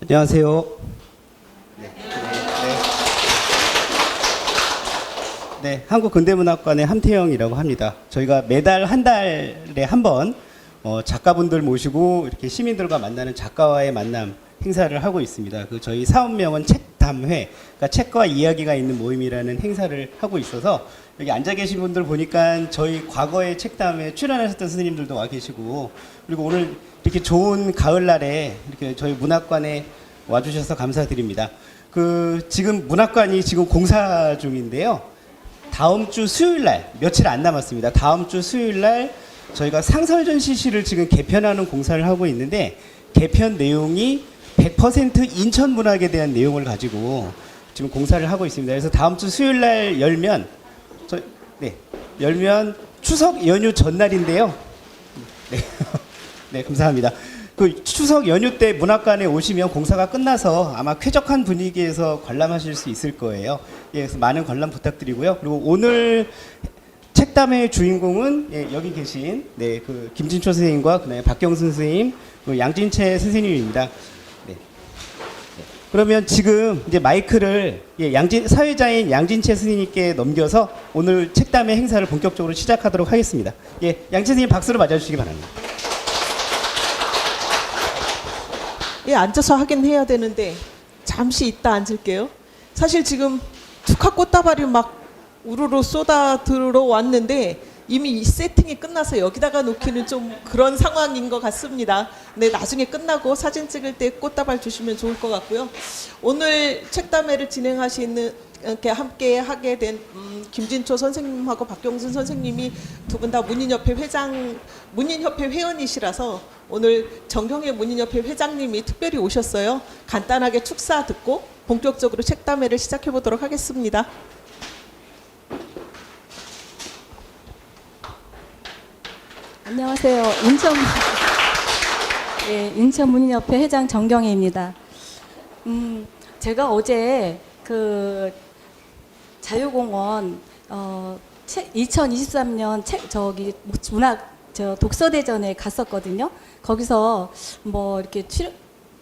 안녕하세요. 네, 한국근대문학관의 함태영이라고 합니다. 저희가 매달 한 달에 한 번 작가분들 모시고 이렇게 시민들과 만나는 작가와의 만남 행사를 하고 있습니다. 저희 사업명은 책담회, 그러니까 책과 이야기가 있는 모임이라는 행사를 하고 있어서 여기 앉아 계신 분들 보니까 저희 과거의 책담회에 출연하셨던 스님들도 와 계시고, 그리고 오늘 이렇게 좋은 가을날에 이렇게 저희 문학관에 와주셔서 감사드립니다. 지금 문학관이 지금 공사 중인데요. 다음 주 수요일 날, 며칠 안 남았습니다. 다음 주 수요일 날 저희가 상설전시실을 지금 개편하는 공사를 하고 있는데, 개편 내용이 100% 인천 문학에 대한 내용을 가지고 지금 공사를 하고 있습니다. 그래서 다음 주 수요일 날 열면 추석 연휴 전날인데요. 네, 네, 감사합니다. 추석 연휴 때 문학관에 오시면 공사가 끝나서 아마 쾌적한 분위기에서 관람하실 수 있을 거예요. 예, 그래서 많은 관람 부탁드리고요. 그리고 오늘 책담회의 주인공은 여기 계신 김진초 선생님과 그다음에 박경순 선생님, 양진채 선생님입니다. 네. 그러면 지금 이제 마이크를 사회자인 양진채 선생님께 넘겨서 오늘 책담회 행사를 본격적으로 시작하도록 하겠습니다. 예, 양진채 선생님 박수로 맞아주시기 바랍니다. 예, 앉아서 하긴 해야 되는데 잠시 이따 앉을게요. 사실 지금 축하 꽃다발이 막 우르르 쏟아 들어왔는데 이미 이 세팅이 끝나서 여기다가 놓기는 좀 그런 상황인 것 같습니다. 네, 나중에 끝나고 사진 찍을 때 꽃다발 주시면 좋을 것 같고요. 오늘 책담회를 진행하시는 이렇게 함께 하게 된 김진초 선생님하고 박경순 선생님이 두 분 다 문인협회 회원이시라서 오늘 정경혜 문인협회 회장님이 특별히 오셨어요. 간단하게 축사 듣고 본격적으로 책담회를 시작해 보도록 하겠습니다. 안녕하세요. 인천 문인협회 회장 정경혜입니다. 제가 어제 자유공원 2023년 독서대전에 갔었거든요. 거기서 이렇게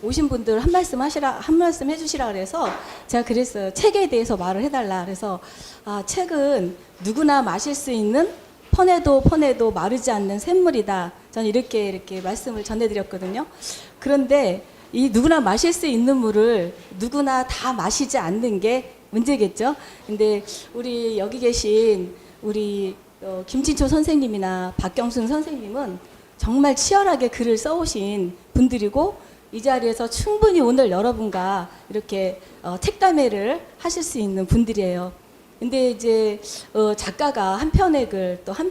오신 분들 한 말씀 해주시라 그래서 제가 그랬어요. 책에 대해서 말을 해달라. 그래서 책은 누구나 마실 수 있는 퍼내도 마르지 않는 샘물이다. 저는 이렇게 말씀을 전해드렸거든요. 그런데 이 누구나 마실 수 있는 물을 누구나 다 마시지 않는 게 문제겠죠. 근데 우리 여기 계신 우리 김진초 선생님이나 박경순 선생님은 정말 치열하게 글을 써오신 분들이고, 이 자리에서 충분히 오늘 여러분과 이렇게 책담회를 하실 수 있는 분들이에요. 근데 이제 작가가 한 편의 글, 또 한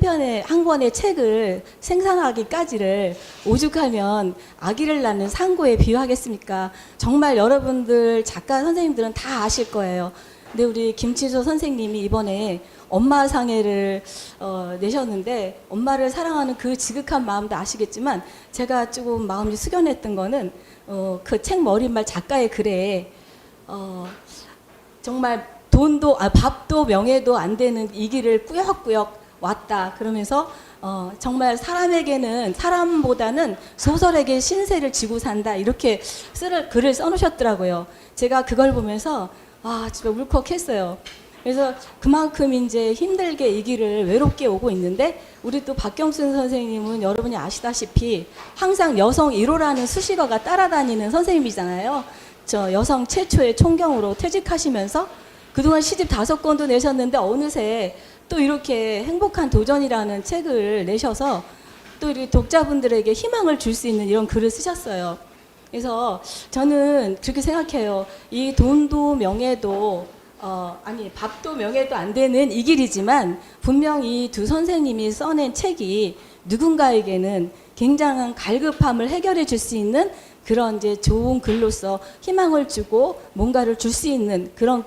권의 책을 생산하기까지를 오죽하면 아기를 낳는 상고에 비유하겠습니까? 정말 여러분들 작가 선생님들은 다 아실 거예요. 근데 우리 김치조 선생님이 이번에 엄마상회를 내셨는데, 엄마를 사랑하는 그 지극한 마음도 아시겠지만, 제가 조금 마음이 숙연했던 거는 그 책 머릿말 작가의 글에 정말 밥도 명예도 안 되는 이 길을 꾸역꾸역 왔다. 그러면서 정말 사람보다는 소설에게 신세를 지고 산다. 이렇게 글을 써놓으셨더라고요. 제가 그걸 보면서 진짜 울컥했어요. 그래서 그만큼 이제 힘들게 이 길을 외롭게 오고 있는데, 우리 또 박경순 선생님은 여러분이 아시다시피 항상 여성 1호라는 수식어가 따라다니는 선생님이잖아요. 저 여성 최초의 총경으로 퇴직하시면서 그동안 시집 5권도 내셨는데 어느새 또 이렇게 행복한 도전이라는 책을 내셔서 또 우리 독자분들에게 희망을 줄 수 있는 이런 글을 쓰셨어요. 그래서 저는 그렇게 생각해요. 이 돈도 명예도 밥도 명예도 안 되는 이 길이지만, 분명 이 두 선생님이 써낸 책이 누군가에게는 굉장한 갈급함을 해결해 줄 수 있는 그런 이제 좋은 글로서 희망을 주고 뭔가를 줄 수 있는 그런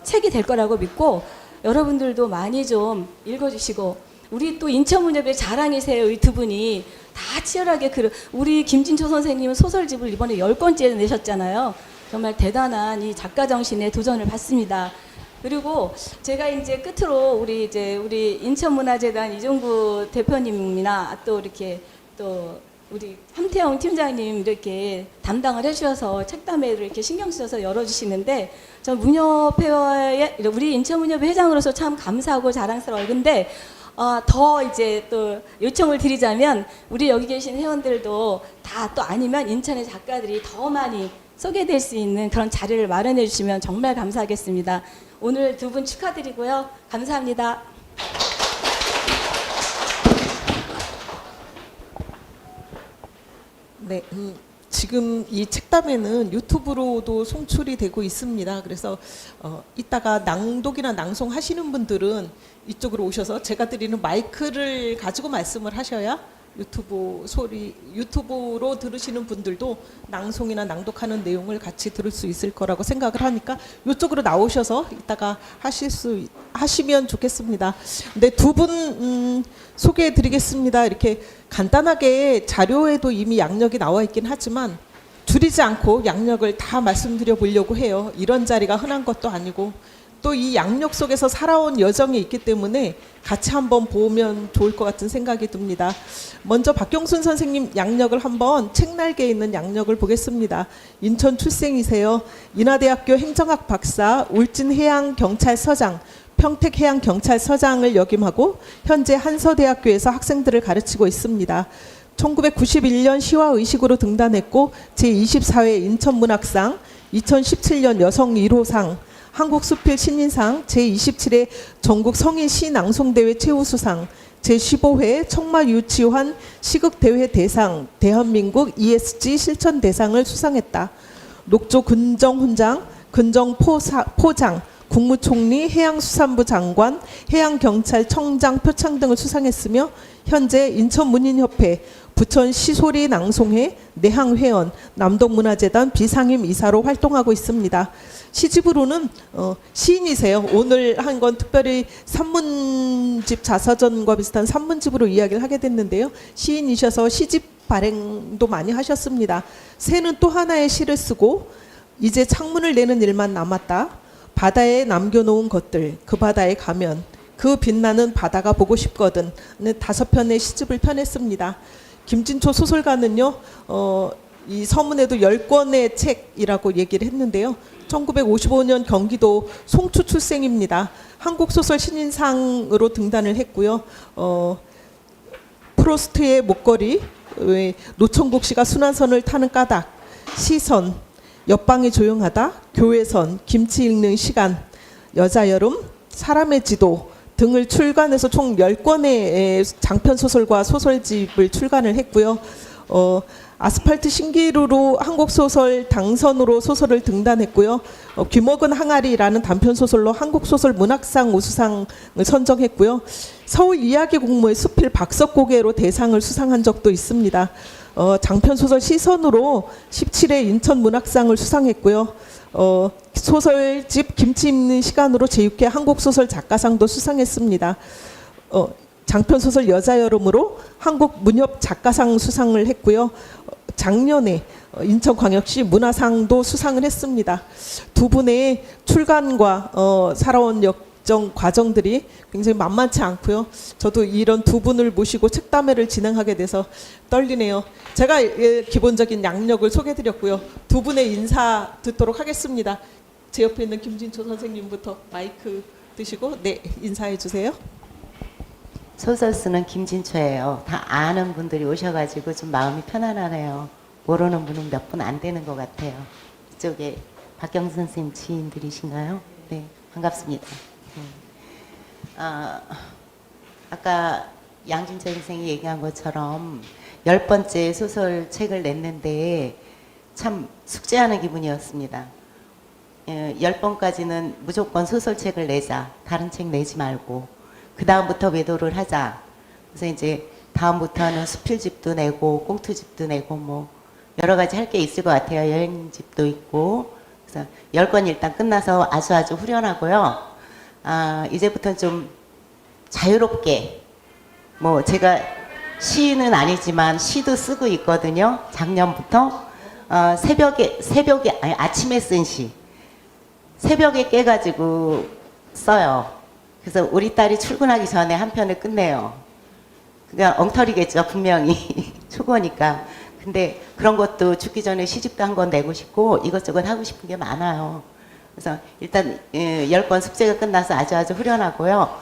책이 될 거라고 믿고, 여러분들도 많이 좀 읽어주시고, 우리 또 인천문협의 자랑이세요. 이 두 분이 다 치열하게 우리 김진초 선생님은 소설집을 이번에 10권째 내셨잖아요. 정말 대단한 이 작가 정신에 도전을 받습니다. 그리고 제가 이제 끝으로 우리 인천문화재단 이종구 대표님이나 또 이렇게 또 우리 함태영 팀장님 이렇게 담당을 해주셔서 책담회를 이렇게 신경 써서 열어주시는데 저 문협회의 우리 인천문협회 회장으로서 참 감사하고 자랑스러워요. 근데 더 이제 또 요청을 드리자면 우리 여기 계신 회원들도 다 또 아니면 인천의 작가들이 더 많이 소개될 수 있는 그런 자리를 마련해 주시면 정말 감사하겠습니다. 오늘 두 분 축하드리고요. 감사합니다. 네, 지금 이 책담회는 유튜브로도 송출이 되고 있습니다. 그래서 이따가 낭독이나 낭송 하시는 분들은 이쪽으로 오셔서 제가 드리는 마이크를 가지고 말씀을 하셔야 유튜브로 들으시는 분들도 낭송이나 낭독하는 내용을 같이 들을 수 있을 거라고 생각을 하니까 이쪽으로 나오셔서 이따가 하시면 좋겠습니다. 네, 두 분 소개해 드리겠습니다. 이렇게 간단하게 자료에도 이미 양력이 나와 있긴 하지만 줄이지 않고 양력을 다 말씀드려 보려고 해요. 이런 자리가 흔한 것도 아니고 또 이 양력 속에서 살아온 여정이 있기 때문에 같이 한번 보면 좋을 것 같은 생각이 듭니다. 먼저 박경순 선생님 양력을 한번 책날개에 있는 양력을 보겠습니다. 인천 출생이세요. 인하대학교 행정학 박사, 울진해양경찰서장, 평택해양경찰서장을 역임하고 현재 한서대학교에서 학생들을 가르치고 있습니다. 1991년 시화의식으로 등단했고 제24회 인천문학상, 2017년 여성 1호상, 한국수필 신인상, 제27회 전국 성인 시낭송대회 최우수상, 제15회 청마유치환 시극대회 대상, 대한민국 ESG 실천대상을 수상했다. 녹조 근정훈장, 근정포장, 국무총리, 해양수산부 장관, 해양경찰청장 표창 등을 수상했으며 현재 인천문인협회, 부천 시소리 낭송회, 내항회원, 남동문화재단 비상임 이사로 활동하고 있습니다. 시집으로는 시인이세요. 오늘 한 건 특별히 산문집 자서전과 비슷한 산문집으로 이야기를 하게 됐는데요. 시인이셔서 시집 발행도 많이 하셨습니다. 새는 또 하나의 시를 쓰고 이제 창문을 내는 일만 남았다. 바다에 남겨놓은 것들, 그 바다에 가면 그 빛나는 바다가 보고 싶거든. 5편의 시집을 펴냈습니다. 김진초 소설가는요, 이 서문에도 10권의 책이라고 얘기를 했는데요. 1955년 경기도 송추 출생입니다. 한국소설 신인상으로 등단을 했고요. 프로스트의 목걸이, 노천국 씨가 순환선을 타는 까닭, 시선, 옆방이 조용하다, 교회선, 김치 읽는 시간, 여자 여름, 사람의 지도 등을 출간해서 총 10권의 장편 소설과 소설집을 출간을 했고요. 아스팔트 신기루로 한국소설 당선으로 소설을 등단했고요. 귀먹은 항아리라는 단편소설로 한국소설 문학상 우수상을 선정했고요. 서울 이야기 공모의 수필 박석고개로 대상을 수상한 적도 있습니다. 장편소설 시선으로 17회 인천문학상을 수상했고요. 소설집 김치 읽는 시간으로 제6회 한국소설 작가상도 수상했습니다. 장편소설 여자 여름으로 한국문협 작가상 수상을 했고요. 작년에 인천광역시 문화상도 수상을 했습니다. 두 분의 출간과 살아온 역정 과정들이 굉장히 만만치 않고요. 저도 이런 두 분을 모시고 책담회를 진행하게 돼서 떨리네요. 제가 기본적인 양력을 소개해드렸고요. 두 분의 인사 듣도록 하겠습니다. 제 옆에 있는 김진초 선생님부터 마이크 드시고 인사해 주세요. 소설 쓰는 김진초예요. 다 아는 분들이 오셔가지고 좀 마음이 편안하네요. 모르는 분은 몇 분 안 되는 것 같아요. 이쪽에 박경순 선생님 지인들이신가요? 네, 반갑습니다. 아까 양진철 선생이 얘기한 것처럼 10번째 소설책을 냈는데 참 숙제하는 기분이었습니다. 10번까지는 무조건 소설책을 내자. 다른 책 내지 말고. 그 다음부터 외도를 하자. 그래서 이제 다음부터는 수필집도 내고 꽁트집도 내고 뭐 여러 가지 할 게 있을 것 같아요. 여행집도 있고. 그래서 10권 일단 끝나서 아주 후련하고요. 이제부터는 좀 자유롭게 뭐 제가 시인은 아니지만 시도 쓰고 있거든요. 작년부터 새벽에 아니 아침에 쓴 시 새벽에 깨가지고 써요. 그래서 우리 딸이 출근하기 전에 한 편을 끝내요. 그냥 엉터리겠죠, 분명히. 초보니까. 근데 그런 것도 죽기 전에 시집도 한 권 내고 싶고 이것저것 하고 싶은 게 많아요. 그래서 일단 10권 숙제가 끝나서 아주 후련하고요.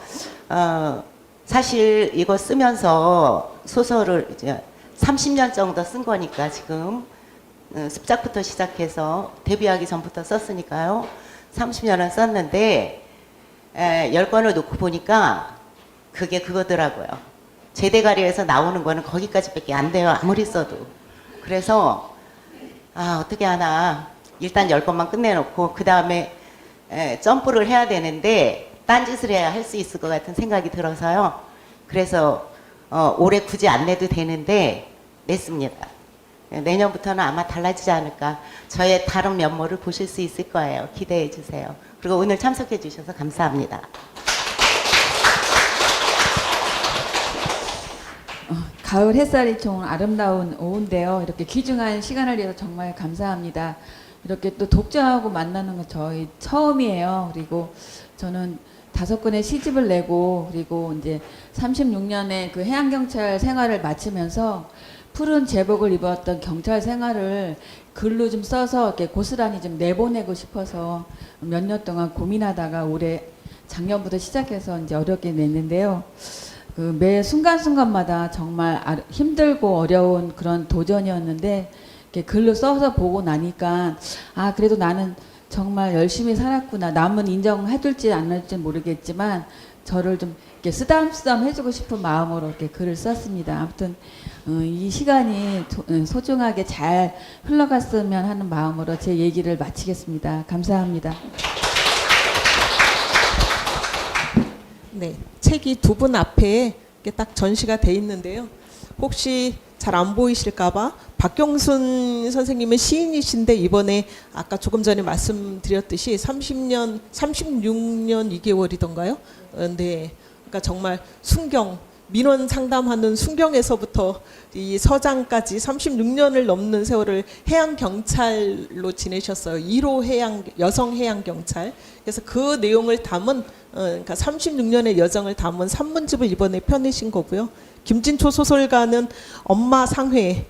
사실 이거 쓰면서 소설을 이제 30년 정도 쓴 거니까 지금 습작부터 시작해서 데뷔하기 전부터 썼으니까요. 30년은 썼는데 10권을 놓고 보니까 그게 그거더라고요. 제대가리에서 나오는 거는 거기까지밖에 안 돼요. 아무리 써도. 그래서 어떻게 하나 일단 10권만 끝내놓고 그 다음에 점프를 해야 되는데 딴짓을 해야 할 수 있을 것 같은 생각이 들어서요. 그래서 올해 굳이 안 내도 되는데 냈습니다. 내년부터는 아마 달라지지 않을까. 저의 다른 면모를 보실 수 있을 거예요. 기대해 주세요. 그리고 오늘 참석해 주셔서 감사합니다. 가을 햇살이 좋은 아름다운 오후인데요. 이렇게 귀중한 시간을 내서 정말 감사합니다. 이렇게 또 독자하고 만나는 건 저희 처음이에요. 그리고 저는 5권의 시집을 내고 그리고 이제 36년의 그 해양경찰 생활을 마치면서 푸른 제복을 입었던 경찰 생활을 글로 좀 써서 이렇게 고스란히 좀 내보내고 싶어서 몇 년 동안 고민하다가 올해 작년부터 시작해서 이제 어렵게 냈는데요. 그 매 순간순간마다 정말 힘들고 어려운 그런 도전이었는데 이렇게 글로 써서 보고 나니까 그래도 나는 정말 열심히 살았구나. 남은 인정해줄지 안 해줄지 모르겠지만 저를 좀 이렇게 쓰담쓰담 해주고 싶은 마음으로 이렇게 글을 썼습니다. 아무튼 이 시간이 소중하게 잘 흘러갔으면 하는 마음으로 제 얘기를 마치겠습니다. 감사합니다. 네, 책이 두 분 앞에 이렇게 딱 전시가 돼 있는데요. 혹시 잘 안 보이실까봐 박경순 선생님은 시인이신데 이번에 아까 조금 전에 말씀드렸듯이 36년 2개월이던가요? 네, 그러니까 정말 순경 민원 상담하는 순경에서부터 이 서장까지 36년을 넘는 세월을 해양 경찰로 지내셨어요. 1호 해양 여성 해양 경찰. 그래서 그 내용을 담은 그러니까 36년의 여정을 담은 산문집을 이번에 펴내신 거고요. 김진초 소설가는 엄마 상회.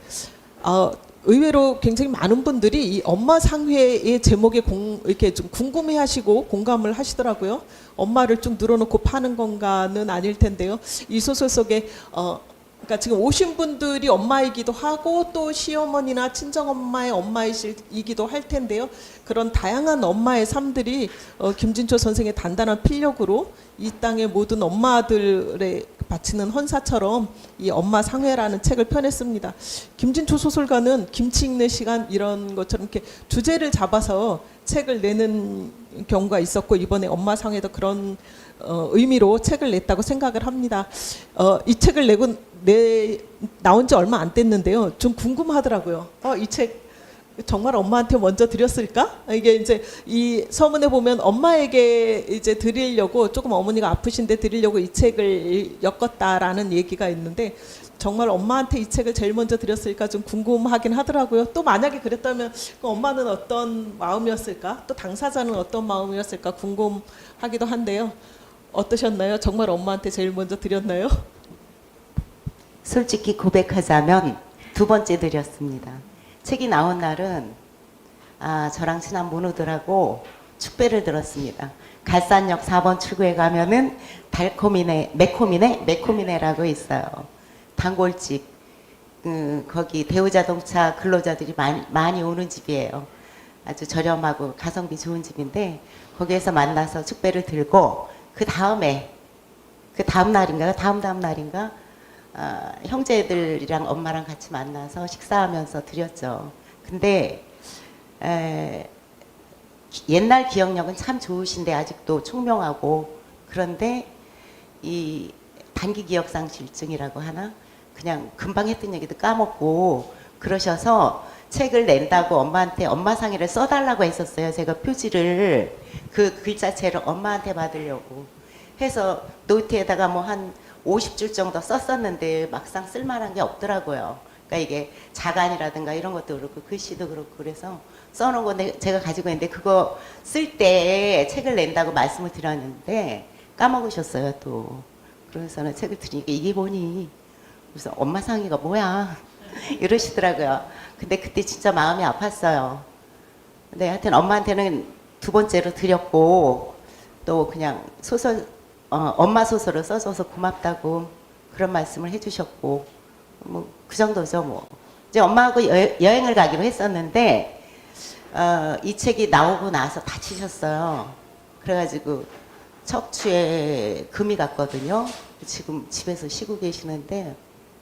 의외로 굉장히 많은 분들이 이 엄마 상회의 제목에 이렇게 좀 궁금해하시고 공감을 하시더라고요. 엄마를 쭉 늘어놓고 파는 건가는 아닐 텐데요. 이 소설 속에 그러니까 지금 오신 분들이 엄마이기도 하고 또 시어머니나 친정엄마의 엄마이기도 할 텐데요. 그런 다양한 엄마의 삶들이 김진초 선생의 단단한 필력으로 이 땅의 모든 엄마들의 바치는 헌사처럼 이 엄마 상회라는 책을 펴냈습니다. 김진초 소설가는 김치 읽는 시간 이런 것처럼 이렇게 주제를 잡아서 책을 내는 경우가 있었고 이번에 엄마 상회도 그런 의미로 책을 냈다고 생각을 합니다. 이 책을 나온 지 얼마 안 됐는데요. 좀 궁금하더라고요. 이 책 정말 엄마한테 먼저 드렸을까? 이게 이제 이 서문에 보면 엄마에게 이제 드리려고 조금 어머니가 아프신데 드리려고 이 책을 엮었다라는 얘기가 있는데 정말 엄마한테 이 책을 제일 먼저 드렸을까 좀 궁금하긴 하더라고요. 또 만약에 그랬다면 그 엄마는 어떤 마음이었을까? 또 당사자는 어떤 마음이었을까 궁금하기도 한데요. 어떠셨나요? 정말 엄마한테 제일 먼저 드렸나요? 솔직히 고백하자면 2번째 드렸습니다. 책이 나온 날은 저랑 친한 모노들하고 축배를 들었습니다. 갈산역 4번 출구에 가면은 매코미네라고 있어요. 단골집. 거기 대우자동차 근로자들이 많이 오는 집이에요. 아주 저렴하고 가성비 좋은 집인데 거기에서 만나서 축배를 들고 그 다음 날인가 형제들이랑 엄마랑 같이 만나서 식사하면서 드렸죠. 근데 옛날 기억력은 참 좋으신데 아직도 총명하고 그런데 이 단기 기억상실증이라고 하나? 그냥 금방 했던 얘기도 까먹고 그러셔서 책을 낸다고 엄마한테 엄마 상의를 써달라고 했었어요. 제가 표지를 그 글자체를 엄마한테 받으려고 해서 노트에다가 뭐 한 50줄 정도 썼었는데 막상 쓸만한 게 없더라고요. 그러니까 이게 자간이라든가 이런 것도 그렇고 글씨도 그렇고 그래서 써놓은 건데 제가 가지고 있는데 그거 쓸 때 책을 낸다고 말씀을 드렸는데 까먹으셨어요 또. 그래서는 책을 드리니까 이게 뭐니? 그래서 엄마 상의가 뭐야? 이러시더라고요. 근데 그때 진짜 마음이 아팠어요. 근데 하여튼 엄마한테는 두 번째로 드렸고 또 그냥 소설 엄마 소설을 써줘서 고맙다고 그런 말씀을 해주셨고 뭐 그 정도죠 뭐. 이제 엄마하고 여행을 가기로 했었는데 이 책이 나오고 나서 다치셨어요. 그래가지고 척추에 금이 갔거든요. 지금 집에서 쉬고 계시는데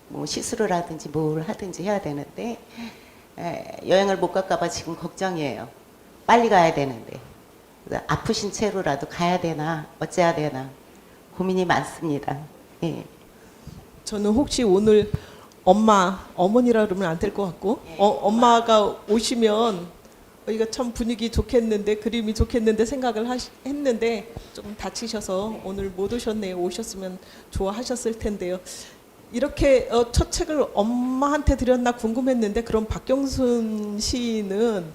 뭐 시술을 하든지 뭘 하든지 해야 되는데 여행을 못 갈까봐 지금 걱정이에요. 빨리 가야 되는데 아프신 채로라도 가야 되나 어째야 되나 고민이 많습니다. 예. 저는 혹시 오늘 어머니라 그러면 안 될 것 같고 엄마가 오시면 이거 참 분위기 좋겠는데 그림이 좋겠는데 생각을 했는데 좀 다치셔서 오늘 못 오셨네요. 오셨으면 좋아하셨을 텐데요. 이렇게 첫 책을 엄마한테 드렸나 궁금했는데 그럼 박경순 시인은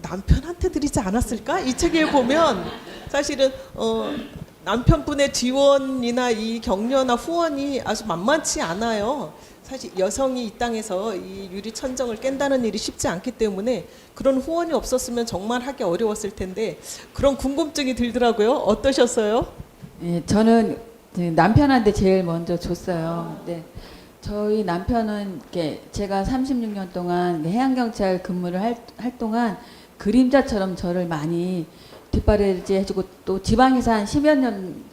남편한테 드리지 않았을까? 이 책에 보면 사실은 남편분의 지원이나 이 격려나 후원이 아주 만만치 않아요. 사실 여성이 이 땅에서 이 유리천정을 깬다는 일이 쉽지 않기 때문에 그런 후원이 없었으면 정말 하기 어려웠을 텐데 그런 궁금증이 들더라고요. 어떠셨어요? 예, 저는 이제 남편한테 제일 먼저 줬어요. 근데 저희 남편은 이렇게 제가 36년 동안 해양경찰 근무를 할 동안 그림자처럼 저를 많이 뒷바라지 해주고 또 지방에서 한 10여 년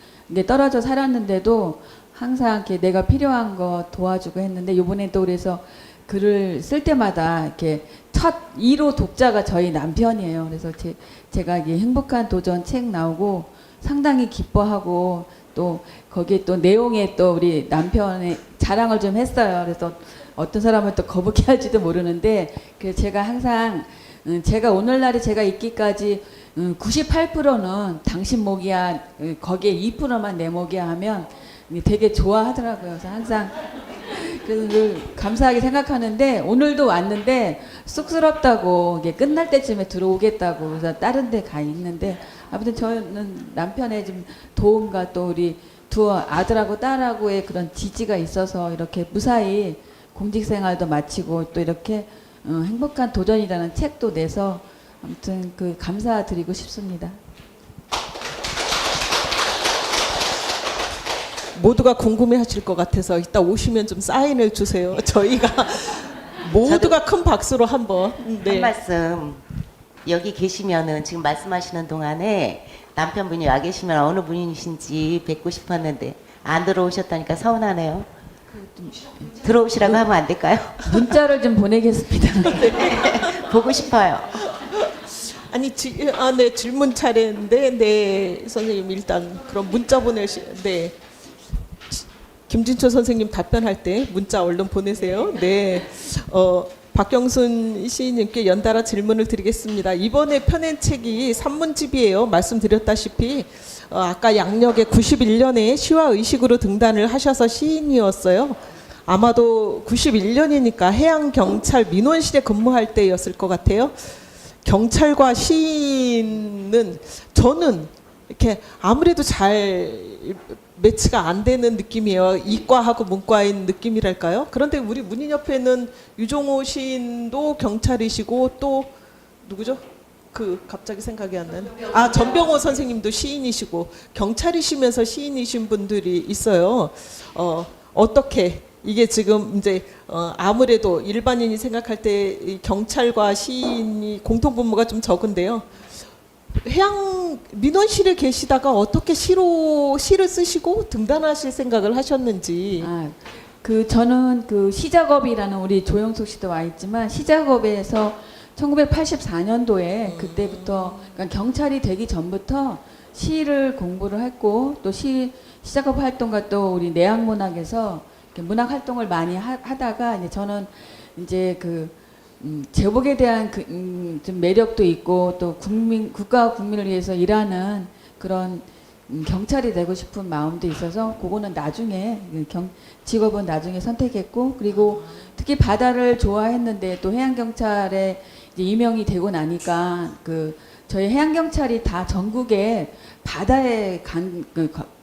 떨어져 살았는데도 항상 이렇게 내가 필요한 거 도와주고 했는데 요번에 또 그래서 글을 쓸 때마다 이렇게 첫 1호 독자가 저희 남편이에요. 그래서 제가 이 행복한 도전 책 나오고 상당히 기뻐하고 또 거기에 또 내용에 또 우리 남편의 자랑을 좀 했어요. 그래서 어떤 사람은 또 거북해 할지도 모르는데 그래서 제가 항상 제가 오늘날에 제가 있기까지 98%는 당신 목이야 거기에 2%만 내 목이야 하면 되게 좋아하더라고요. 그래서 항상 그래서 늘 감사하게 생각하는데 오늘도 왔는데 쑥스럽다고 이게 끝날 때쯤에 들어오겠다고 그래서 다른 데 가 있는데 아무튼 저는 남편의 좀 도움과 또 우리 두 아들하고 딸하고의 그런 지지가 있어서 이렇게 무사히 공직생활도 마치고 또 이렇게 행복한 도전이라는 책도 내서 아무튼 그 감사드리고 싶습니다. 모두가 궁금해하실 것 같아서 이따 오시면 좀 사인을 주세요. 저희가 모두가 큰 박수로 한번. 한 말씀 여기 계시면은 지금 말씀하시는 동안에 남편분이 와 계시면 어느 분이신지 뵙고 싶었는데 안 들어오셨다니까 서운하네요. 들어오시라고 하면 안 될까요? 문자를 좀 보내겠습니다. 보고 싶어요. 아니 네 질문 차례인데 네 선생님 일단 그럼 문자 네. 김진초 선생님 답변할 때 문자 얼른 보내세요. 네. 박경순 시인님께 연달아 질문을 드리겠습니다. 이번에 펴낸 책이 산문집이에요. 말씀드렸다시피 아까 양력에 91년에 시와의식으로 등단을 하셔서 시인이었어요. 아마도 91년이니까 해양경찰 민원실에 근무할 때였을 것 같아요. 경찰과 시인은 저는 이렇게 아무래도 잘 매치가 안 되는 느낌이에요. 이과하고 문과인 느낌이랄까요? 그런데 우리 문인협회는 유종호 시인도 경찰이시고 또 누구죠? 갑자기 생각이 안 나네. 전병호 선생님도 시인이시고 경찰이시면서 시인이신 분들이 있어요. 어떻게 이게 지금 이제 아무래도 일반인이 생각할 때 이 경찰과 시인이 공통분모가 좀 적은데요. 해양 민원실에 계시다가 어떻게 시를 쓰시고 등단하실 생각을 하셨는지. 저는 그 시작업이라는 우리 조영숙 씨도 와 있지만 시작업에서 1984년도에 그때부터 그러니까 경찰이 되기 전부터 시를 공부를 했고 또 시작업 활동과 또 우리 내학문학에서 문학 활동을 많이 하다가 이제 저는 이제 제복에 대한 좀 매력도 있고 또 국가와 국민을 위해서 일하는 그런 경찰이 되고 싶은 마음도 있어서 그거는 나중에 직업은 나중에 선택했고 그리고 특히 바다를 좋아했는데 또 해양경찰에 이제 임명이 되고 나니까 저희 해양경찰이 다 전국에 바다에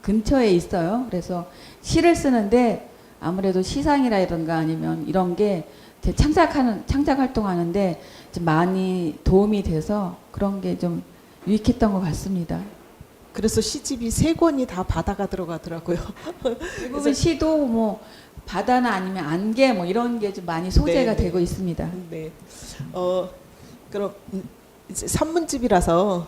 근처에 있어요. 그래서 시를 쓰는데 아무래도 시상이라든가 아니면 이런 게 제 창작 활동하는데 좀 많이 도움이 돼서 그런 게 좀 유익했던 것 같습니다. 그래서 시집이 3권이 다 바다가 들어가더라고요. 대부분 시도 뭐 바다나 아니면 안개 뭐 이런 게 좀 많이 소재가 네, 네. 되고 있습니다. 네. 그럼 이제 산문집이라서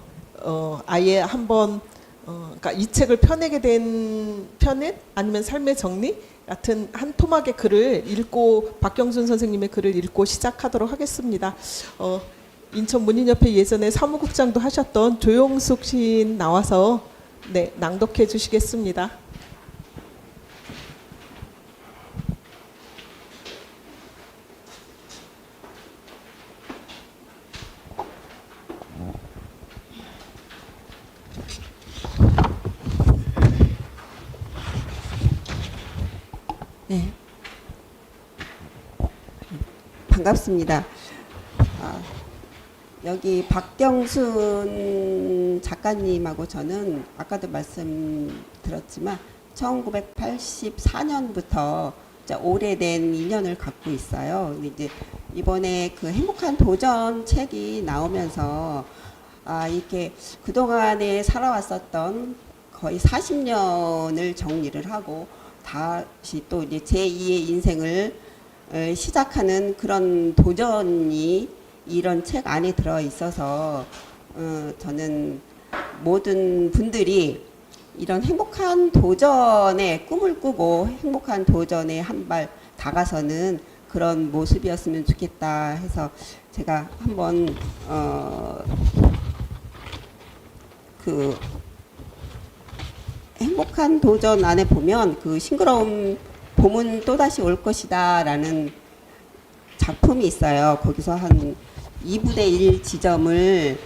아예 한번 그러니까 이 책을 펴내게 된 편은 아니면 삶의 정리 같은 한 토막의 글을 읽고 박경순 선생님의 글을 읽고 시작하도록 하겠습니다. 인천 문인협회 예전에 사무국장도 하셨던 조용숙 시인 나와서 네, 낭독해 주시겠습니다. 네. 반갑습니다. 여기 박경순 작가님하고 저는 아까도 말씀드렸지만 1984년부터 오래된 인연을 갖고 있어요. 근데 이제 이번에 그 행복한 도전 책이 나오면서 이렇게 그동안에 살아왔었던 거의 40년을 정리를 하고 다시 또 이제 제2의 인생을 시작하는 그런 도전이 이런 책 안에 들어 있어서 저는 모든 분들이 이런 행복한 도전에 꿈을 꾸고 행복한 도전에 한 발 다가서는 그런 모습이었으면 좋겠다 해서 제가 한번 그 행복한 도전 안에 보면 그 싱그러운 봄은 또다시 올 것이다 라는 작품이 있어요. 거기서 한 2분의 1 지점을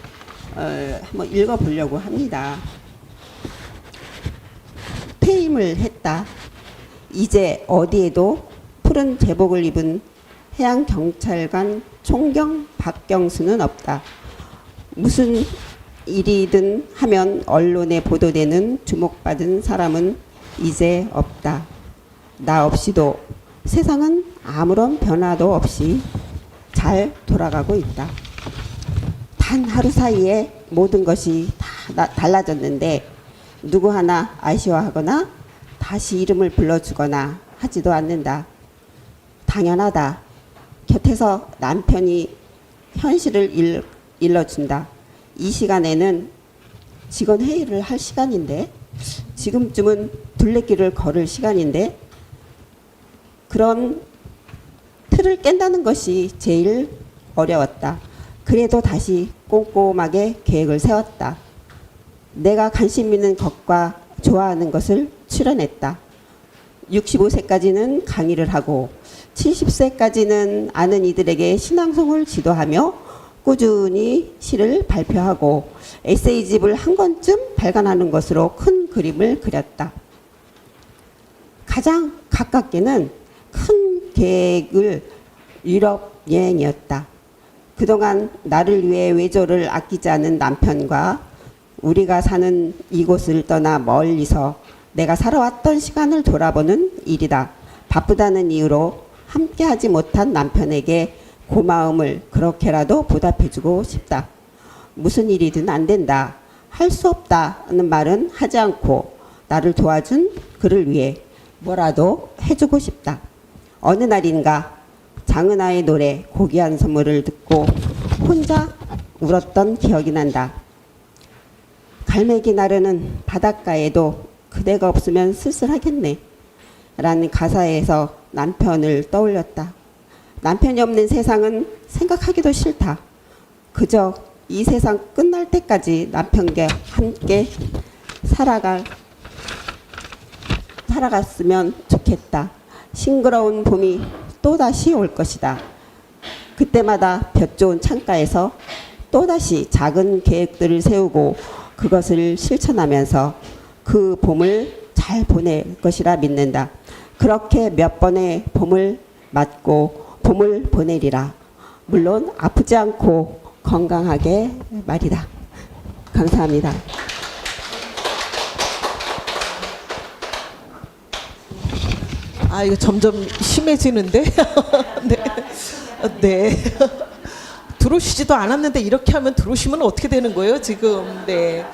한번 읽어보려고 합니다. 퇴임을 했다. 이제 어디에도 푸른 제복을 입은 해양경찰관 총경 박경수는 없다. 무슨 일이든 하면 언론에 보도되는 주목받은 사람은 이제 없다. 나 없이도 세상은 아무런 변화도 없이 잘 돌아가고 있다. 단 하루 사이에 모든 것이 다 달라졌는데 누구 하나 아쉬워하거나 다시 이름을 불러주거나 하지도 않는다. 당연하다. 곁에서 남편이 현실을 일러준다. 이 시간에는 직원 회의를 할 시간인데 지금쯤은 둘레길을 걸을 시간인데 그런 틀을 깬다는 것이 제일 어려웠다. 그래도 다시 꼼꼼하게 계획을 세웠다. 내가 관심 있는 것과 좋아하는 것을 추려냈다. 65세까지는 강의를 하고 70세까지는 아는 이들에게 신앙송을 지도하며 꾸준히 시를 발표하고 에세이집을 한 권쯤 발간하는 것으로 큰 그림을 그렸다. 가장 가깝게는 큰 계획을 유럽 여행이었다. 그동안 나를 위해 외조를 아끼지 않은 남편과 우리가 사는 이곳을 떠나 멀리서 내가 살아왔던 시간을 돌아보는 일이다. 바쁘다는 이유로 함께하지 못한 남편에게 고마움을 그렇게라도 보답해주고 싶다. 무슨 일이든 안 된다. 할 수 없다는 말은 하지 않고 나를 도와준 그를 위해 뭐라도 해주고 싶다. 어느 날인가 장은아의 노래 고귀한 선물을 듣고 혼자 울었던 기억이 난다. 갈매기 나르는 바닷가에도 그대가 없으면 쓸쓸하겠네 라는 가사에서 남편을 떠올렸다. 남편이 없는 세상은 생각하기도 싫다. 그저 이 세상 끝날 때까지 남편과 함께 살아갔으면 좋겠다. 싱그러운 봄이 또다시 올 것이다. 그때마다 볕 좋은 창가에서 또다시 작은 계획들을 세우고 그것을 실천하면서 그 봄을 잘 보낼 것이라 믿는다. 그렇게 몇 번의 봄을 맞고 봄을 보내리라. 물론 아프지 않고 건강하게 말이다. 감사합니다. 이거 점점 심해지는데. 네. 네. 들어오시지도 않았는데 이렇게 하면 들어오시면 어떻게 되는 거예요, 지금? 네.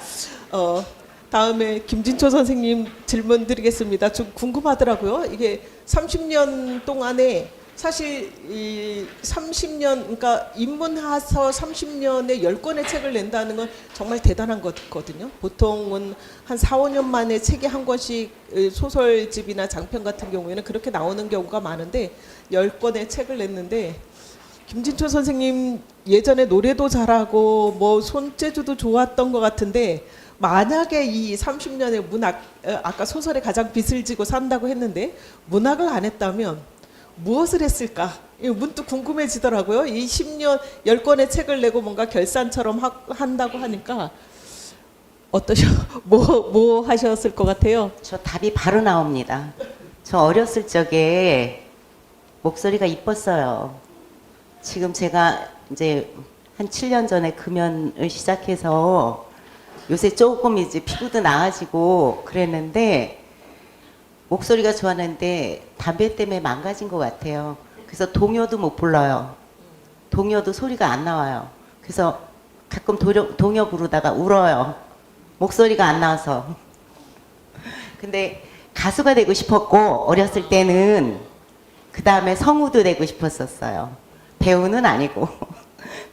다음에 김진초 선생님 질문 드리겠습니다. 좀 궁금하더라고요. 이게 30년 동안에 사실 이 30년, 그러니까 입문해서 30년에 10권의 책을 낸다는 건 정말 대단한 거거든요. 보통은 한 4, 5년 만에 책이 한 권씩 소설집이나 장편 같은 경우에는 그렇게 나오는 경우가 많은데 10권의 책을 냈는데 김진초 선생님 예전에 노래도 잘하고 뭐 손재주도 좋았던 것 같은데 만약에 이 30년의 문학, 아까 소설에 가장 빚을 지고 산다고 했는데 문학을 안 했다면 무엇을 했을까? 이거 문득 궁금해지더라고요. 이 10년 10권의 책을 내고 뭔가 결산처럼 한다고 하니까 어떠셔? 뭐 하셨을 것 같아요? 저 답이 바로 나옵니다. 저 어렸을 적에 목소리가 이뻤어요. 지금 제가 이제 한 7년 전에 금연을 시작해서 요새 조금 이제 피부도 나아지고 그랬는데 목소리가 좋았는데 담배 때문에 망가진 것 같아요. 그래서 동요도 못 불러요. 동요도 소리가 안 나와요. 그래서 가끔 동요 부르다가 울어요. 목소리가 안 나와서. 근데 가수가 되고 싶었고 어렸을 때는 그 다음에 성우도 되고 싶었었어요. 배우는 아니고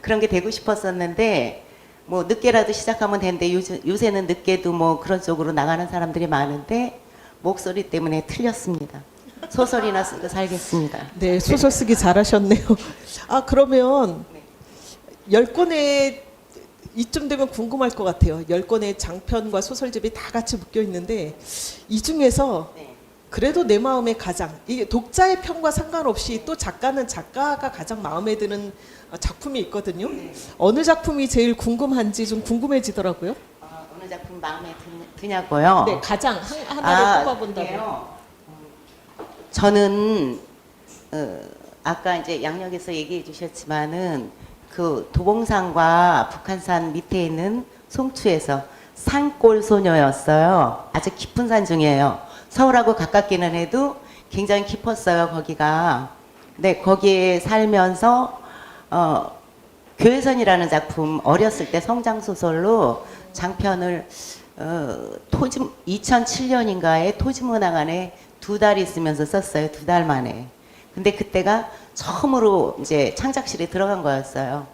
그런 게 되고 싶었었는데 뭐 늦게라도 시작하면 되는데 요새는 늦게도 뭐 그런 쪽으로 나가는 사람들이 많은데 목소리 때문에 틀렸습니다. 소설이나 쓰고 살겠습니다. 네, 소설 쓰기 잘하셨네요. 아, 그러면 10권의 이쯤 되면 궁금할 것 같아요. 10권의 장편과 소설집이 다 같이 묶여 있는데 이 중에서 그래도 내 마음에 가장 이게 독자의 평과 상관없이 또 작가는 작가가 가장 마음에 드는 작품이 있거든요. 어느 작품이 제일 궁금한지 좀 궁금해지더라고요. 어느 작품 마음에 드냐고요? 네, 가장 하나를 뽑아본다면. 그래요? 저는 아까 이제 양력에서 얘기해 주셨지만은 그 도봉산과 북한산 밑에 있는 송추에서 산골 소녀였어요. 아주 깊은 산 중이에요. 서울하고 가깝기는 해도 굉장히 깊었어요, 거기가. 근데 거기에 살면서 교회선이라는 작품 어렸을 때 성장 소설로 장편을 2007년인가에 토지문화관에 2달 있으면서 썼어요. 2달 만에. 근데 그때가 처음으로 이제 창작실에 들어간 거였어요.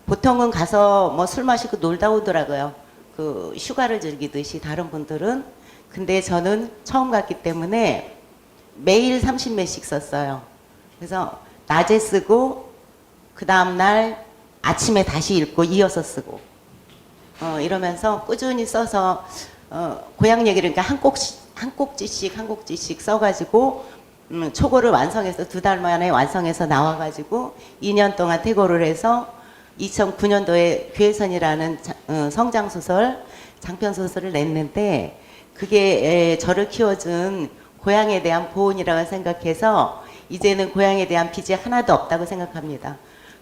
보통은 가서 뭐 술 마시고 놀다 오더라고요. 그 휴가를 즐기듯이 다른 분들은. 근데 저는 처음 갔기 때문에 매일 30매씩 썼어요. 그래서 낮에 쓰고 그 다음날 아침에 다시 읽고 이어서 쓰고 이러면서 꾸준히 써서 고향 얘기를 그러니까 한 꼭지씩 써가지고 초고를 완성해서 2달 만에 완성해서 나와가지고 2년 동안 퇴고를 해서 2009년도에 교회선이라는 성장소설 장편소설을 냈는데 그게 저를 키워준 고향에 대한 보온이라고 생각해서 이제는 고향에 대한 빚이 하나도 없다고 생각합니다.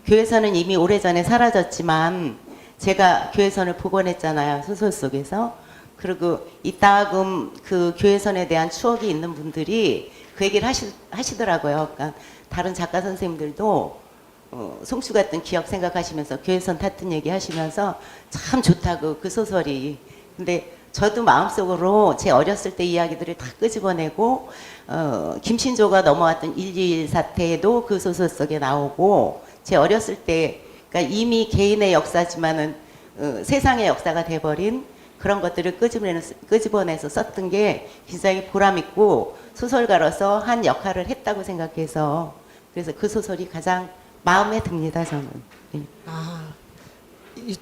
교회선은 이미 오래전에 사라졌지만 제가 교회선을 복원했잖아요. 소설 속에서. 그리고 이따금 그 교회선에 대한 추억이 있는 분들이 그 얘기를 하시더라고요. 그러니까 다른 작가 선생님들도 송추 같은 기억 생각하시면서 교회선 탔던 얘기 하시면서 참 좋다고 그 소설이. 근데 저도 마음속으로 제 어렸을 때 이야기들을 다 끄집어내고 김신조가 넘어왔던 1.2.1 사태도 그 소설 속에 나오고 제 어렸을 때 그러니까 이미 개인의 역사지만은 세상의 역사가 돼버린 그런 것들을 끄집어내서 썼던 게 굉장히 보람있고 소설가로서 한 역할을 했다고 생각해서 그래서 그 소설이 가장 마음에 듭니다. 저는. 네.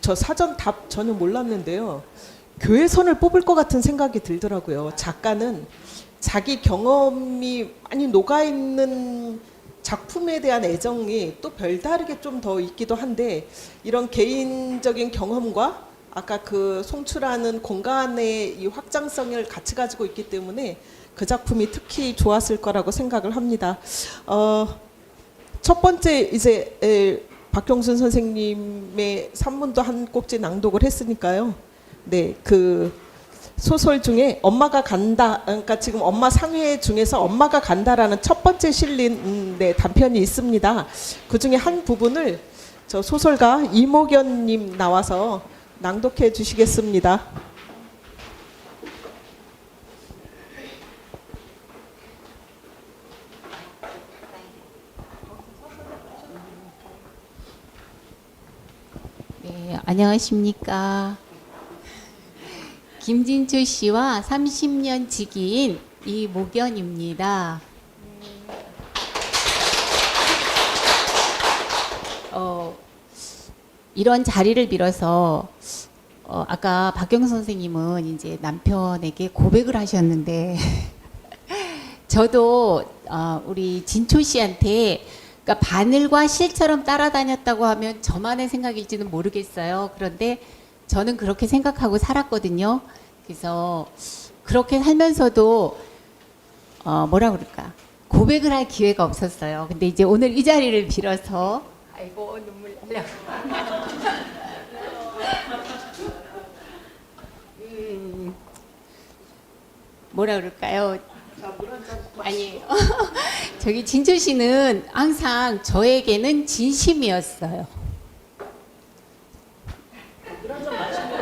저 사전 답 전혀 몰랐는데요. 교회선을 뽑을 것 같은 생각이 들더라고요. 작가는 자기 경험이 많이 녹아있는 작품에 대한 애정이 또 별다르게 좀 더 있기도 한데 이런 개인적인 경험과 아까 그 송추라는 공간의 이 확장성을 같이 가지고 있기 때문에 그 작품이 특히 좋았을 거라고 생각을 합니다. 첫 번째 이제 박경순 선생님의 산문도 한 꼭지 낭독을 했으니까요. 네, 그 소설 중에 엄마가 간다, 그러니까 지금 엄마 상회 중에서 엄마가 간다라는 첫 번째 실린 단편이 있습니다. 그 중에 한 부분을 저 소설가 이목연님 나와서 낭독해 주시겠습니다. 네, 안녕하십니까. 김진주 씨와 30년 지기인 이목연입니다. 이런 자리를 빌어서 아까 박경 선생님은 이제 남편에게 고백을 하셨는데 저도 우리 진초 씨한테 그러니까 바늘과 실처럼 따라다녔다고 하면 저만의 생각일지는 모르겠어요. 그런데 저는 그렇게 생각하고 살았거든요. 그래서 그렇게 살면서도 뭐라 그럴까 고백을 할 기회가 없었어요. 근데 이제 오늘 이 자리를 빌어서 아이고 눈물 나려고 뭐라 그럴까요? 아니에요. 저기 진주 씨는 항상 저에게는 진심이었어요.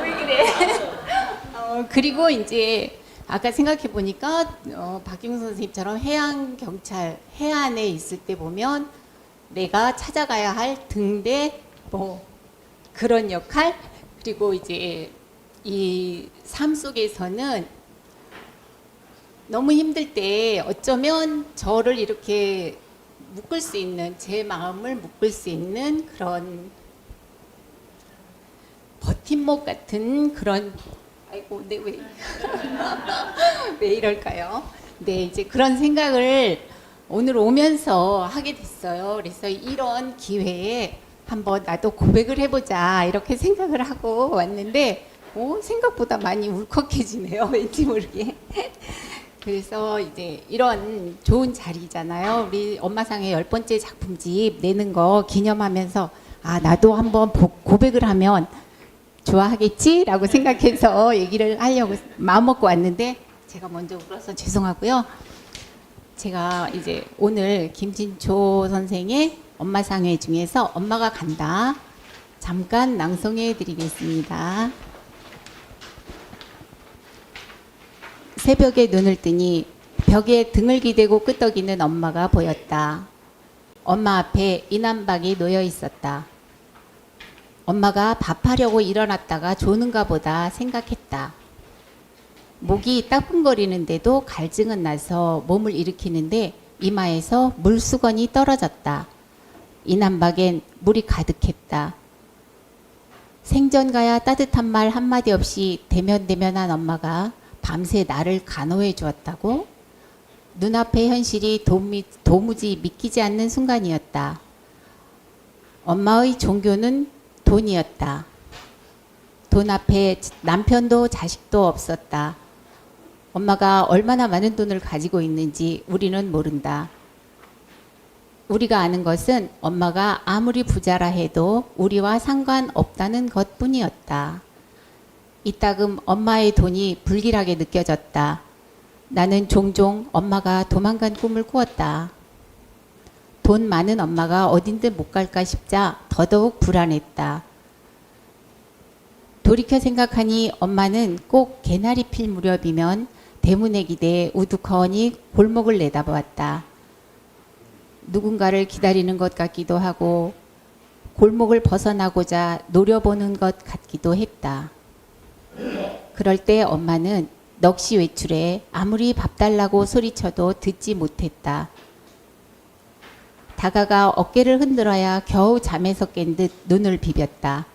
왜 그래? 그리고 이제 아까 생각해 보니까 박경 선생님처럼 해양 경찰 해안에 있을 때 보면 내가 찾아가야 할 등대 뭐 그런 역할 그리고 이제 이 삶 속에서는 너무 힘들 때 어쩌면 저를 이렇게 묶을 수 있는 제 마음을 묶을 수 있는 그런 버팀목 같은 그런 아이고 근데 왜 왜 이럴까요? 네 이제 그런 생각을 오늘 오면서 하게 됐어요. 그래서 이런 기회에 한번 나도 고백을 해보자 이렇게 생각을 하고 왔는데 생각보다 많이 울컥해지네요. 왠지 모르게. 그래서 이제 이런 좋은 자리잖아요. 우리 엄마상의 10번째 작품집 내는 거 기념하면서 나도 한번 고백을 하면 좋아하겠지라고 생각해서 얘기를 하려고 마음먹고 왔는데 제가 먼저 울어서 죄송하고요. 제가 이제 오늘 김진초 선생의 엄마상회 중에서 엄마가 간다 잠깐 낭송해 드리겠습니다. 새벽에 눈을 뜨니 벽에 등을 기대고 끄덕이는 엄마가 보였다. 엄마 앞에 이남박이 놓여 있었다. 엄마가 밥하려고 일어났다가 조는가 보다 생각했다. 목이 따끔거리는데도 갈증은 나서 몸을 일으키는데 이마에서 물수건이 떨어졌다. 이남박엔 물이 가득했다. 생전가야 따뜻한 말 한마디 없이 대면대면한 엄마가 밤새 나를 간호해 주었다고? 눈앞의 현실이 도무지 믿기지 않는 순간이었다. 엄마의 종교는 돈이었다. 돈 앞에 남편도 자식도 없었다. 엄마가 얼마나 많은 돈을 가지고 있는지 우리는 모른다. 우리가 아는 것은 엄마가 아무리 부자라 해도 우리와 상관없다는 것뿐이었다. 이따금 엄마의 돈이 불길하게 느껴졌다. 나는 종종 엄마가 도망간 꿈을 꾸었다. 돈 많은 엄마가 어딘들 못 갈까 싶자 더더욱 불안했다. 돌이켜 생각하니 엄마는 꼭 개나리 필 무렵이면 대문에 기대 우두커니 골목을 내다보았다. 누군가를 기다리는 것 같기도 하고 골목을 벗어나고자 노려보는 것 같기도 했다. 그럴 때 엄마는 넋이 외출해 아무리 밥 달라고 소리쳐도 듣지 못했다. 다가가 어깨를 흔들어야 겨우 잠에서 깬 듯 눈을 비볐다.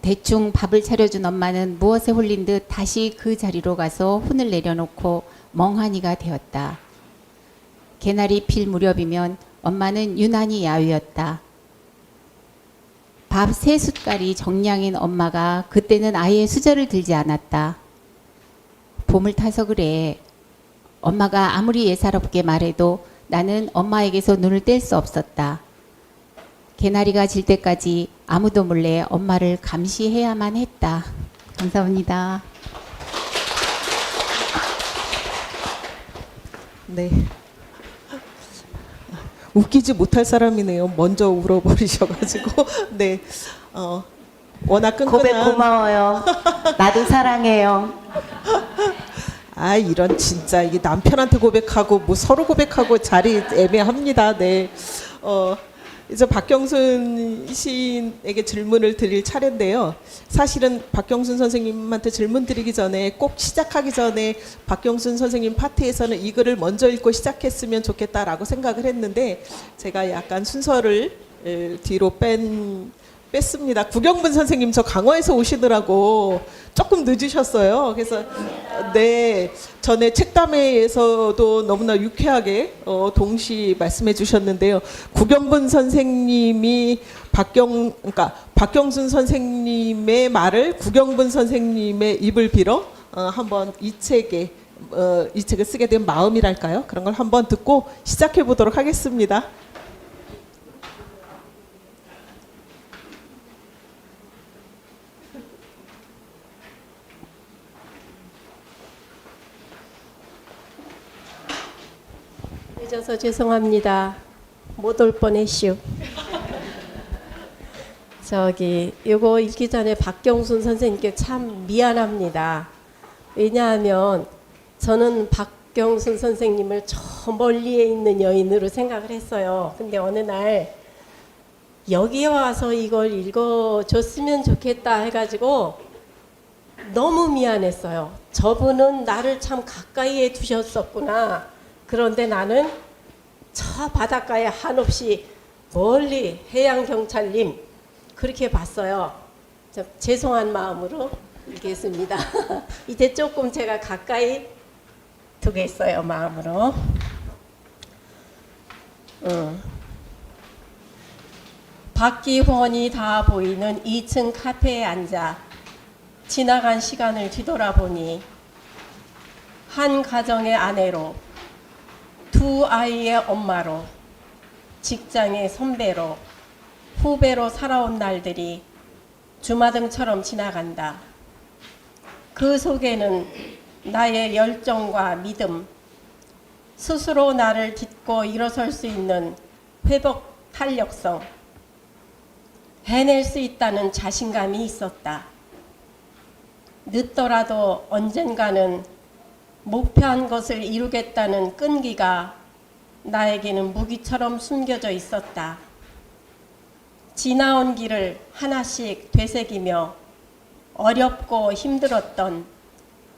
대충 밥을 차려준 엄마는 무엇에 홀린 듯 다시 그 자리로 가서 혼을 내려놓고 멍하니가 되었다. 개나리 필 무렵이면 엄마는 유난히 야위었다. 밥 3숟갈이 정량인 엄마가 그때는 아예 수저를 들지 않았다. 봄을 타서 그래. 엄마가 아무리 예사롭게 말해도 나는 엄마에게서 눈을 뗄 수 없었다. 개나리가 질 때까지 아무도 몰래 엄마를 감시해야만 했다. 감사합니다. 네. 웃기지 못할 사람이네요. 먼저 울어버리셔가지고. 네. 워낙 고백 끈끈한. 고마워요. 나도 사랑해요. 아, 이런 진짜 이게 남편한테 고백하고 뭐 서로 고백하고 자리 애매합니다. 네. 이제 박경순 시인에게 질문을 드릴 차례인데요. 사실은 박경순 선생님한테 질문 드리기 전에 꼭 시작하기 전에 박경순 선생님 파트에서는 이 글을 먼저 읽고 시작했으면 좋겠다라고 생각을 했는데 제가 약간 순서를 뒤로 뺐습니다. 구경분 선생님 저 강화에서 오시느라고 조금 늦으셨어요. 그래서 네, 전에 책담회에서도 너무나 유쾌하게 동시 말씀해 주셨는데요. 구경분 선생님이 그러니까 박경순 선생님의 말을 구경분 선생님의 입을 빌어 한번 이 책을 쓰게 된 마음이랄까요? 그런 걸 한번 듣고 시작해 보도록 하겠습니다. 늦어서 죄송합니다. 못 올 뻔했슈. 이거 읽기 전에 박경순 선생님께 참 미안합니다. 왜냐하면 저는 박경순 선생님을 저 멀리에 있는 여인으로 생각을 했어요. 근데 어느 날 여기에 와서 이걸 읽어줬으면 좋겠다 해가지고 너무 미안했어요. 저분은 나를 참 가까이에 두셨었구나. 그런데 나는 저 바닷가에 한없이 멀리 해양경찰님 그렇게 봤어요. 죄송한 마음으로 읽겠습니다. 이제 조금 제가 가까이 두겠어요, 마음으로. 밖이 훤히 다 보이는 2층 카페에 앉아 지나간 시간을 뒤돌아보니 한 가정의 아내로, 두 아이의 엄마로, 직장의 선배로, 후배로 살아온 날들이 주마등처럼 지나간다. 그 속에는 나의 열정과 믿음, 스스로 나를 딛고 일어설 수 있는 회복 탄력성, 해낼 수 있다는 자신감이 있었다. 늦더라도 언젠가는 목표한 것을 이루겠다는 끈기가 나에게는 무기처럼 숨겨져 있었다. 지나온 길을 하나씩 되새기며 어렵고 힘들었던,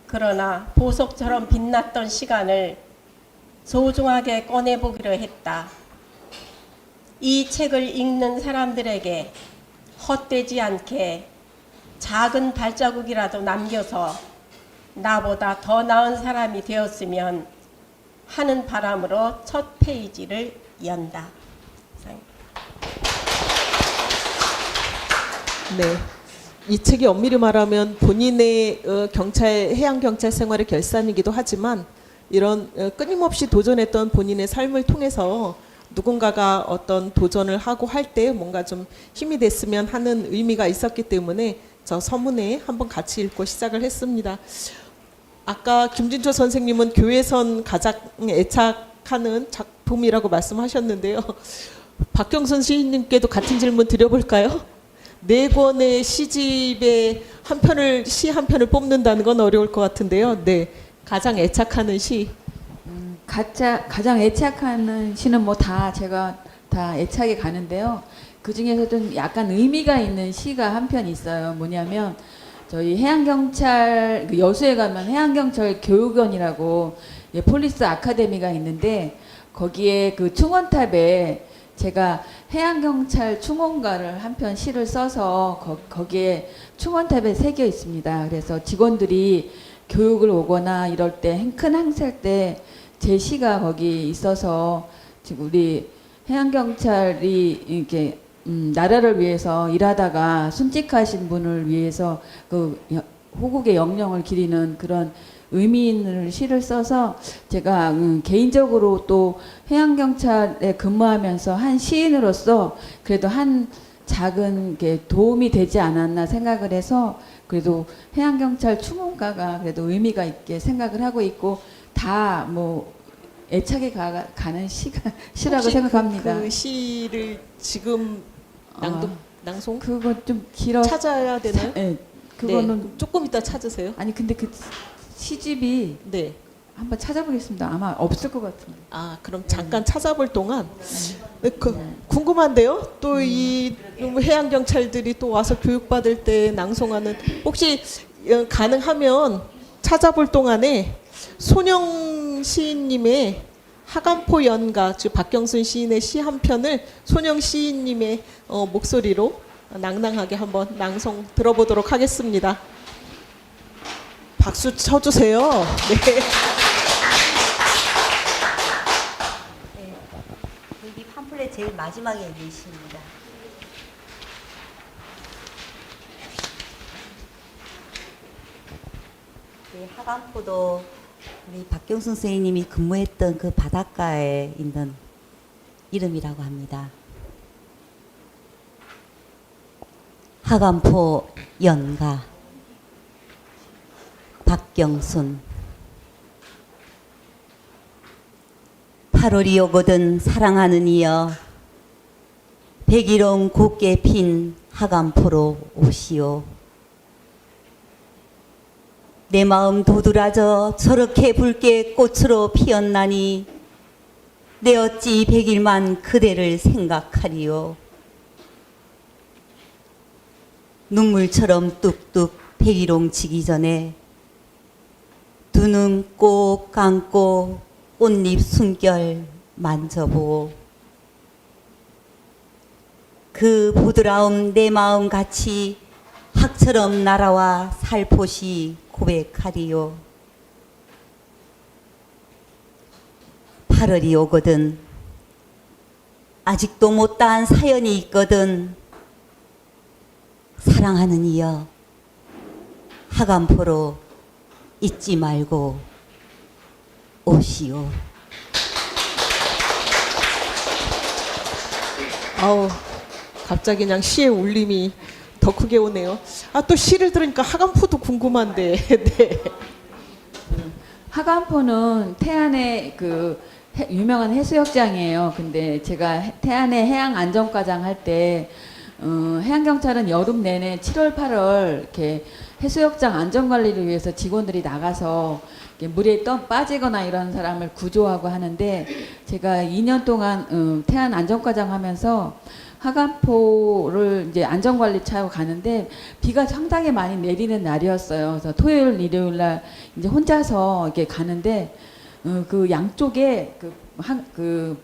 그러나 보석처럼 빛났던 시간을 소중하게 꺼내보기로 했다. 이 책을 읽는 사람들에게 헛되지 않게 작은 발자국이라도 남겨서 나보다 더 나은 사람이 되었으면 하는 바람으로 첫 페이지를 연다. 네. 이 책이 엄밀히 말하면 본인의 해양 경찰 생활의 결산이기도 하지만 이런 끊임없이 도전했던 본인의 삶을 통해서 누군가가 어떤 도전을 하고 할 때 뭔가 좀 힘이 됐으면 하는 의미가 있었기 때문에 저 서문에 한번 같이 읽고 시작을 했습니다. 아까 김진초 선생님은 교회선 가장 애착하는 작품이라고 말씀하셨는데요. 박경순 시인님께도 같은 질문 드려볼까요? 네 권의 시집에 시 한 편을 뽑는다는 건 어려울 것 같은데요. 네, 가장 애착하는 시. 가장 애착하는 시는 뭐 다 제가 다 애착이 가는데요. 그 중에서 좀 약간 의미가 있는 시가 한 편 있어요. 뭐냐면 저희 해양경찰 여수에 가면 해양경찰 교육원이라고 폴리스 아카데미가 있는데 거기에 그 충원탑에 제가 해양경찰 충원가를 한 편 시를 써서 거기에 충원탑에 새겨 있습니다. 그래서 직원들이 교육을 오거나 이럴 때 큰 행사할 때 제 시가 거기 있어서 지금 우리 해양경찰이 이렇게 나라를 위해서 일하다가 순직하신 분을 위해서 그 호국의 영령을 기리는 그런 의미 있는 시를 써서 제가 개인적으로 또 해양경찰에 근무하면서 한 시인으로서 그래도 한 작은 게 도움이 되지 않았나 생각을 해서 그래도 해양경찰 추문과가 그래도 의미가 있게 생각을 하고 있고 다 뭐 애착이 가는 시라고 혹시 생각합니다. 그 시를 지금 낭송 그거 좀 길어. 찾아야 되나요? 네, 그거는 네, 조금 이따 찾으세요. 아니 근데 그 시집이 네. 한번 찾아보겠습니다. 아마 없을 것 같은데. 아, 그럼 잠깐 찾아볼 동안 네, 궁금한데요. 또 이 해양 경찰들이 또 와서 교육받을 때 낭송하는 혹시 가능하면 찾아볼 동안에 손영 시인님의 하간포 연가, 즉 박경순 시인의 시 한 편을 손영 시인님의 목소리로 낭낭하게 한번 낭송 들어보도록 하겠습니다. 박수 쳐주세요. 네. 여기 팜플렛 제일 마지막에 있는 시입니다. 네, 하간포도 우리 박경순 선생님이 근무했던 그 바닷가에 있는 이름이라고 합니다. 하간포 연가 박경순 8월이 오거든 사랑하는 이여 백일홍 곱게 핀 하간포로 오시오. 내 마음 도드라져 저렇게 붉게 꽃으로 피었나니 내 어찌 백일만 그대를 생각하리요. 눈물처럼 뚝뚝 백일홍 지기 전에 두 눈 꼭 감고 꽃잎 숨결 만져보오. 그 부드러움 내 마음 같이 학처럼 날아와 살포시 고백하리요. 8월이 오거든 아직도 못다한 사연이 있거든. 사랑하는 이여 하간포로 잊지 말고 오시오. 아우, 갑자기 그냥 시의 울림이 더 크게 오네요. 아, 또 시를 들으니까 하간포도 궁금한데. 네. 하간포는 태안의 그 유명한 해수욕장이에요. 근데 제가 태안의 해양안전과장 할 때 해양경찰은 여름 내내 7월, 8월 이렇게 해수욕장 안전관리를 위해서 직원들이 나가서 물에 빠지거나 이런 사람을 구조하고 하는데 제가 2년 동안 태안 안전과장 하면서 하간포를 이제 안전관리 차로 가는데 비가 상당히 많이 내리는 날이었어요. 그래서 토요일, 일요일 날 이제 혼자서 이렇게 가는데 그 양쪽에 그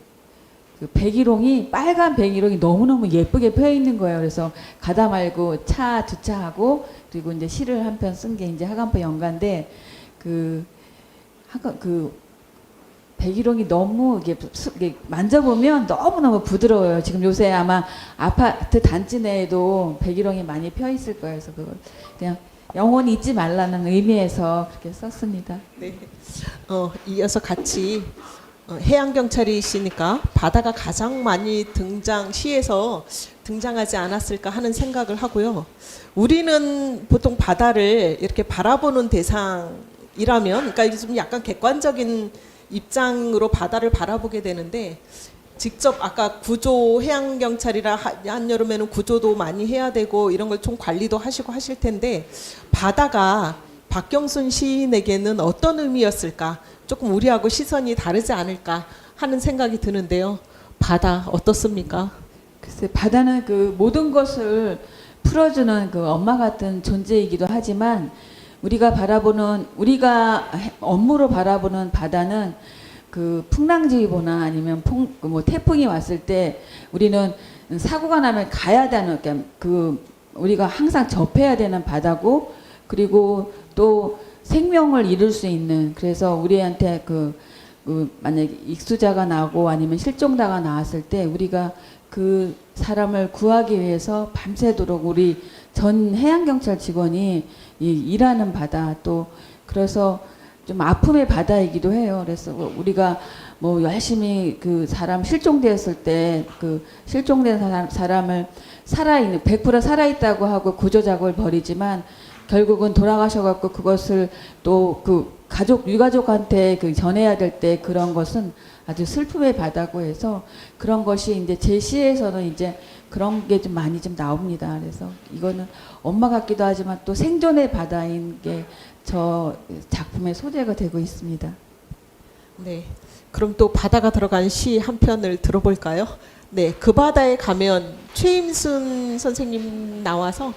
백일홍이 빨간 백일홍이 너무너무 예쁘게 펴 있는 거예요. 그래서 가다 말고 차 주차하고 그리고 이제 시를 한 편 쓴 게 이제 하간포 연가인데 그 백일홍이 너무 이게 만져보면 너무너무 부드러워요. 지금 요새 아마 아파트 단지 내에도 백일홍이 많이 펴 있을 거예요. 그래서 그걸 그냥 영원히 잊지 말라는 의미에서 그렇게 썼습니다. 네. 이어서 같이 해양경찰이시니까 바다가 가장 많이 시에서 등장하지 않았을까 하는 생각을 하고요. 우리는 보통 바다를 이렇게 바라보는 대상이라면, 그러니까 좀 약간 객관적인 입장으로 바다를 바라보게 되는데, 직접 아까 구조 해양경찰이라 한여름에는 구조도 많이 해야 되고 이런 걸 좀 관리도 하시고 하실 텐데, 바다가 박경순 시인에게는 어떤 의미였을까? 조금 우리하고 시선이 다르지 않을까 하는 생각이 드는데요. 바다 어떻습니까? 글쎄, 바다는 그 모든 것을 풀어주는 그 엄마 같은 존재이기도 하지만 우리가 업무로 바라보는 바다는 그 풍랑주의보나 아니면 태풍이 왔을 때 우리는 사고가 나면 가야 되는 우리가 항상 접해야 되는 바다고, 그리고 또 생명을 잃을 수 있는, 그래서 우리한테 만약에 익수자가 나고 아니면 실종자가 나왔을 때 우리가 그 사람을 구하기 위해서 밤새도록 우리 전 해양경찰 직원이 일하는 바다, 또 그래서 좀 아픔의 바다이기도 해요. 그래서 우리가 뭐 열심히 그 사람 실종되었을 때 그 실종된 사람을 살아있는 100% 살아있다고 하고 구조작업을 벌이지만 결국은 돌아가셔갖고 그것을 또 그 가족 유가족한테 그 전해야 될 때 그런 것은 아주 슬픔의 바다고 해서 그런 것이 이제 제 시에서는 이제 그런 게 좀 많이 좀 나옵니다. 그래서 이거는 엄마 같기도 하지만 또 생존의 바다인 게 저 작품의 소재가 되고 있습니다. 네. 그럼 또 바다가 들어간 시 한 편을 들어볼까요? 네. 그 바다에 가면 최임순 선생님 나와서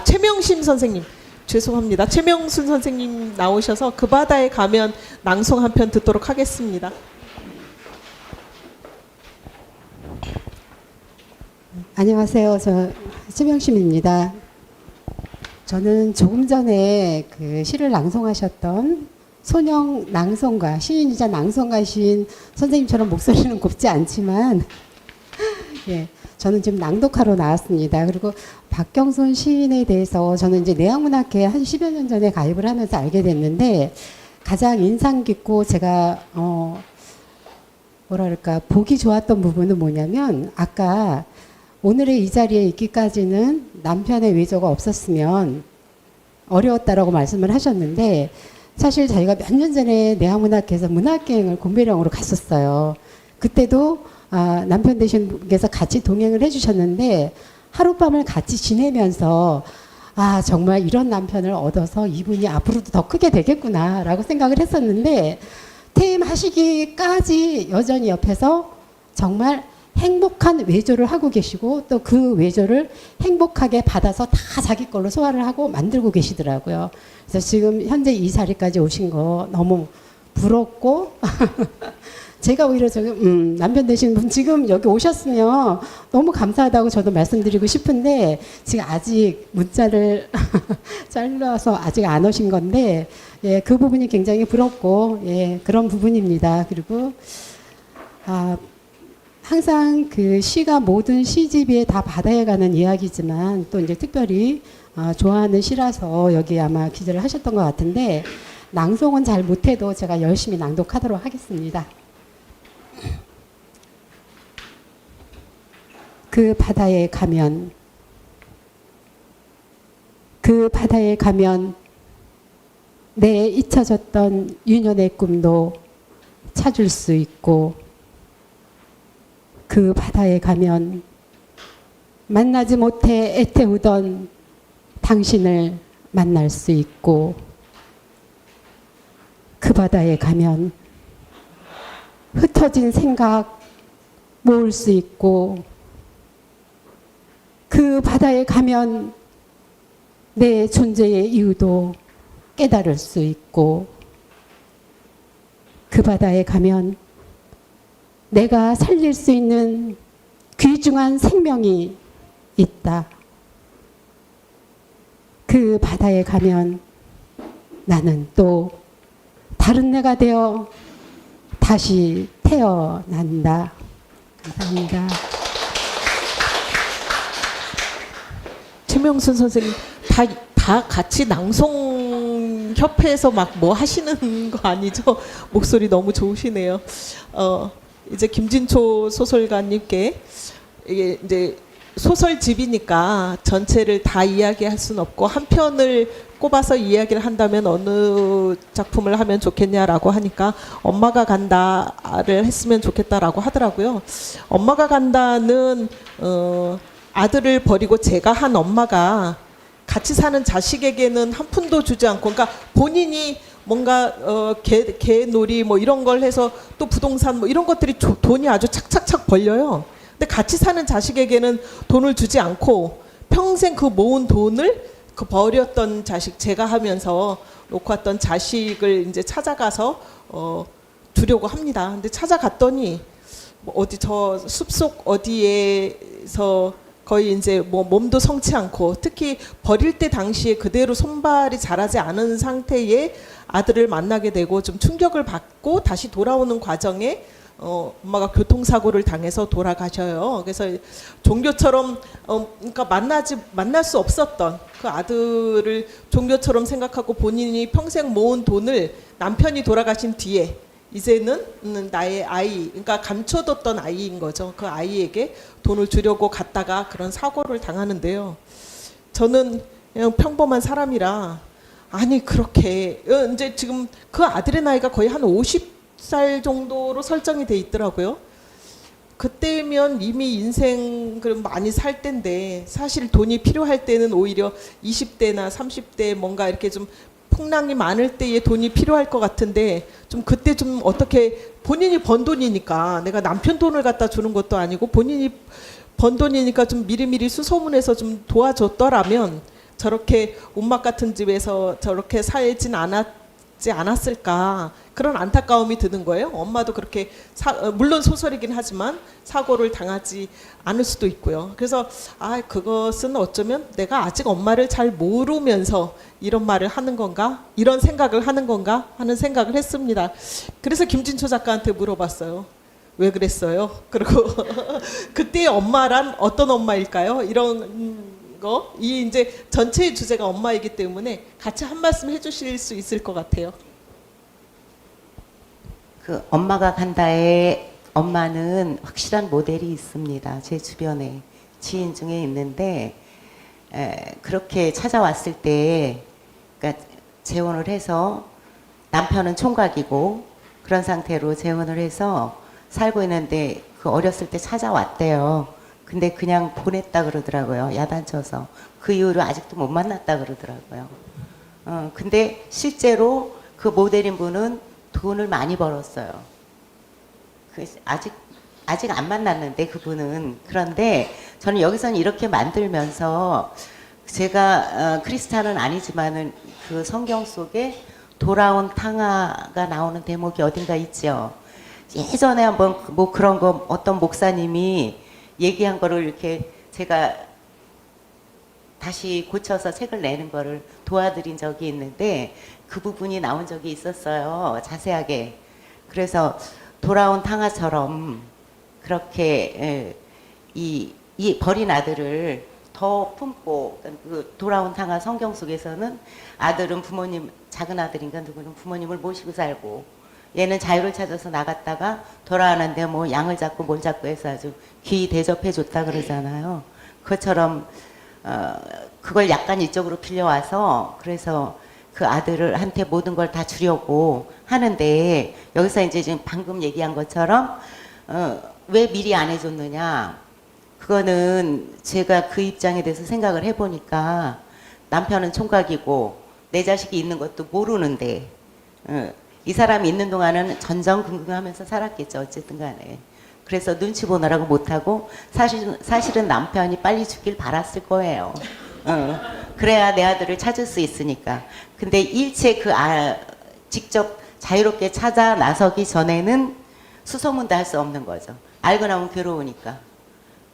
최명심 선생님. 죄송합니다. 최명순 선생님 나오셔서 그 바다에 가면 낭송 한 편 듣도록 하겠습니다. 안녕하세요. 저 최명심입니다. 저는 조금 전에 그 시를 낭송하셨던 손영 낭송가, 시인이자 낭송가신 선생님처럼 목소리는 곱지 않지만 예, 저는 지금 낭독하러 나왔습니다. 그리고 박경순 시인에 대해서 저는 이제 내학문학회에 한 10여 년 전에 가입을 하면서 알게 됐는데 가장 인상 깊고 제가 뭐랄까 보기 좋았던 부분은 뭐냐면 아까 오늘의 이 자리에 있기까지는 남편의 외조가 없었으면 어려웠다라고 말씀을 하셨는데 사실 저희가 몇 년 전에 내학문학회에서 문학여행을 곤배령으로 갔었어요. 그때도 남편 되신 분께서 같이 동행을 해주셨는데 하룻밤을 같이 지내면서 정말 이런 남편을 얻어서 이분이 앞으로도 더 크게 되겠구나라고 생각을 했었는데 퇴임하시기까지 여전히 옆에서 정말 행복한 외조를 하고 계시고 또 그 외조를 행복하게 받아서 다 자기 걸로 소화를 하고 만들고 계시더라고요. 그래서 지금 현재 이 자리까지 오신 거 너무 부럽고 제가 오히려 지금 남편 되시는 분 지금 여기 오셨으면 너무 감사하다고 저도 말씀드리고 싶은데 지금 아직 문자를 잘라서 아직 안 오신 건데 예, 그 부분이 굉장히 부럽고 예, 그런 부분입니다. 그리고 항상 그 시가 모든 시집에 다 바다에 가는 이야기지만 또 이제 특별히 좋아하는 시라서 여기 아마 기재를 하셨던 것 같은데 낭송은 잘 못해도 제가 열심히 낭독하도록 하겠습니다. 그 바다에 가면 내 잊혀졌던 유년의 꿈도 찾을 수 있고 그 바다에 가면 만나지 못해 애태우던 당신을 만날 수 있고 그 바다에 가면 흩어진 생각 모을 수 있고 그 바다에 가면 내 존재의 이유도 깨달을 수 있고 그 바다에 가면 내가 살릴 수 있는 귀중한 생명이 있다. 그 바다에 가면 나는 또 다른 내가 되어 다시 태어난다. 감사합니다. 최명순 선생님 다 같이 낭송 협회에서 막 뭐 하시는 거 아니죠? 목소리 너무 좋으시네요. 이제 김진초 소설가님께 이게 이제 소설집이니까 전체를 다 이야기할 수는 없고 한 편을 꼽아서 이야기를 한다면 어느 작품을 하면 좋겠냐라고 하니까 엄마가 간다를 했으면 좋겠다라고 하더라고요. 엄마가 간다는 아들을 버리고 제가 한 엄마가 같이 사는 자식에게는 한 푼도 주지 않고 그러니까 본인이 뭔가 개놀이 뭐 이런 걸 해서 또 부동산 뭐 이런 것들이 돈이 아주 착착착 벌려요. 근데 같이 사는 자식에게는 돈을 주지 않고 평생 그 모은 돈을 그 버렸던 자식 제가 하면서 놓고 왔던 자식을 이제 찾아가서 주려고 합니다. 근데 찾아갔더니 뭐 어디 저 숲속 어디에서 거의 이제 뭐 몸도 성치 않고 특히 버릴 때 당시에 그대로 손발이 자라지 않은 상태의 아들을 만나게 되고 좀 충격을 받고 다시 돌아오는 과정에 엄마가 교통사고를 당해서 돌아가셔요. 그래서 종교처럼 그러니까 만날 수 없었던 그 아들을 종교처럼 생각하고 본인이 평생 모은 돈을 남편이 돌아가신 뒤에 이제는 나의 아이, 그러니까 감춰뒀던 아이인 거죠. 그 아이에게 돈을 주려고 갔다가 그런 사고를 당하는데요. 저는 그냥 평범한 사람이라 아니 그렇게 이제 지금 그 아들의 나이가 거의 한 50살 정도로 설정이 돼 있더라고요. 그때면 이미 인생을 많이 살 때인데 사실 돈이 필요할 때는 오히려 20대나 30대 뭔가 이렇게 좀 풍랑이 많을 때에 돈이 필요할 것 같은데 좀 그때 좀 어떻게 본인이 번 돈이니까 내가 남편 돈을 갖다 주는 것도 아니고 본인이 번 돈이니까 좀 미리미리 수소문해서 좀 도와줬더라면 저렇게 옷막 같은 집에서 저렇게 살진 않았을까 그런 안타까움이 드는 거예요. 엄마도 그렇게 물론 소설이긴 하지만 사고를 당하지 않을 수도 있고요. 그래서 그것은 어쩌면 내가 아직 엄마를 잘 모르면서 이런 말을 하는 건가, 이런 생각을 하는 건가 하는 생각을 했습니다. 그래서 김진초 작가한테 물어봤어요. 왜 그랬어요? 그리고 그때의 엄마란 어떤 엄마일까요? 이런 거, 이 이제 전체의 주제가 엄마이기 때문에 같이 한 말씀 해주실 수 있을 것 같아요. 그 엄마가 간다의 엄마는 확실한 모델이 있습니다. 제 주변에 지인 중에 있는데 그렇게 찾아왔을 때 그러니까 재혼을 해서 남편은 총각이고 그런 상태로 재혼을 해서 살고 있는데 그 어렸을 때 찾아왔대요. 근데 그냥 보냈다 그러더라고요. 야단쳐서. 그 이후로 아직도 못 만났다 그러더라고요. 근데 실제로 그 모델인 분은 돈을 많이 벌었어요. 아직 안 만났는데 그분은. 그런데 저는 여기서는 이렇게 만들면서 제가 크리스찬은 아니지만은 그 성경 속에 돌아온 탕아가 나오는 대목이 어딘가 있죠. 예전에 한번 뭐 그런 거 어떤 목사님이 얘기한 거를 이렇게 제가 다시 고쳐서 책을 내는 거를 도와드린 적이 있는데 그 부분이 나온 적이 있었어요. 자세하게. 그래서 돌아온 탕아처럼 그렇게 이 버린 아들을 더 품고 그 돌아온 탕아 성경 속에서는 아들은 부모님 작은 아들인가 누구는 부모님을 모시고 살고 얘는 자유를 찾아서 나갔다가 돌아오는데 뭐 양을 잡고 뭘 잡고 해서 아주 귀 대접해 줬다 그러잖아요. 그것처럼 그걸 약간 이쪽으로 빌려와서 그래서 그 아들한테 모든 걸 다 주려고 하는데 여기서 이제 지금 방금 얘기한 것처럼 왜 미리 안 해줬느냐. 그거는 제가 그 입장에 대해서 생각을 해보니까 남편은 총각이고 내 자식이 있는 것도 모르는데 이 사람이 있는 동안은 전전긍긍하면서 살았겠죠. 어쨌든 간에. 그래서 눈치 보느라고 못하고 사실은 남편이 빨리 죽길 바랐을 거예요. 그래야 내 아들을 찾을 수 있으니까. 근데 일체 직접 자유롭게 찾아 나서기 전에는 수소문도 할 수 없는 거죠. 알고 나면 괴로우니까.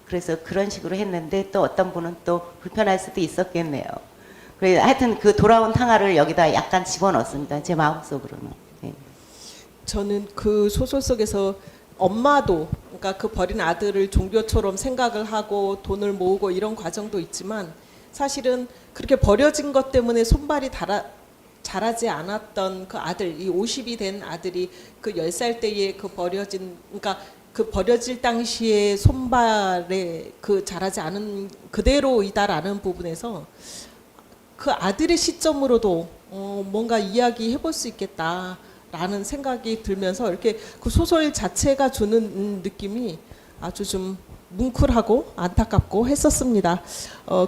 그래서 그런 식으로 했는데 또 어떤 분은 또 불편할 수도 있었겠네요. 그래서 하여튼 그 돌아온 탕아를 여기다 약간 집어넣습니다. 제 마음속으로는. 네. 저는 그 소설 속에서 엄마도 그러니까 그 버린 아들을 종교처럼 생각을 하고 돈을 모으고 이런 과정도 있지만 사실은 그렇게 버려진 것 때문에 손발이 자라지 않았던 그 아들, 이 50이 된 아들이 그 10살 때에 그 버려진, 그러니까 그 버려질 당시에 손발에 그 자라지 않은 그대로이다라는 부분에서 그 아들의 시점으로도 뭔가 이야기해 볼 수 있겠다라는 생각이 들면서 이렇게 그 소설 자체가 주는 느낌이 아주 좀 뭉클하고 안타깝고 했었습니다.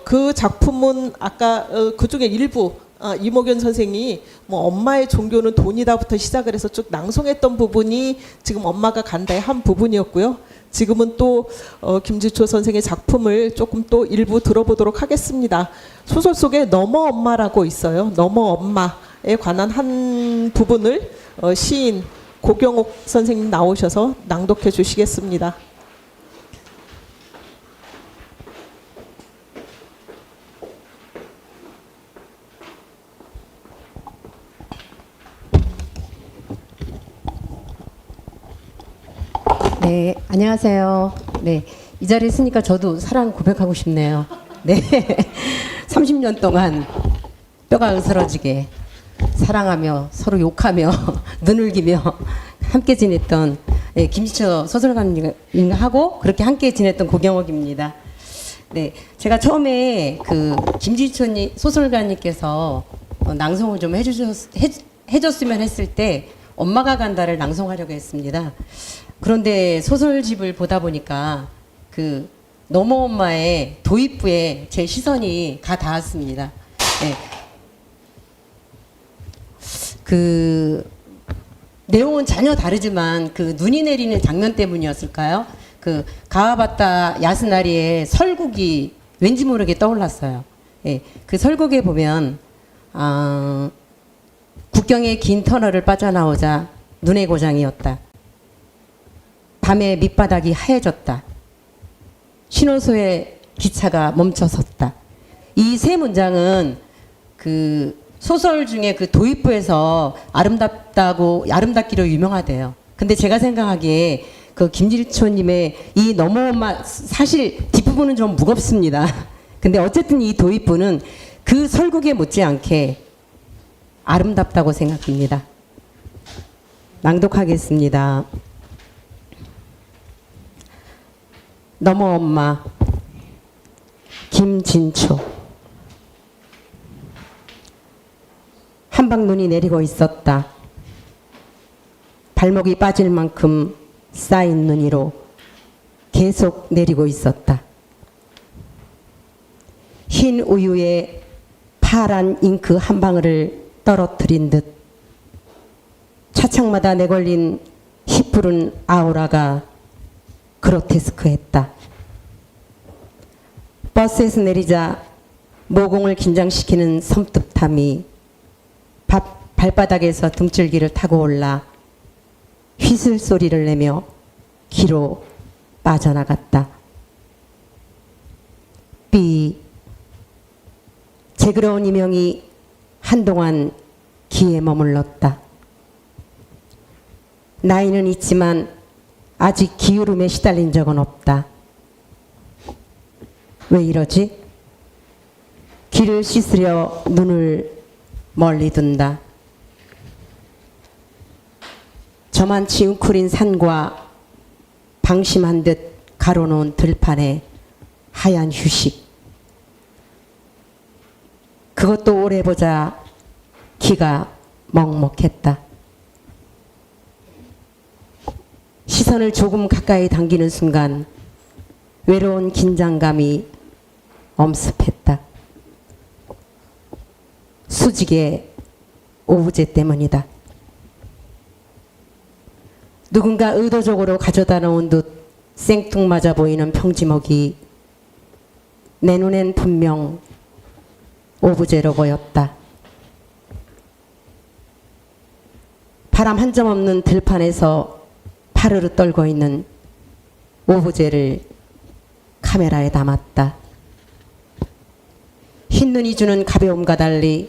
그 작품은 아까 그 중에 일부 이목연 선생이 뭐 엄마의 종교는 돈이다부터 시작을 해서 쭉 낭송했던 부분이 지금 엄마가 간다의 한 부분이었고요. 지금은 또 김지초 선생의 작품을 조금 또 일부 들어보도록 하겠습니다. 소설 속에 너머 엄마라고 있어요. 너머 엄마에 관한 한 부분을 시인 고경옥 선생님 나오셔서 낭독해 주시겠습니다. 네, 안녕하세요. 네, 이 자리에 있으니까 저도 사랑 고백하고 싶네요. 네, 30년 동안 뼈가 으스러지게 사랑하며 서로 욕하며 눈을기며 함께 지냈던 김지철 소설가님하고 그렇게 함께 지냈던 고경옥입니다. 네, 제가 처음에 그 김지철 소설가님께서 낭송을 좀 해줬으면 했을 때 엄마가 간다를 낭송하려고 했습니다. 그런데 소설집을 보다 보니까 그 너무 엄마의 도입부에 제 시선이 가 닿았습니다. 네. 그 내용은 전혀 다르지만 그 눈이 내리는 장면 때문이었을까요? 그 가와바타 야스나리의 설국이 왠지 모르게 떠올랐어요. 예, 그 설국에 보면 국경의 긴 터널을 빠져나오자 눈의 고장이었다. 밤에 밑바닥이 하얘졌다. 신호소에 기차가 멈춰섰다. 이 세 문장은 그 소설 중에 그 도입부에서 아름답기로 유명하대요. 근데 제가 생각하기에 그 김질초님의 이 너무 엄마 사실 뒷부분은 좀 무겁습니다. 근데 어쨌든 이 도입부는 그 설국에 못지않게 아름답다고 생각합니다. 낭독하겠습니다. 너무 엄마 김진초. 한방 눈이 내리고 있었다. 발목이 빠질 만큼 쌓인 눈이로 계속 내리고 있었다. 흰 우유에 파란 잉크 한 방울을 떨어뜨린 듯 차창마다 내걸린 희푸른 아우라가 그로테스크했다. 버스에서 내리자 모공을 긴장시키는 섬뜩함이 발바닥에서 등줄기를 타고 올라 휘슬 소리를 내며 귀로 빠져나갔다. 삐. 재그러운 이명이 한동안 귀에 머물렀다. 나이는 있지만 아직 기울음에 시달린 적은 없다. 왜 이러지? 귀를 씻으려 눈을 멀리 둔다. 저만치 웅크린 산과 방심한 듯 가로놓은 들판에 하얀 휴식. 그것도 오래 보자 귀가 먹먹했다. 시선을 조금 가까이 당기는 순간 외로운 긴장감이 엄습했다. 수직의 오브제 때문이다. 누군가 의도적으로 가져다 놓은 듯 생뚱맞아 보이는 평지목이 내 눈엔 분명 오브제로 보였다. 바람 한 점 없는 들판에서 파르르 떨고 있는 오브제를 카메라에 담았다. 흰눈이 주는 가벼움과 달리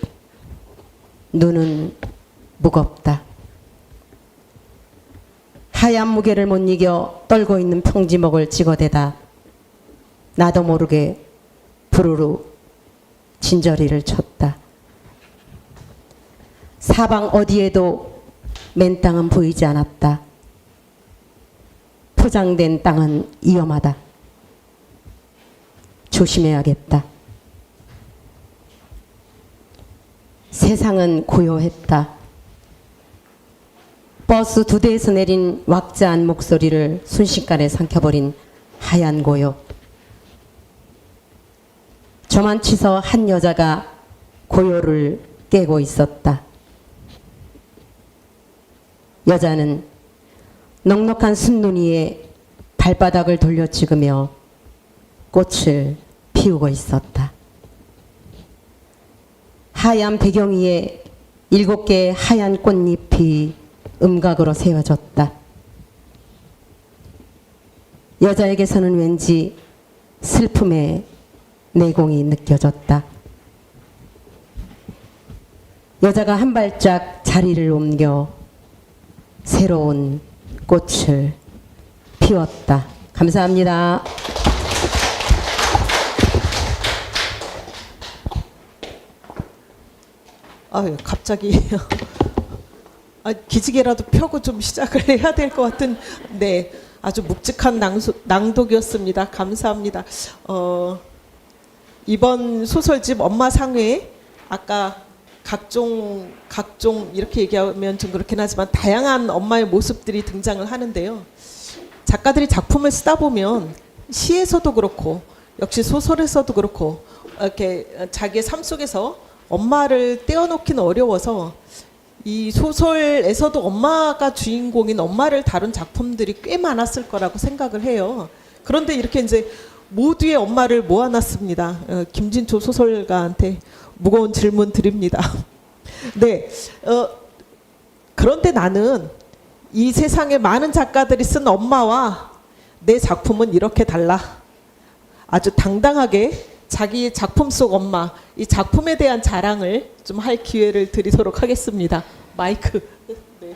눈은 무겁다. 하얀 무게를 못 이겨 떨고 있는 평지목을 찍어대다 나도 모르게 부르르 진저리를 쳤다. 사방 어디에도 맨 땅은 보이지 않았다. 포장된 땅은 위험하다. 조심해야겠다. 세상은 고요했다. 버스 2대에서 내린 왁자한 목소리를 순식간에 삼켜버린 하얀 고요. 저만 치서 한 여자가 고요를 깨고 있었다. 여자는 넉넉한 순눈 위에 발바닥을 돌려 찍으며 꽃을 피우고 있었다. 하얀 배경 위에 7개의 하얀 꽃잎이 음각으로 세워졌다. 여자에게서는 왠지 슬픔의 내공이 느껴졌다. 여자가 한 발짝 자리를 옮겨 새로운 꽃을 피웠다. 감사합니다. 아유, 갑자기 기지개라도 펴고 좀 시작을 해야 될 것 같은 네 아주 묵직한 낭독이었습니다. 감사합니다. 이번 소설집 엄마 상회에 아까 각종 이렇게 얘기하면 좀 그렇긴 하지만 다양한 엄마의 모습들이 등장을 하는데요. 작가들이 작품을 쓰다 보면 시에서도 그렇고 역시 소설에서도 그렇고 이렇게 자기의 삶 속에서 엄마를 떼어놓기는 어려워서 이 소설에서도 엄마가 주인공인 엄마를 다룬 작품들이 꽤 많았을 거라고 생각을 해요. 그런데 이렇게 이제 모두의 엄마를 모아놨습니다. 김진초 소설가한테 무거운 질문 드립니다. 네, 그런데 나는 이 세상에 많은 작가들이 쓴 엄마와 내 작품은 이렇게 달라. 아주 당당하게 자기 작품 속 엄마, 이 작품에 대한 자랑을 좀 할 기회를 드리도록 하겠습니다. 마이크. 네.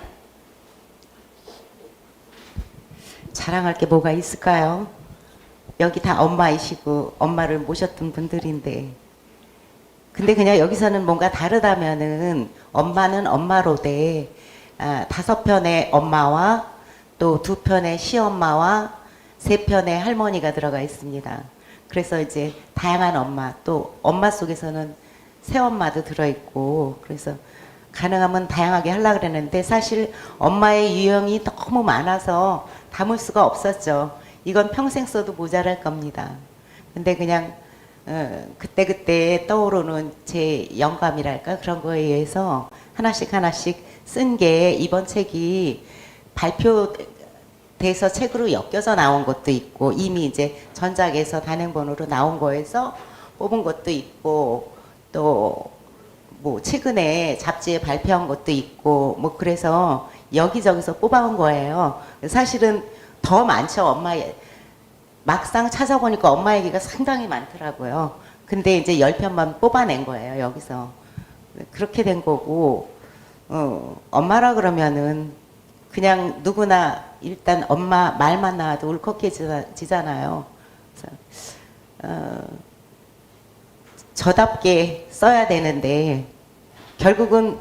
자랑할 게 뭐가 있을까요? 여기 다 엄마이시고 엄마를 모셨던 분들인데, 근데 그냥 여기서는 뭔가 다르다면은 엄마는 엄마로 돼 5편의 엄마와 또 2편의 시엄마와 3편의 할머니가 들어가 있습니다. 그래서 이제 다양한 엄마, 또 엄마 속에서는 새엄마도 들어있고, 그래서 가능하면 다양하게 하려고 그랬는데 사실 엄마의 유형이 너무 많아서 담을 수가 없었죠. 이건 평생 써도 모자랄 겁니다. 근데 그냥 그때그때 떠오르는 제 영감이랄까 그런 거에 의해서 하나씩 쓴 게 이번 책이 발표돼서 책으로 엮여서 나온 것도 있고 이미 이제 전작에서 단행본으로 나온 거에서 뽑은 것도 있고 또 뭐 최근에 잡지에 발표한 것도 있고 뭐 그래서 여기저기서 뽑아온 거예요. 사실은 더 많죠. 막상 찾아보니까 엄마 얘기가 상당히 많더라고요. 근데 이제 10편만 뽑아낸 거예요, 여기서. 그렇게 된 거고, 엄마라 그러면은 그냥 누구나 일단 엄마 말만 나와도 울컥해지잖아요. 그래서, 저답게 써야 되는데, 결국은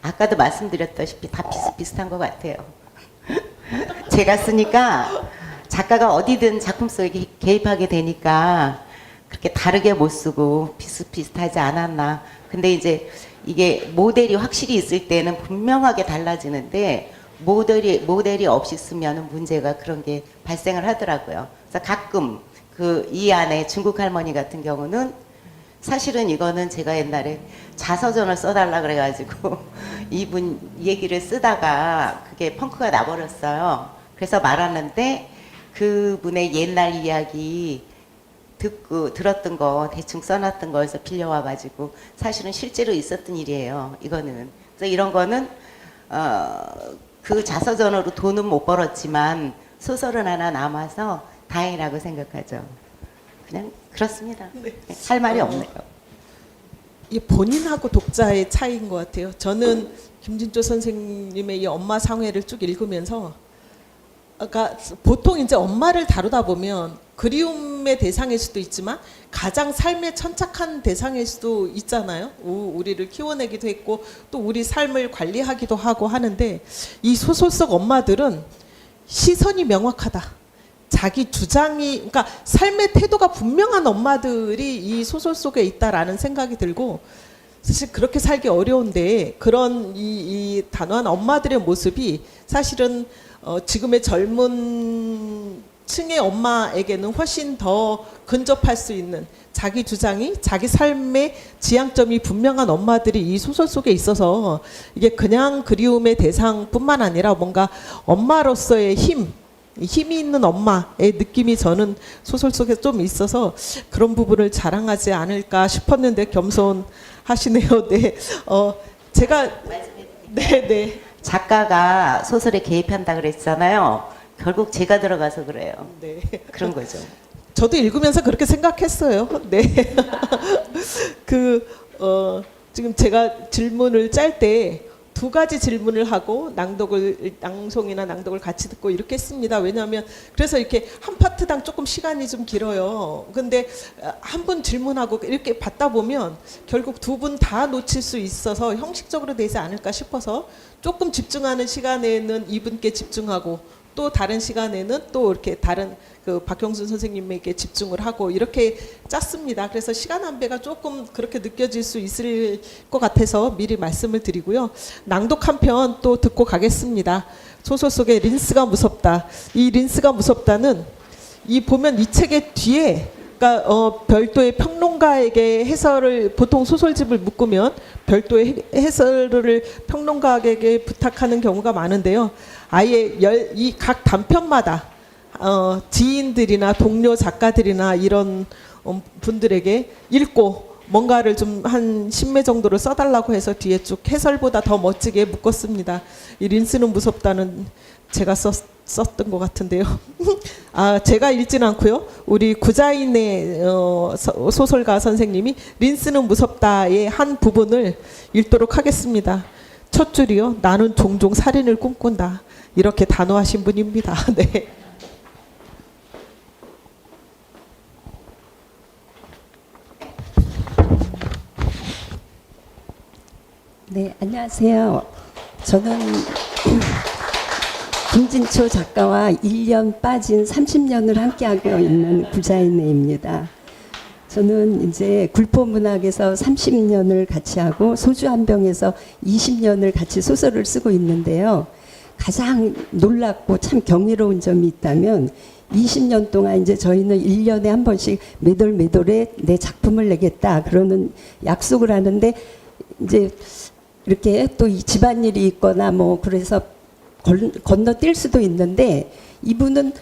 아까도 말씀드렸다시피 다 비슷비슷한 것 같아요. 제가 쓰니까 작가가 어디든 작품 속에 개입하게 되니까 그렇게 다르게 못 쓰고 비슷비슷하지 않았나. 근데 이제 이게 모델이 확실히 있을 때는 분명하게 달라지는데 모델이 없이 쓰면 문제가 그런 게 발생을 하더라고요. 그래서 가끔 이 안에 중국 할머니 같은 경우는 사실은 이거는 제가 옛날에 자서전을 써달라 그래가지고 이분 얘기를 쓰다가 그게 펑크가 나버렸어요. 그래서 말하는데 그분의 옛날 이야기 들었던 거 대충 써놨던 거에서 빌려와가지고 사실은 실제로 있었던 일이에요. 이거는. 그래서 이런 거는 그 자서전으로 돈은 못 벌었지만 소설은 하나 남아서 다행이라고 생각하죠. 그냥 그렇습니다. 네. 할 말이 없네요. 이 본인하고 독자의 차이인 것 같아요. 저는 김진초 선생님의 이 엄마 상회를 쭉 읽으면서 그러니까 보통 이제 엄마를 다루다 보면 그리움의 대상일 수도 있지만 가장 삶에 천착한 대상일 수도 있잖아요. 우리를 키워내기도 했고 또 우리 삶을 관리하기도 하고 하는데 이 소설 속 엄마들은 시선이 명확하다. 자기 주장이 그러니까 삶의 태도가 분명한 엄마들이 이 소설 속에 있다라는 생각이 들고 사실 그렇게 살기 어려운데 그런 이 단호한 엄마들의 모습이 사실은 지금의 젊은 층의 엄마에게는 훨씬 더 근접할 수 있는 자기 주장이 자기 삶의 지향점이 분명한 엄마들이 이 소설 속에 있어서 이게 그냥 그리움의 대상뿐만 아니라 뭔가 엄마로서의 힘이 있는 엄마의 느낌이 저는 소설 속에 좀 있어서 그런 부분을 자랑하지 않을까 싶었는데 겸손하시네요. 네, 제가 네. 작가가 소설에 개입한다 그랬잖아요. 결국 제가 들어가서 그래요. 네. 그런 거죠. 저도 읽으면서 그렇게 생각했어요. 네. 지금 제가 질문을 짤 때 두 가지 질문을 하고 낭송이나 낭독을 같이 듣고 이렇게 했습니다. 왜냐하면 그래서 이렇게 한 파트당 조금 시간이 좀 길어요. 근데 한 분 질문하고 이렇게 받다 보면 결국 두 분 다 놓칠 수 있어서 형식적으로 되지 않을까 싶어서 조금 집중하는 시간에는 이분께 집중하고 또 다른 시간에는 또 이렇게 다른 그 박형순 선생님에게 집중을 하고 이렇게 짰습니다. 그래서 시간 안배가 조금 그렇게 느껴질 수 있을 것 같아서 미리 말씀을 드리고요. 낭독 한 편 또 듣고 가겠습니다. 소설 속의 린스가 무섭다. 이 린스가 무섭다는 이 보면 이 책의 뒤에 그러니까 별도의 평론가에게 해설을 보통 소설집을 묶으면 별도의 해설을 평론가에게 부탁하는 경우가 많은데요. 아예 이 각 단편마다 지인들이나 동료 작가들이나 이런 분들에게 읽고 뭔가를 좀 한 10매 정도를 써달라고 해서 뒤에 쭉 해설보다 더 멋지게 묶었습니다. 이 린스는 무섭다는 제가 썼던 것 같은데요. 아, 제가 읽진 않고요. 우리 구자인의 소설가 선생님이 린스는 무섭다의 한 부분을 읽도록 하겠습니다. 첫 줄이요. 나는 종종 살인을 꿈꾼다. 이렇게 단호하신 분입니다. 네. 네, 안녕하세요. 저는 김진초 작가와 1년 빠진 30년을 함께하고 있는 구자인애입니다. 저는 이제 굴포문학에서 30년을 같이 하고 소주 한 병에서 20년을 같이 소설을 쓰고 있는데요. 가장 놀랍고 참 경이로운 점이 있다면 20년 동안 이제 저희는 1년에 한 번씩 매돌매돌에 내 작품을 내겠다 그러는 약속을 하는데 이제 이렇게 또 이 집안일이 있거나 뭐 그래서 건너뛸 수도 있는데 이분은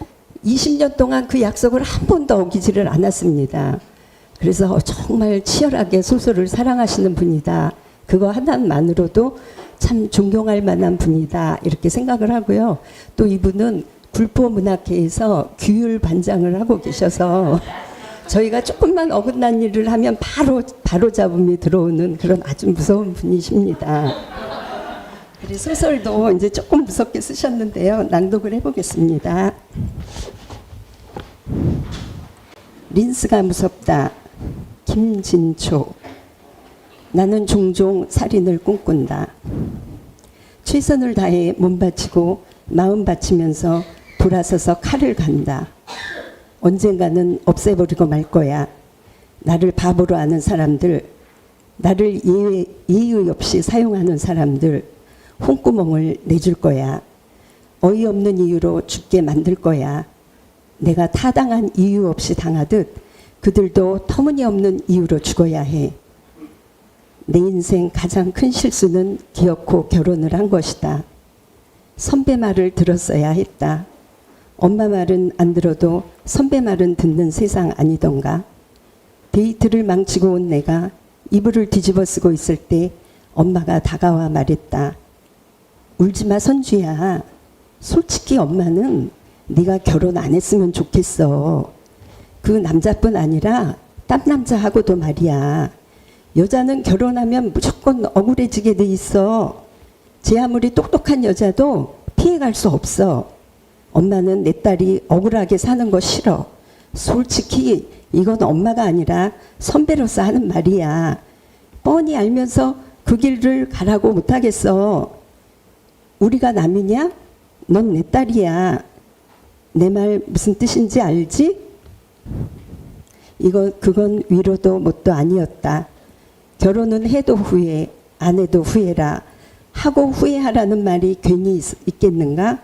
20년 동안 그 약속을 한 번도 어기지를 않았습니다. 그래서 정말 치열하게 소설을 사랑하시는 분이다. 그거 하나만으로도 참 존경할 만한 분이다. 이렇게 생각을 하고요. 또 이분은 굴포문학회에서 규율 반장을 하고 계셔서 저희가 조금만 어긋난 일을 하면 바로 잡음이 들어오는 그런 아주 무서운 분이십니다. 그리고 소설도 이제 조금 무섭게 쓰셨는데요. 낭독을 해보겠습니다. 린스가 무섭다. 김진초. 나는 종종 살인을 꿈꾼다. 최선을 다해 몸 바치고 마음 바치면서 돌아서서 칼을 간다. 언젠가는 없애버리고 말 거야. 나를 바보로 아는 사람들, 나를 예의 없이 사용하는 사람들, 홍구멍을 내줄 거야. 어이없는 이유로 죽게 만들 거야. 내가 타당한 이유 없이 당하듯 그들도 터무니없는 이유로 죽어야 해. 내 인생 가장 큰 실수는 기어코 결혼을 한 것이다. 선배 말을 들었어야 했다. 엄마 말은 안 들어도 선배 말은 듣는 세상 아니던가. 데이트를 망치고 온 내가 이불을 뒤집어 쓰고 있을 때 엄마가 다가와 말했다. 울지마 선주야. 솔직히 엄마는 네가 결혼 안 했으면 좋겠어. 그 남자뿐 아니라 딴 남자하고도 말이야. 여자는 결혼하면 무조건 억울해지게 돼 있어. 제 아무리 똑똑한 여자도 피해갈 수 없어. 엄마는 내 딸이 억울하게 사는 거 싫어. 솔직히 이건 엄마가 아니라 선배로서 하는 말이야. 뻔히 알면서 그 길을 가라고 못하겠어. 우리가 남이냐? 넌 내 딸이야. 내 말 무슨 뜻인지 알지? 그건 위로도 뭣도 아니었다. 결혼은 해도 후회, 안 해도 후회라. 하고 후회하라는 말이 괜히 있겠는가?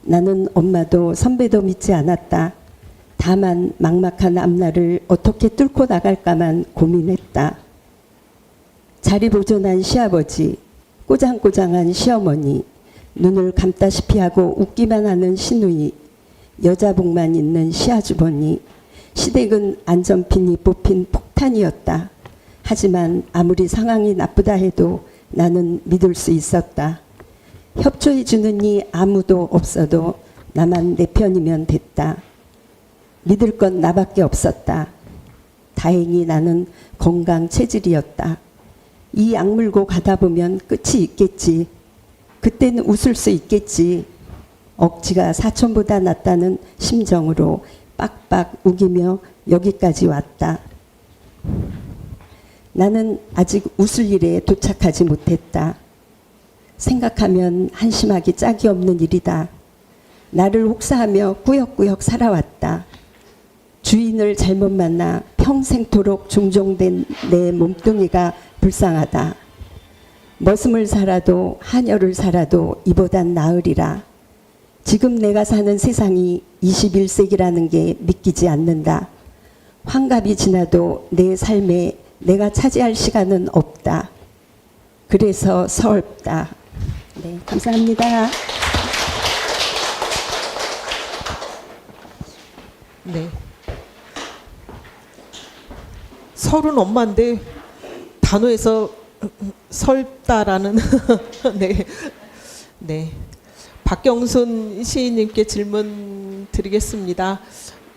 나는 엄마도 선배도 믿지 않았다. 다만 막막한 앞날을 어떻게 뚫고 나갈까만 고민했다. 자리보존한 시아버지, 꼬장꼬장한 시어머니, 눈을 감다시피 하고 웃기만 하는 시누이, 여자복만 있는 시아주버니, 시댁은 안전핀이 뽑힌 폭탄이었다. 하지만 아무리 상황이 나쁘다 해도 나는 믿을 수 있었다. 협조해 주는 이 아무도 없어도 나만 내 편이면 됐다. 믿을 건 나밖에 없었다. 다행히 나는 건강 체질이었다. 이 악물고 가다 보면 끝이 있겠지. 그때는 웃을 수 있겠지. 억지가 사촌보다 낫다는 심정으로 빡빡 우기며 여기까지 왔다. 나는 아직 웃을 일에 도착하지 못했다. 생각하면 한심하기 짝이 없는 일이다. 나를 혹사하며 꾸역꾸역 살아왔다. 주인을 잘못 만나 평생토록 종종된 내 몸뚱이가 불쌍하다. 머슴을 살아도 하녀를 살아도 이보단 나으리라. 지금 내가 사는 세상이 21세기라는 게 믿기지 않는다. 환갑이 지나도 내 삶에 내가 차지할 시간은 없다. 그래서 서럽다. 네, 감사합니다. 네. 설은 엄마인데 단어에서 설다라는 네. 네. 박경순 시인님께 질문 드리겠습니다.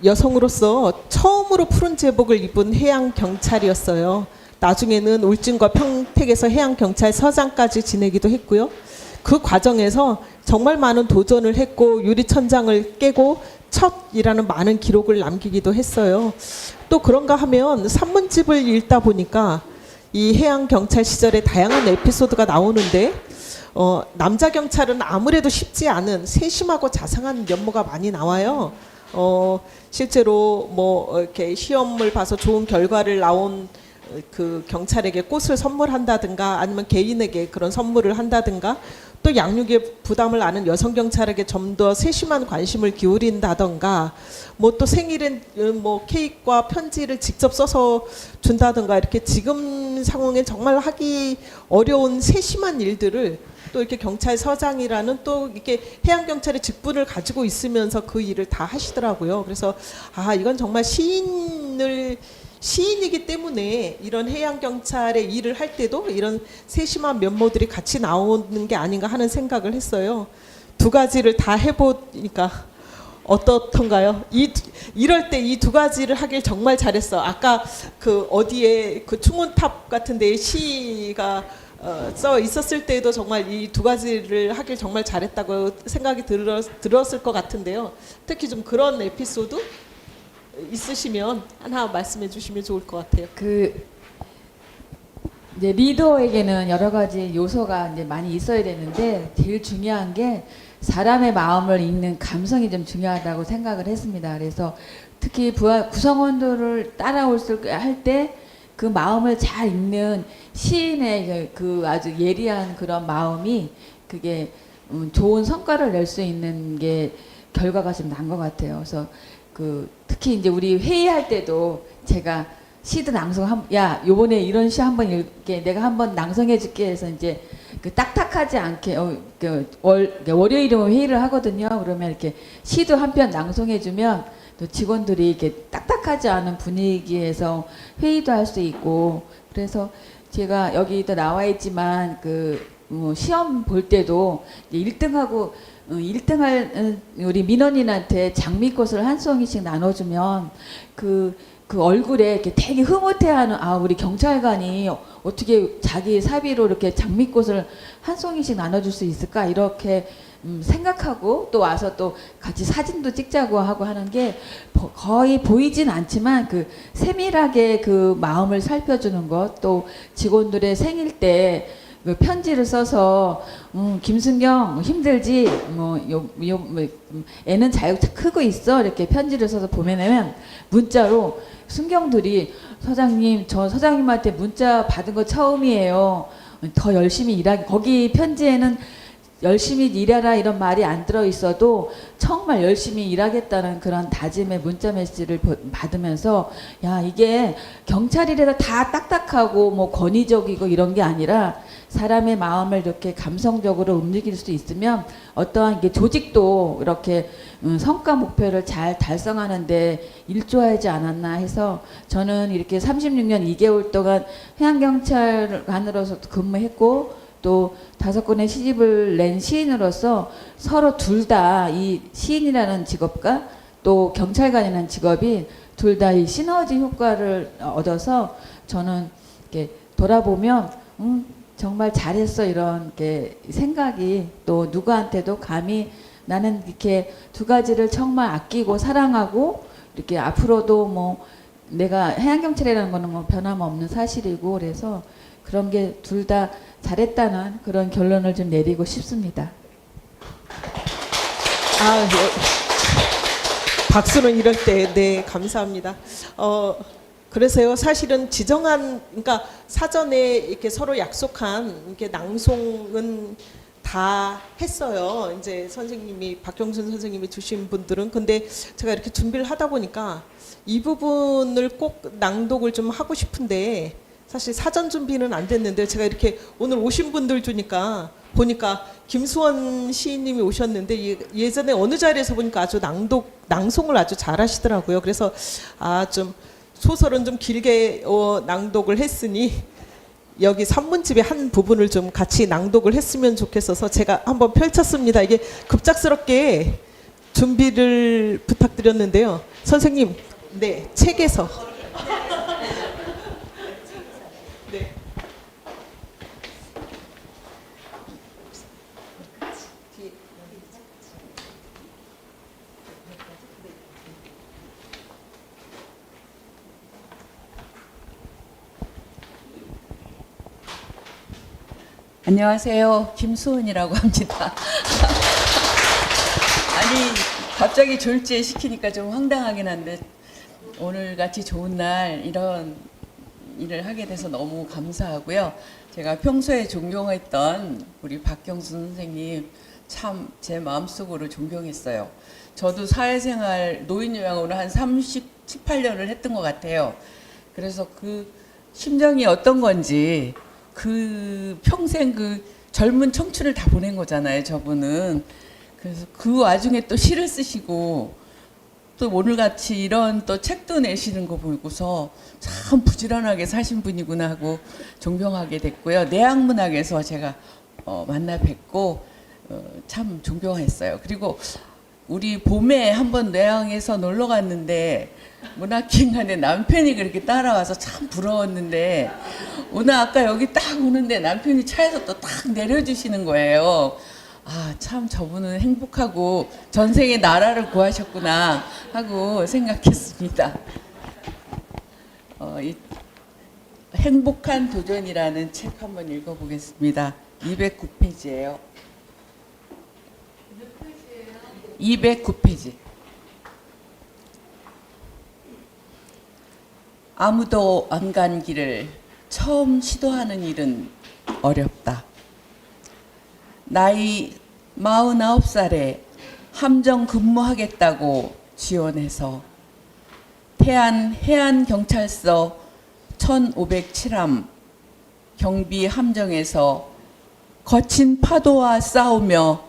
여성으로서 처음으로 푸른 제복을 입은 해양 경찰이었어요. 나중에는 울진과 평택에서 해양 경찰서장까지 지내기도 했고요. 그 과정에서 정말 많은 도전을 했고 유리천장을 깨고 첩이라는 많은 기록을 남기기도 했어요. 또 그런가 하면 산문집을 읽다 보니까 이 해양 경찰 시절의 다양한 에피소드가 나오는데 남자 경찰은 아무래도 쉽지 않은 세심하고 자상한 면모가 많이 나와요. 실제로 뭐 이렇게 시험을 봐서 좋은 결과를 나온 그 경찰에게 꽃을 선물한다든가 아니면 개인에게 그런 선물을 한다든가 또 양육의 부담을 아는 여성 경찰에게 좀 더 세심한 관심을 기울인다던가 뭐 또 생일엔 뭐 케이크와 편지를 직접 써서 준다던가 이렇게 지금 상황에 정말 하기 어려운 세심한 일들을 또 이렇게 경찰서장이라는 또 이렇게 해양경찰의 직분을 가지고 있으면서 그 일을 다 하시더라고요. 그래서 이건 정말 시인이기 때문에 이런 해양경찰의 일을 할 때도 이런 세심한 면모들이 같이 나오는 게 아닌가 하는 생각을 했어요. 두 가지를 다 해보니까 어떻던가요? 이럴 때 이 두 가지를 하길 정말 잘했어. 아까 그 어디에 그 충운탑 같은 데에 시가 써 있었을 때도 정말 이 두 가지를 하길 정말 잘했다고 생각이 들었을 것 같은데요. 특히 좀 그런 에피소드 있으시면 하나 말씀해 주시면 좋을 것 같아요. 이제 리더에게는 여러 가지 요소가 이제 많이 있어야 되는데 제일 중요한 게 사람의 마음을 읽는 감성이 좀 중요하다고 생각을 했습니다. 그래서 특히 구성원들을 따라올 할 때 그 마음을 잘 읽는 시인의 그 아주 예리한 그런 마음이 그게 좋은 성과를 낼 수 있는 게 결과가 좀 난 것 같아요. 그래서 특히 이제 우리 회의할 때도 제가 시드 야 요번에 이런 시 한번 읽게 내가 한번 낭송해 줄게 해서 이제 딱딱하지 않게 월요일이면 회의를 하거든요. 그러면 이렇게 시도 한 편 낭송해 주면 또 직원들이 이렇게 딱딱하지 않은 분위기에서 회의도 할 수 있고 그래서 제가 여기도 나와 있지만 시험 볼 때도 1등하고 1등할 우리 민원인한테 장미꽃을 한 송이씩 나눠주면 그 얼굴에 이렇게 되게 흐뭇해하는 우리 경찰관이 어떻게 자기 사비로 이렇게 장미꽃을 한 송이씩 나눠줄 수 있을까 이렇게 생각하고 또 와서 또 같이 사진도 찍자고 하고 하는 게 거의 보이진 않지만 세밀하게 그 마음을 살펴주는 것 또 직원들의 생일 때 편지를 써서 김순경 힘들지 애는 자유 크고 있어 이렇게 편지를 써서 보내면 문자로 순경들이 서장님 저 서장님한테 문자 받은 거 처음이에요. 더 열심히 일하기 거기 편지에는 열심히 일해라 이런 말이 안 들어있어도 정말 열심히 일하겠다는 그런 다짐의 문자 메시지를 받으면서 야 이게 경찰이라도 다 딱딱하고 뭐 권위적이고 이런 게 아니라 사람의 마음을 이렇게 감성적으로 움직일 수 있으면 어떠한 게 조직도 이렇게 성과 목표를 잘 달성하는데 일조하지 않았나 해서 저는 이렇게 36년 2개월 동안 해양경찰관으로서 근무했고 또 5권의 시집을 낸 시인으로서 서로 둘 다 이 시인이라는 직업과 또 경찰관이라는 직업이 둘 다 이 시너지 효과를 얻어서 저는 이렇게 돌아보면 정말 잘했어 이런 게 생각이 또 누구한테도 감히 나는 이렇게 두 가지를 정말 아끼고 사랑하고 이렇게 앞으로도 뭐 내가 해양경찰이라는 거는 뭐 변함없는 사실이고 그래서 그런 게 둘 다 잘했다는 그런 결론을 좀 내리고 싶습니다. 박수는 이럴 때, 네, 감사합니다. 그래서요, 사실은 그러니까 사전에 이렇게 서로 약속한 이렇게 낭송은 다 했어요. 이제 선생님이, 박경순 선생님이 주신 분들은. 근데 제가 이렇게 준비를 하다 보니까 이 부분을 꼭 낭독을 좀 하고 싶은데 사실 사전 준비는 안 됐는데 제가 이렇게 오늘 오신 분들 보니까 김수원 시인님이 오셨는데 예전에 어느 자리에서 보니까 아주 낭송을 아주 잘하시더라고요. 그래서 좀 소설은 좀 길게 낭독을 했으니 여기 산문집의 한 부분을 좀 같이 낭독을 했으면 좋겠어서 제가 한번 펼쳤습니다. 이게 급작스럽게 준비를 부탁드렸는데요. 선생님, 네, 책에서. 네. 안녕하세요. 김수은이라고 합니다. 아니 갑자기 졸지에 시키니까 좀 황당하긴 한데 오늘같이 좋은 날 이런 일을 하게 돼서 너무 감사하고요. 제가 평소에 존경했던 우리 박경순 선생님 참 제 마음속으로 존경했어요. 저도 사회생활 노인요양으로 한 38년을 했던 것 같아요. 그래서 그 심정이 어떤 건지 그 평생 그 젊은 청춘을 다 보낸 거잖아요, 저분은. 그래서 그 와중에 또 시를 쓰시고 또 오늘같이 이런 또 책도 내시는 거 보고서 참 부지런하게 사신 분이구나 하고 존경하게 됐고요. 내학문학에서 제가 만나 뵙고 참 존경했어요. 그리고 우리 봄에 한번 내항에서 놀러 갔는데 문학기관에 남편이 그렇게 따라와서 참 부러웠는데 오늘 아까 여기 딱 오는데 남편이 차에서 또 딱 내려주시는 거예요. 참 저분은 행복하고 전생에 나라를 구하셨구나 하고 생각했습니다. 이 행복한 도전이라는 책 한번 읽어보겠습니다. 209페이지예요. 209페이지. 아무도 안 간 길을 처음 시도하는 일은 어렵다. 나이 49살에 함정 근무하겠다고 지원해서 해안경찰서 1507함 경비 함정에서 거친 파도와 싸우며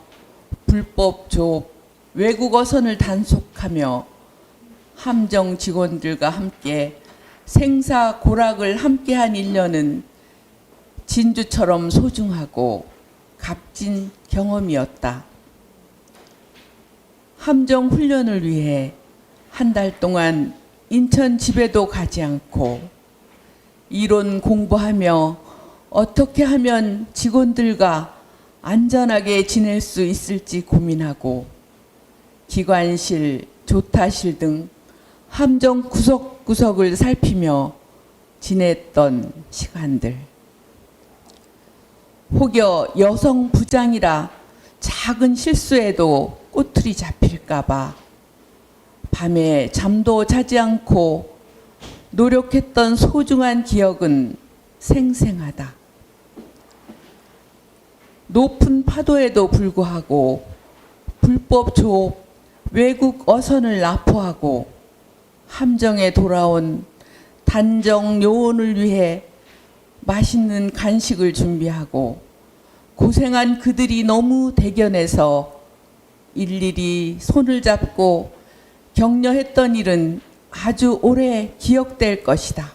불법 조업, 외국 어선을 단속하며 함정 직원들과 함께 생사 고락을 함께한 1년은 진주처럼 소중하고 값진 경험이었다. 함정 훈련을 위해 한 달 동안 인천 집에도 가지 않고 이론 공부하며 어떻게 하면 직원들과 안전하게 지낼 수 있을지 고민하고 기관실, 조타실 등 함정 구석구석을 살피며 지냈던 시간들. 혹여 여성 부장이라 작은 실수에도 꼬투리 잡힐까봐 밤에 잠도 자지 않고 노력했던 소중한 기억은 생생하다. 높은 파도에도 불구하고 불법 조업, 외국 어선을 납포하고 함정에 돌아온 단정 요원을 위해 맛있는 간식을 준비하고 고생한 그들이 너무 대견해서 일일이 손을 잡고 격려했던 일은 아주 오래 기억될 것이다.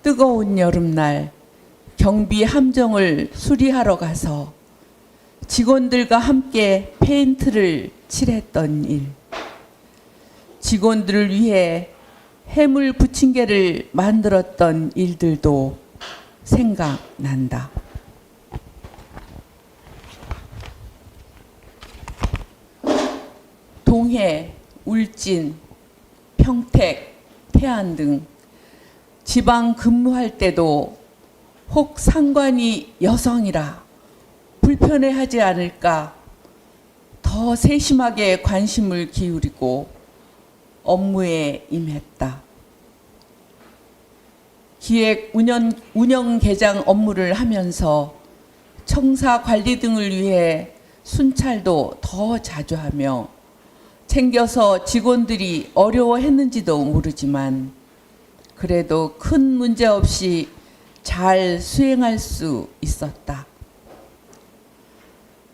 뜨거운 여름날 경비 함정을 수리하러 가서 직원들과 함께 페인트를 칠했던 일, 직원들을 위해 해물 부침개를 만들었던 일들도 생각난다. 동해, 울진, 평택, 태안 등 지방 근무할 때도 혹 상관이 여성이라 불편해하지 않을까 더 세심하게 관심을 기울이고 업무에 임했다. 기획 운영 개장 업무를 하면서 청사 관리 등을 위해 순찰도 더 자주 하며 챙겨서 직원들이 어려워했는지도 모르지만 그래도 큰 문제 없이 잘 수행할 수 있었다.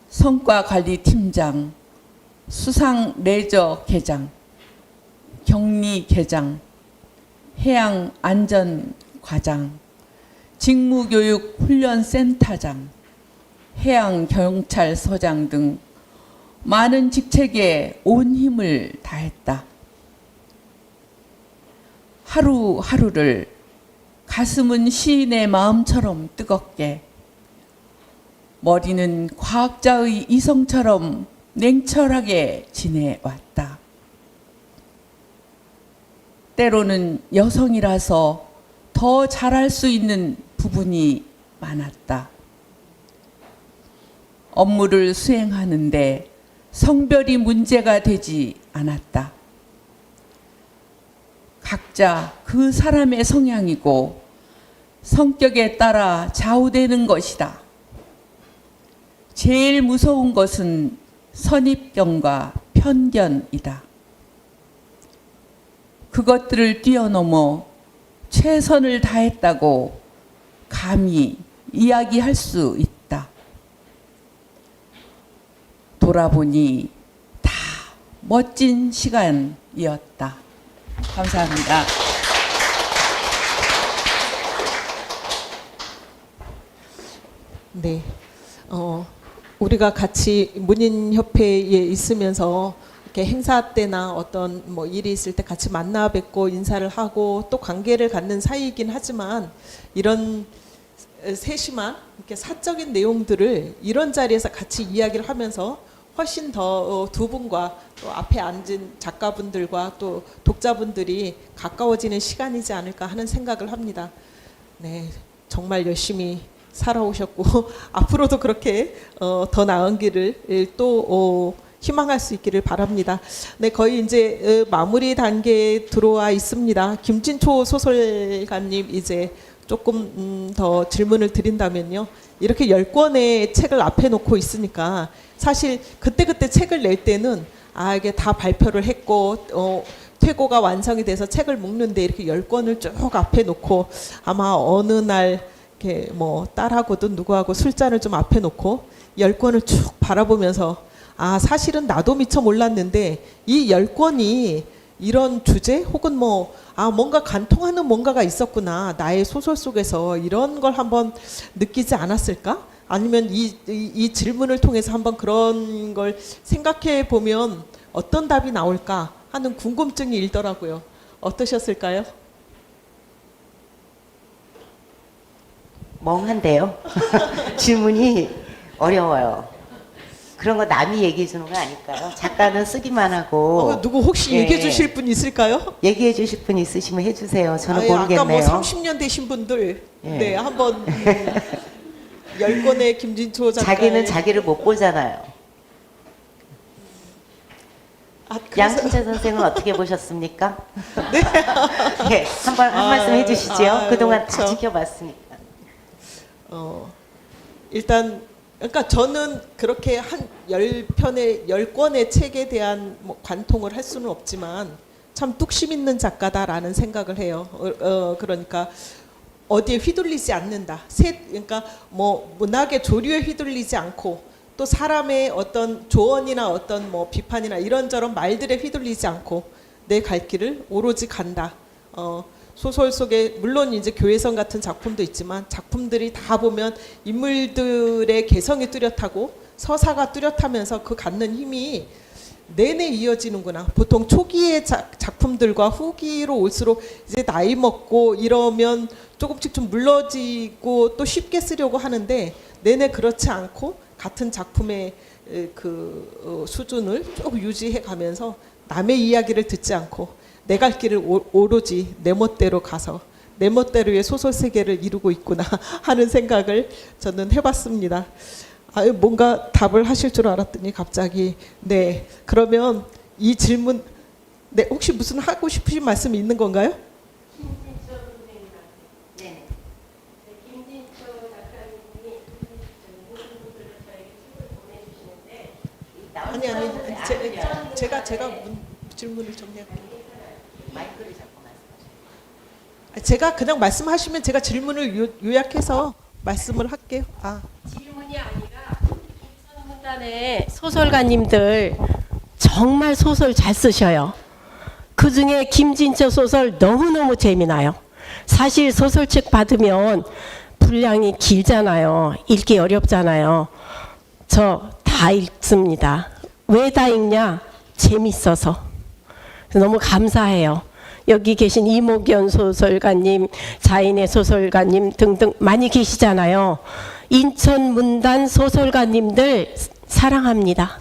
성과관리팀장, 수상레저 계장, 격리계장, 해양안전과장, 직무교육훈련센터장, 해양경찰서장 등 많은 직책에 온 힘을 다했다. 하루하루를 가슴은 시인의 마음처럼 뜨겁게, 머리는 과학자의 이성처럼 냉철하게 지내왔다. 때로는 여성이라서 더 잘할 수 있는 부분이 많았다. 업무를 수행하는데 성별이 문제가 되지 않았다. 각자 그 사람의 성향이고 성격에 따라 좌우되는 것이다. 제일 무서운 것은 선입견과 편견이다. 그것들을 뛰어넘어 최선을 다했다고 감히 이야기할 수 있다. 돌아보니 다 멋진 시간이었다. 감사합니다. 네. 우리가 같이 문인협회에 있으면서 이렇게 행사 때나 어떤 뭐 일이 있을 때 같이 만나 뵙고 인사를 하고 또 관계를 갖는 사이이긴 하지만 이런 세심한 이렇게 사적인 내용들을 이런 자리에서 같이 이야기를 하면서 훨씬 더 두 분과 또 앞에 앉은 작가분들과 또 독자분들이 가까워지는 시간이지 않을까 하는 생각을 합니다. 네, 정말 열심히 살아오셨고 앞으로도 그렇게 더 나은 길을 또 희망할 수 있기를 바랍니다. 네, 거의 이제 마무리 단계에 들어와 있습니다. 김진초 소설가님 이제 조금 더 질문을 드린다면요. 이렇게 10권의 책을 앞에 놓고 있으니까 사실 그때그때 책을 낼 때는 이게 다 발표를 했고 퇴고가 완성이 돼서 책을 묶는데 이렇게 10권을 쭉 앞에 놓고 아마 어느 날 이렇게 뭐 딸하고도 누구하고 술잔을 좀 앞에 놓고 10권을 쭉 바라보면서 사실은 나도 미처 몰랐는데 이 10권이 이런 주제 혹은 뭔가 간통하는 뭔가가 있었구나. 나의 소설 속에서 이런 걸 한번 느끼지 않았을까? 아니면 이 질문을 통해서 한번 그런 걸 생각해 보면 어떤 답이 나올까 하는 궁금증이 일더라고요. 어떠셨을까요? 멍한데요. 질문이 어려워요. 그런 거 남이 얘기해 주는 거 아닐까요? 작가는 쓰기만 하고. 누구 혹시 얘기해 주실 분 있을까요? 얘기해 주실 분 있으시면 해주세요. 저는 모르겠네요. 아까 뭐 30년 되신 분들 네, 한번 10권의 김진초 작가. 자기는 자기를 못 보잖아요. 양춘자 선생은 어떻게 보셨습니까? 네. 네, 한 말씀 해주시죠. 그동안 다 지켜봤으니까. 일단 그러니까 저는 그렇게 한 10권의 책에 대한 관통을 할 수는 없지만 참 뚝심 있는 작가다라는 생각을 해요. 그러니까 어디에 휘둘리지 않는다. 그러니까 문학의 조류에 휘둘리지 않고 또 사람의 어떤 조언이나 어떤 비판이나 이런저런 말들에 휘둘리지 않고 내 갈 길을 오로지 간다. 소설 속에 물론 이제 교회성 같은 작품도 있지만 작품들이 다 보면 인물들의 개성이 뚜렷하고 서사가 뚜렷하면서 그 갖는 힘이 내내 이어지는구나. 보통 초기의 작품들과 후기로 올수록 이제 나이 먹고 이러면 조금씩 좀 물러지고 또 쉽게 쓰려고 하는데 내내 그렇지 않고 같은 작품의 수준을 쭉 유지해 가면서 남의 이야기를 듣지 않고 내 갈 길을 오로지 내 멋대로 가서 내 멋대로의 소설 세계를 이루고 있구나 하는 생각을 저는 해봤습니다. 아유, 뭔가 답을 하실 줄 알았더니 갑자기. 네, 그러면 이 질문, 네, 혹시 무슨 하고 싶으신 말씀이 있는 건가요? 아니 제가 질문을 정리할게요. 제가 그냥 말씀하시면 제가 질문을 요약해서 말씀을 할게요. 질문이 아니라 인천문단의 소설가님들 정말 소설 잘 쓰셔요. 그중에 김진초 소설 너무너무 재미나요. 사실 소설책 받으면 분량이 길잖아요. 읽기 어렵잖아요. 저 다 읽습니다. 왜 다 읽냐? 재밌어서. 너무 감사해요. 여기 계신 이목연 소설가님, 자인의 소설가님 등등 많이 계시잖아요. 인천 문단 소설가님들 사랑합니다.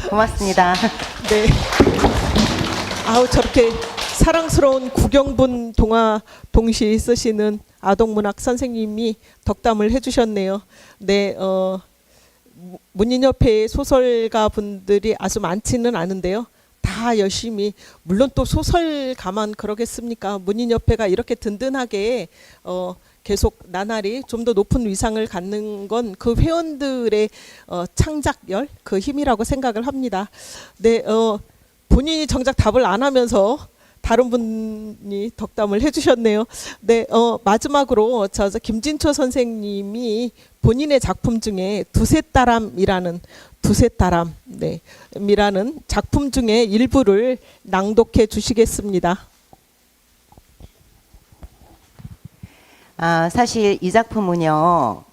고맙습니다. 네. 아우, 저렇게 사랑스러운 구경분 동화 동시 쓰시는 아동문학 선생님이 덕담을 해주셨네요. 네, 문인협회의 소설가 분들이 아주 많지는 않은데요. 다 열심히, 물론 또 소설가만 그러겠습니까? 문인협회가 이렇게 든든하게 계속 나날이 좀 더 높은 위상을 갖는 건 그 회원들의 창작열, 그 힘이라고 생각을 합니다. 네, 본인이 정작 답을 안 하면서 다른 분이 덕담을 해주셨네요. 네, 마지막으로 저 김진초 선생님이 본인의 작품 중에 두셋다람이라는 작품 중에 일부를 낭독해 주시겠습니다. 사실 이 작품은요,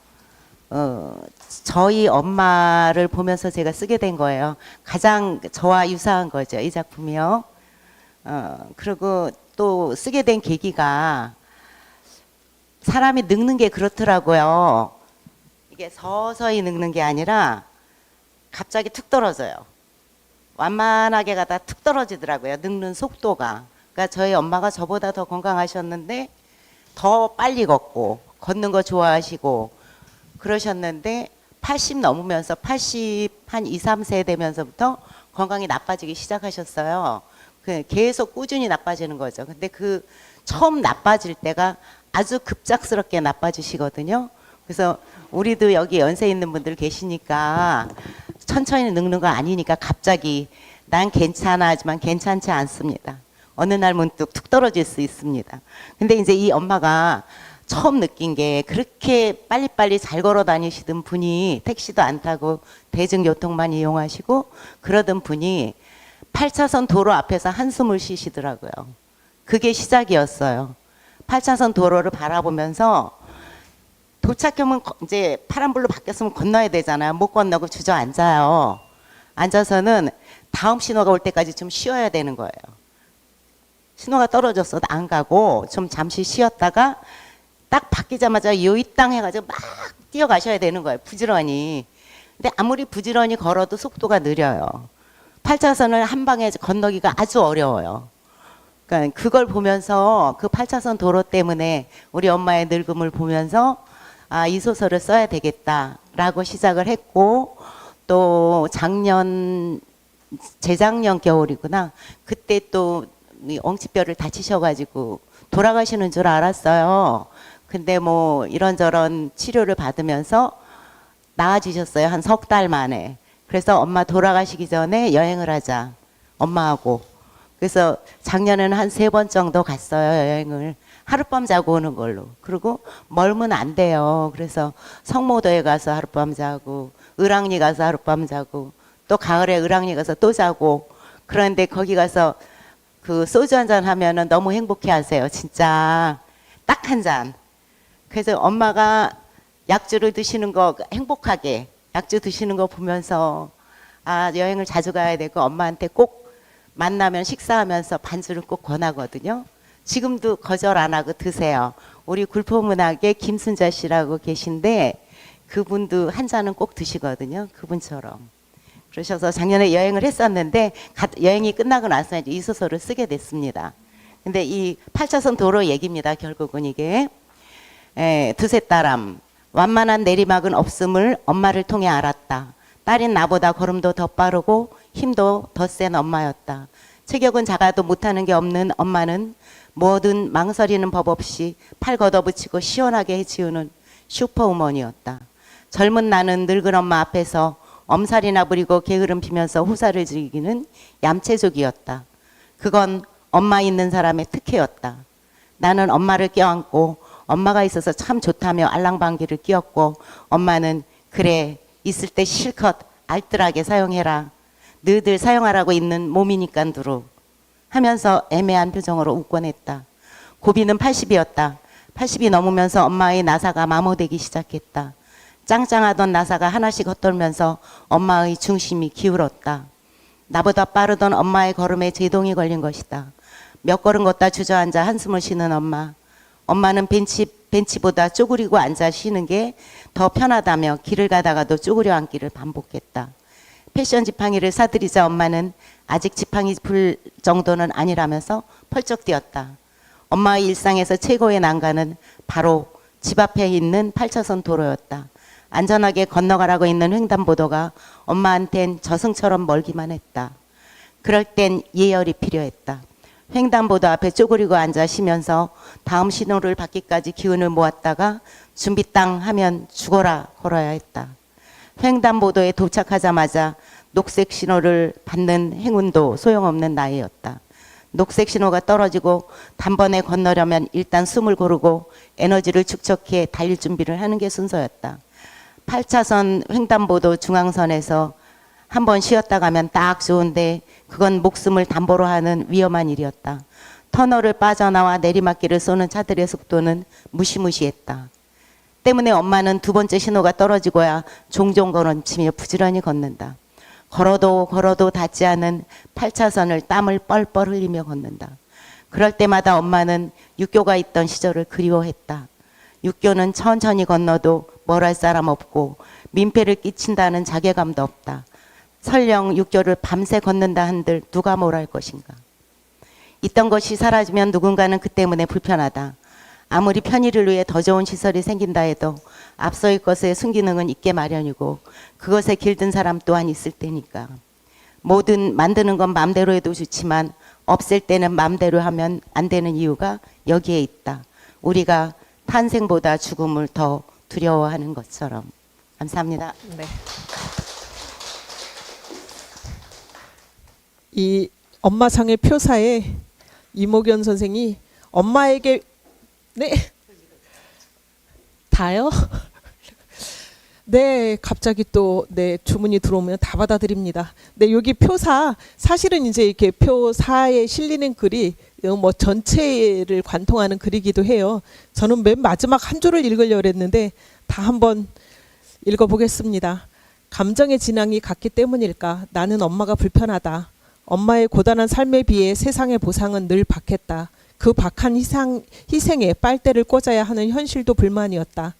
저희 엄마를 보면서 제가 쓰게 된 거예요. 가장 저와 유사한 거죠, 이 작품이요. 그리고 또 쓰게 된 계기가, 사람이 늙는 게 그렇더라고요. 이게 서서히 늙는 게 아니라 갑자기 툭 떨어져요. 완만하게 가다 툭 떨어지더라고요, 늙는 속도가. 그러니까 저희 엄마가 저보다 더 건강하셨는데 더 빨리 걷는 거 좋아하시고 그러셨는데 80 넘으면서 80 한 2, 3세 되면서부터 건강이 나빠지기 시작하셨어요. 계속 꾸준히 나빠지는 거죠. 근데 그 처음 나빠질 때가 아주 급작스럽게 나빠지시거든요. 그래서 우리도 여기 연세 있는 분들 계시니까 천천히 늙는 거 아니니까 갑자기 난 괜찮아 하지만 괜찮지 않습니다. 어느 날 문득 툭 떨어질 수 있습니다. 근데 이제 이 엄마가 처음 느낀 게, 그렇게 빨리빨리 잘 걸어 다니시던 분이 택시도 안 타고 대중교통만 이용하시고 그러던 분이 8차선 도로 앞에서 한숨을 쉬시더라고요. 그게 시작이었어요. 8차선 도로를 바라보면서 도착하면 이제 파란불로 바뀌었으면 건너야 되잖아요. 못 건너고 주저앉아요. 앉아서는 다음 신호가 올 때까지 좀 쉬어야 되는 거예요. 신호가 떨어졌어도 안 가고 좀 잠시 쉬었다가 딱 바뀌자마자 요이 땅 해가지고 막 뛰어가셔야 되는 거예요, 부지런히. 근데 아무리 부지런히 걸어도 속도가 느려요. 8차선을 한 방에 건너기가 아주 어려워요. 그러니까 그걸 보면서, 그 8차선 도로 때문에 우리 엄마의 늙음을 보면서 이 소설을 써야 되겠다라고 시작을 했고, 또 재작년 겨울이구나. 그때 또 엉치뼈를 다치셔가지고 돌아가시는 줄 알았어요. 근데 뭐 이런저런 치료를 받으면서 나아지셨어요. 한 석 달 만에. 그래서 엄마 돌아가시기 전에 여행을 하자, 엄마하고. 그래서 작년에는 한 3번 정도 갔어요, 여행을. 하룻밤 자고 오는 걸로. 그리고 멀면 안 돼요. 그래서 성모도에 가서 하룻밤 자고, 을왕리 가서 하룻밤 자고, 또 가을에 을왕리 가서 또 자고. 그런데 거기 가서 그 소주 한 잔 하면은 너무 행복해 하세요. 진짜 딱 한 잔. 그래서 엄마가 약주를 드시는 거, 행복하게 약주 드시는 거 보면서 여행을 자주 가야 되고 엄마한테 꼭 만나면 식사하면서 반주를 꼭 권하거든요. 지금도 거절 안 하고 드세요. 우리 굴포문학의 김순자 씨라고 계신데 그분도 한 잔은 꼭 드시거든요. 그분처럼. 그러셔서 작년에 여행을 했었는데 여행이 끝나고 나서 이제 이 소설을 쓰게 됐습니다. 근데 이 8차선 도로 얘기입니다. 결국은 이게 두세 딸암 완만한 내리막은 없음을 엄마를 통해 알았다. 딸인 나보다 걸음도 더 빠르고 힘도 더 센 엄마였다. 체격은 작아도 못하는 게 없는 엄마는 뭐든 망설이는 법 없이 팔 걷어붙이고 시원하게 해치우는 슈퍼우먼이었다. 젊은 나는 늙은 엄마 앞에서 엄살이나 부리고 게으름 피면서 호사를 즐기는 얌체족이었다. 그건 엄마 있는 사람의 특혜였다. 나는 엄마를 껴안고 엄마가 있어서 참 좋다며 알랑방귀를 뀌었고 엄마는 그래 있을 때 실컷 알뜰하게 사용해라. 너희들 사용하라고 있는 몸이니깐 두루 하면서 애매한 표정으로 웃곤 했다. 고비는 80이었다. 80이 넘으면서 엄마의 나사가 마모되기 시작했다. 짱짱하던 나사가 하나씩 헛돌면서 엄마의 중심이 기울었다. 나보다 빠르던 엄마의 걸음에 제동이 걸린 것이다. 몇 걸음 걷다 주저앉아 한숨을 쉬는 엄마. 엄마는 벤치보다 쪼그리고 앉아 쉬는 게 더 편하다며 길을 가다가도 쪼그려 앉기를 반복했다. 패션 지팡이를 사들이자 엄마는 아직 지팡이 불 정도는 아니라면서 펄쩍 뛰었다. 엄마의 일상에서 최고의 난간은 바로 집 앞에 있는 8차선 도로였다. 안전하게 건너가라고 있는 횡단보도가 엄마한텐 저승처럼 멀기만 했다. 그럴 땐 예열이 필요했다. 횡단보도 앞에 쪼그리고 앉아 쉬면서 다음 신호를 받기까지 기운을 모았다가 준비 땅 하면 죽어라 걸어야 했다. 횡단보도에 도착하자마자 녹색 신호를 받는 행운도 소용없는 나이였다. 녹색 신호가 떨어지고 단번에 건너려면 일단 숨을 고르고 에너지를 축적해 달릴 준비를 하는 게 순서였다. 8차선 횡단보도 중앙선에서 한번 쉬었다 가면 딱 좋은데 그건 목숨을 담보로 하는 위험한 일이었다. 터널을 빠져나와 내리막길을 쏘는 차들의 속도는 무시무시했다. 때문에 엄마는 두 번째 신호가 떨어지고야 종종 걸음치며 부지런히 걷는다. 걸어도 닿지 않은 8차선을 땀을 뻘뻘 흘리며 걷는다. 그럴 때마다 엄마는 육교가 있던 시절을 그리워했다. 육교는 천천히 건너도 뭘 할 사람 없고 민폐를 끼친다는 자괴감도 없다. 설령 육교를 밤새 걷는다 한들 누가 뭘 할 것인가. 있던 것이 사라지면 누군가는 그 때문에 불편하다. 아무리 편의를 위해 더 좋은 시설이 생긴다 해도 앞서의 것의 순기능은 있게 마련이고 그것에 길든 사람 또한 있을 테니까. 뭐든 만드는 건 마음대로 해도 좋지만 없앨 때는 마음대로 하면 안 되는 이유가 여기에 있다. 우리가 탄생보다 죽음을 더 두려워하는 것처럼. 감사합니다. 네. 이 엄마상의 표사에 이모견 선생이 엄마에게 네 다요? 네, 갑자기 또 네 주문이 들어오면 다 받아드립니다. 네, 여기 표사 사실은 이제 이렇게 표사에 실리는 글이 뭐 전체를 관통하는 글이기도 해요. 저는 맨 마지막 한 줄을 읽으려고 했는데 다 한번 읽어보겠습니다. 감정의 진앙이 같기 때문일까? 나는 엄마가 불편하다. 엄마의 고단한 삶에 비해 세상의 보상은 늘 박했다. 그 박한 희생에 빨대를 꽂아야 하는 현실도 불만이었다.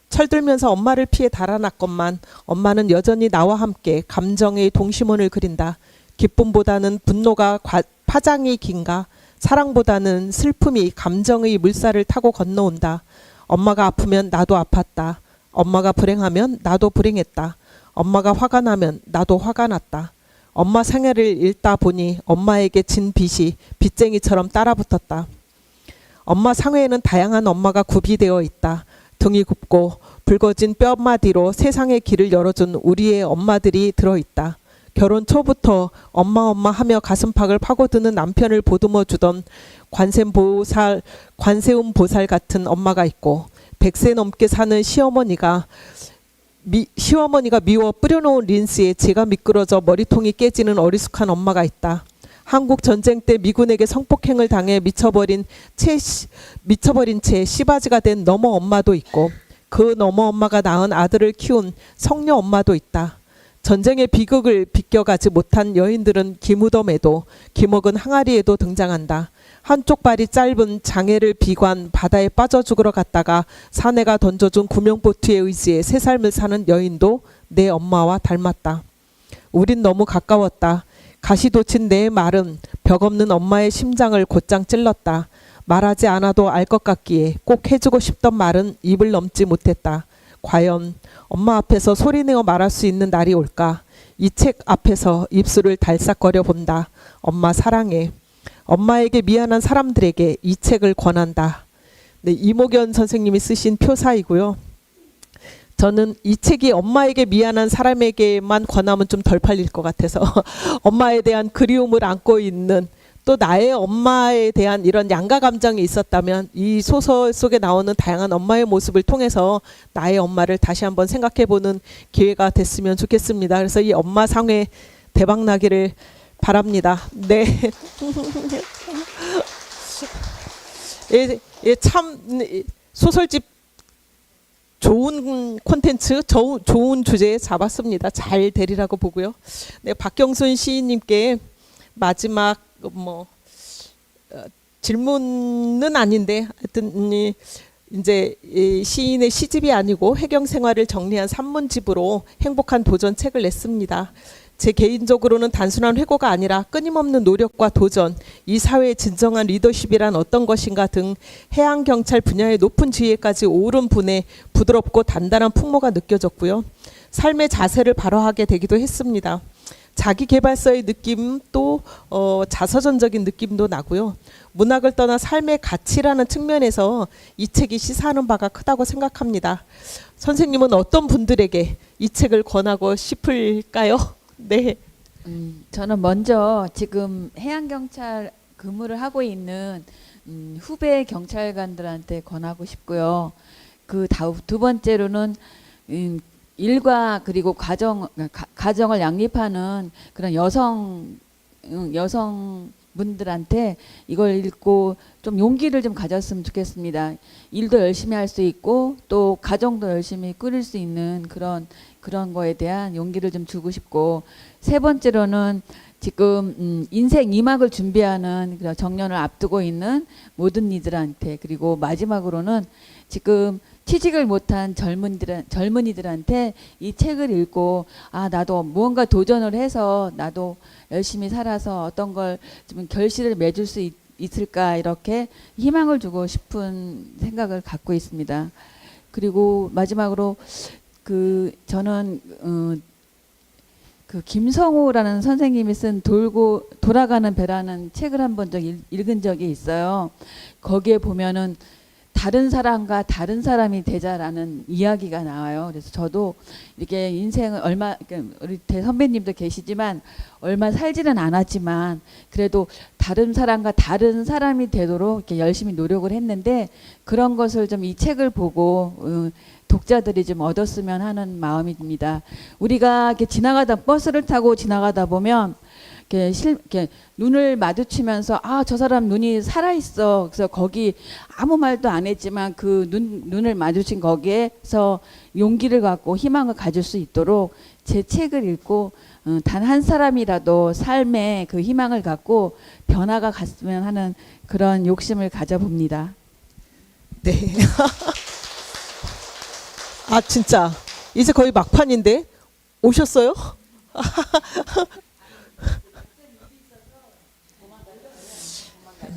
철들면서 엄마를 피해 달아났건만 엄마는 여전히 나와 함께 감정의 동심원을 그린다. 기쁨보다는 분노가 파장이 긴가? 사랑보다는 슬픔이 감정의 물살을 타고 건너온다. 엄마가 아프면 나도 아팠다. 엄마가 불행하면 나도 불행했다. 엄마가 화가 나면 나도 화가 났다. 엄마 생애를 읽다 보니 엄마에게 진 빚이 빚쟁이처럼 따라붙었다. 엄마 상회에는 다양한 엄마가 구비되어 있다. 등이 굽고 붉어진 뼈마디로 세상의 길을 열어준 우리의 엄마들이 들어있다. 결혼 초부터 엄마 하며 가슴팍을 파고드는 남편을 보듬어주던 관세음 보살 같은 엄마가 있고 100세 넘게 사는 시어머니가 미워 뿌려놓은 린스에 제가 미끄러져 머리통이 깨지는 어리숙한 엄마가 있다. 한국 전쟁 때 미군에게 성폭행을 당해 미쳐버린 채 씨바지가 된 너머 엄마도 있고 그 너머 엄마가 낳은 아들을 키운 성녀 엄마도 있다. 전쟁의 비극을 비껴가지 못한 여인들은 기무덤에도 기먹은 항아리에도 등장한다. 한쪽 발이 짧은 장애를 비관 바다에 빠져 죽으러 갔다가 사내가 던져준 구명보트에 의지해 새 삶을 사는 여인도 내 엄마와 닮았다. 우린 너무 가까웠다. 가시돋친 내 말은 벽 없는 엄마의 심장을 곧장 찔렀다. 말하지 않아도 알 것 같기에 꼭 해주고 싶던 말은 입을 넘지 못했다. 과연 엄마 앞에서 소리내어 말할 수 있는 날이 올까? 이 책 앞에서 입술을 달싹거려 본다. 엄마 사랑해. 엄마에게 미안한 사람들에게 이 책을 권한다. 네, 이목연 선생님이 쓰신 표사이고요. 저는 이 책이 엄마에게 미안한 사람에게만 권하면 좀 덜 팔릴 것 같아서 엄마에 대한 그리움을 안고 있는, 또 나의 엄마에 대한 이런 양가 감정이 있었다면 이 소설 속에 나오는 다양한 엄마의 모습을 통해서 나의 엄마를 다시 한번 생각해보는 기회가 됐으면 좋겠습니다. 그래서 이 엄마 상회 대박 나기를 바랍니다. 네. 참 소설집 좋은 콘텐츠, 좋은 주제 잡았습니다. 잘 되리라고 보고요. 네, 박경순 시인님께 마지막 질문은 아닌데 하여튼 이제 이 시인의 시집이 아니고 해경 생활을 정리한 산문집으로 행복한 도전 책을 냈습니다. 제 개인적으로는 단순한 회고가 아니라 끊임없는 노력과 도전, 이 사회의 진정한 리더십이란 어떤 것인가 등 해양경찰 분야의 높은 지혜까지 오른 분의 부드럽고 단단한 풍모가 느껴졌고요. 삶의 자세를 발휘하게 되기도 했습니다. 자기계발서의 느낌, 또 자서전적인 느낌도 나고요. 문학을 떠나 삶의 가치라는 측면에서 이 책이 시사하는 바가 크다고 생각합니다. 선생님은 어떤 분들에게 이 책을 권하고 싶을까요? 네. 저는 먼저 지금 해양경찰 근무를 하고 있는 후배 경찰관들한테 권하고 싶고요. 그 두 번째로는 일과 그리고 가정을 양립하는 그런 여성분들한테 이걸 읽고 좀 용기를 좀 가졌으면 좋겠습니다. 일도 열심히 할 수 있고 또 가정도 열심히 꾸릴 수 있는 그런 거에 대한 용기를 좀 주고 싶고, 세 번째로는 지금 인생 2막을 준비하는 정년을 앞두고 있는 모든 이들한테, 그리고 마지막으로는 지금 취직을 못한 젊은이들한테 이 책을 읽고 나도 무언가 도전을 해서 나도 열심히 살아서 어떤 걸 좀 결실을 맺을 수 있을까, 이렇게 희망을 주고 싶은 생각을 갖고 있습니다. 그리고 마지막으로 저는 김성우라는 선생님이 쓴 돌아가는 배라는 책을 한번 읽은 적이 있어요. 거기에 보면은 다른 사람과 다른 사람이 되자라는 이야기가 나와요. 그래서 저도 이렇게 인생을 우리 대선배님도 계시지만 얼마 살지는 않았지만 그래도 다른 사람과 다른 사람이 되도록 이렇게 열심히 노력을 했는데, 그런 것을 좀 이 책을 보고 독자들이 좀 얻었으면 하는 마음입니다. 우리가 이렇게 버스를 타고 지나가다 보면 이렇게 눈을 마주치면서 저 사람 눈이 살아있어. 그래서 거기 아무 말도 안 했지만 그 눈을 마주친 거기에서 용기를 갖고 희망을 가질 수 있도록 제 책을 읽고 단 한 사람이라도 삶에 그 희망을 갖고 변화가 갔으면 하는 그런 욕심을 가져봅니다. 네. 진짜 이제 거의 막판인데 오셨어요?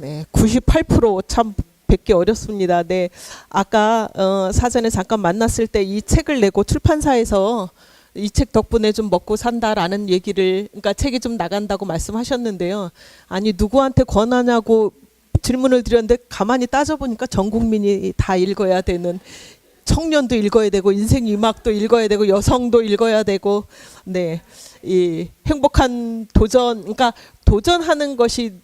네, 98% 참 뵙기 어렵습니다. 네, 아까 사전에 잠깐 만났을 때 이 책을 내고 출판사에서 이 책 덕분에 좀 먹고 산다라는 얘기를, 그러니까 책이 좀 나간다고 말씀하셨는데요. 아니 누구한테 권하냐고 질문을 드렸는데 가만히 따져보니까 전 국민이 다 읽어야 되는, 청년도 읽어야 되고 인생 2막도 읽어야 되고 여성도 읽어야 되고, 네, 이 행복한 도전, 그러니까 도전하는 것이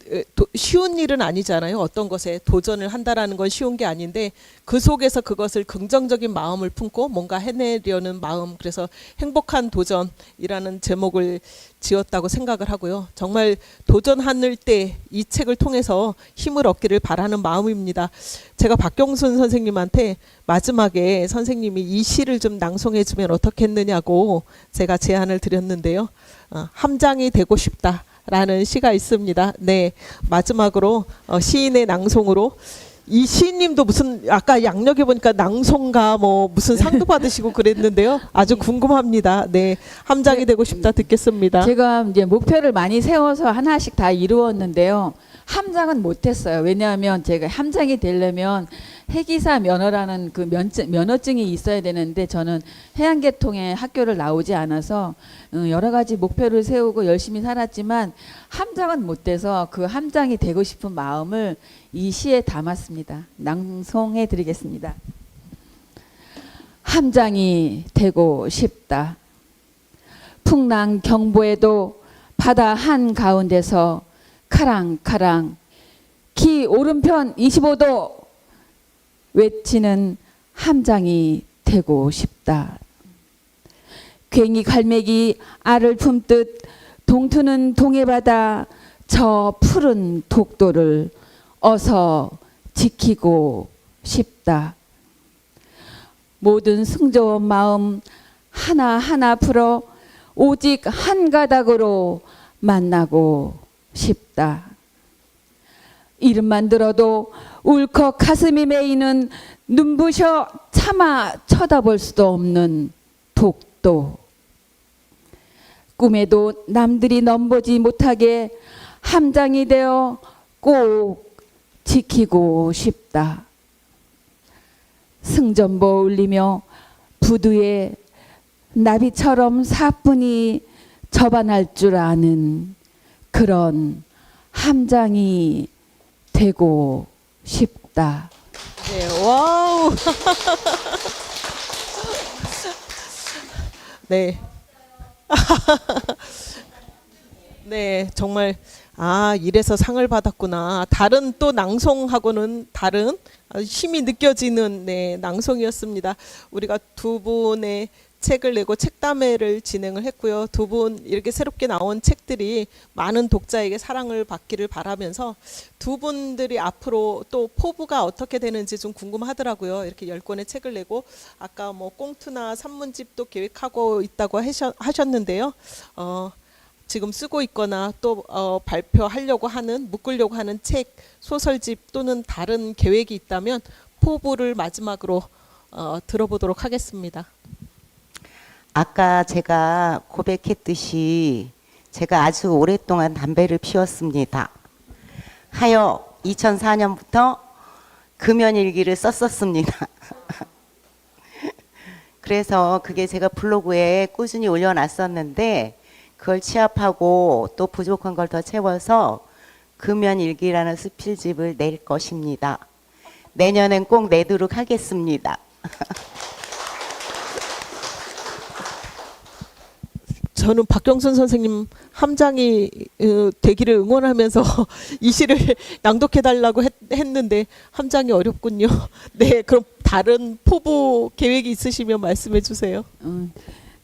쉬운 일은 아니잖아요. 어떤 것에 도전을 한다라는 건 쉬운 게 아닌데 그 속에서 그것을 긍정적인 마음을 품고 뭔가 해내려는 마음, 그래서 행복한 도전이라는 제목을 지었다고 생각을 하고요. 정말 도전하는 때 이 책을 통해서 힘을 얻기를 바라는 마음입니다. 제가 박경순 선생님한테 마지막에 선생님이 이 시를 좀 낭송해 주면 어떻겠느냐고 제가 제안을 드렸는데요. 함장이 되고 싶다라는 시가 있습니다. 네, 마지막으로 시인의 낭송으로 이 시인님도 무슨 아까 양력에 보니까 낭송가 뭐 무슨 상도 받으시고 그랬는데요. 아주 궁금합니다. 네, 함장이 되고 싶다 듣겠습니다. 제가 이제 목표를 많이 세워서 하나씩 다 이루었는데요. 함장은 못했어요. 왜냐하면 제가 함장이 되려면 해기사 면허라는 그 면허증이 있어야 되는데 저는 해양계통의 학교를 나오지 않아서 여러 가지 목표를 세우고 열심히 살았지만 함장은 못 돼서 그 함장이 되고 싶은 마음을 이 시에 담았습니다. 낭송해 드리겠습니다. 함장이 되고 싶다. 풍랑 경보에도 바다 한가운데서 카랑카랑 기 오른편 25도 외치는 함장이 되고 싶다. 괭이 갈매기 알을 품듯 동트는 동해바다 저 푸른 독도를 어서 지키고 싶다. 모든 승조원 마음 하나하나 풀어 오직 한 가닥으로 만나고 싶다. 이름만 들어도 울컥 가슴이 메이는 눈부셔 차마 쳐다볼 수도 없는 독도. 꿈에도 남들이 넘보지 못하게 함장이 되어 꼭 지키고 싶다. 승전보 울리며 부두에 나비처럼 사뿐히 접안할 줄 아는 그런 함장이 되고 싶다. 네, 와우. 네. 네, 정말 이래서 상을 받았구나. 다른 또 낭송하고는 다른 힘이 느껴지는 낭송이었습니다. 우리가 두 분의 책을 내고 책담회를 진행을 했고요. 두 분 이렇게 새롭게 나온 책들이 많은 독자에게 사랑을 받기를 바라면서 두 분들이 앞으로 또 포부가 어떻게 되는지 좀 궁금하더라고요. 이렇게 10권의 책을 내고 아까 뭐 꽁트나 산문집도 계획하고 있다고 하셨는데요. 지금 쓰고 있거나 또 발표하려고 하는 묶으려고 하는 책, 소설집 또는 다른 계획이 있다면 포부를 마지막으로 들어보도록 하겠습니다. 아까 제가 고백했듯이 제가 아주 오랫동안 담배를 피웠습니다. 하여 2004년부터 금연일기를 썼었습니다. 그래서 그게 제가 블로그에 꾸준히 올려놨었는데 그걸 취합하고 또 부족한 걸 더 채워서 금연일기라는 수필집을 낼 것입니다. 내년엔 꼭 내도록 하겠습니다. 저는 박경순 선생님 함장이 되기를 응원하면서 이 시를 낭독해달라고 했는데 함장이 어렵군요. 네, 그럼 다른 포부 계획이 있으시면 말씀해 주세요.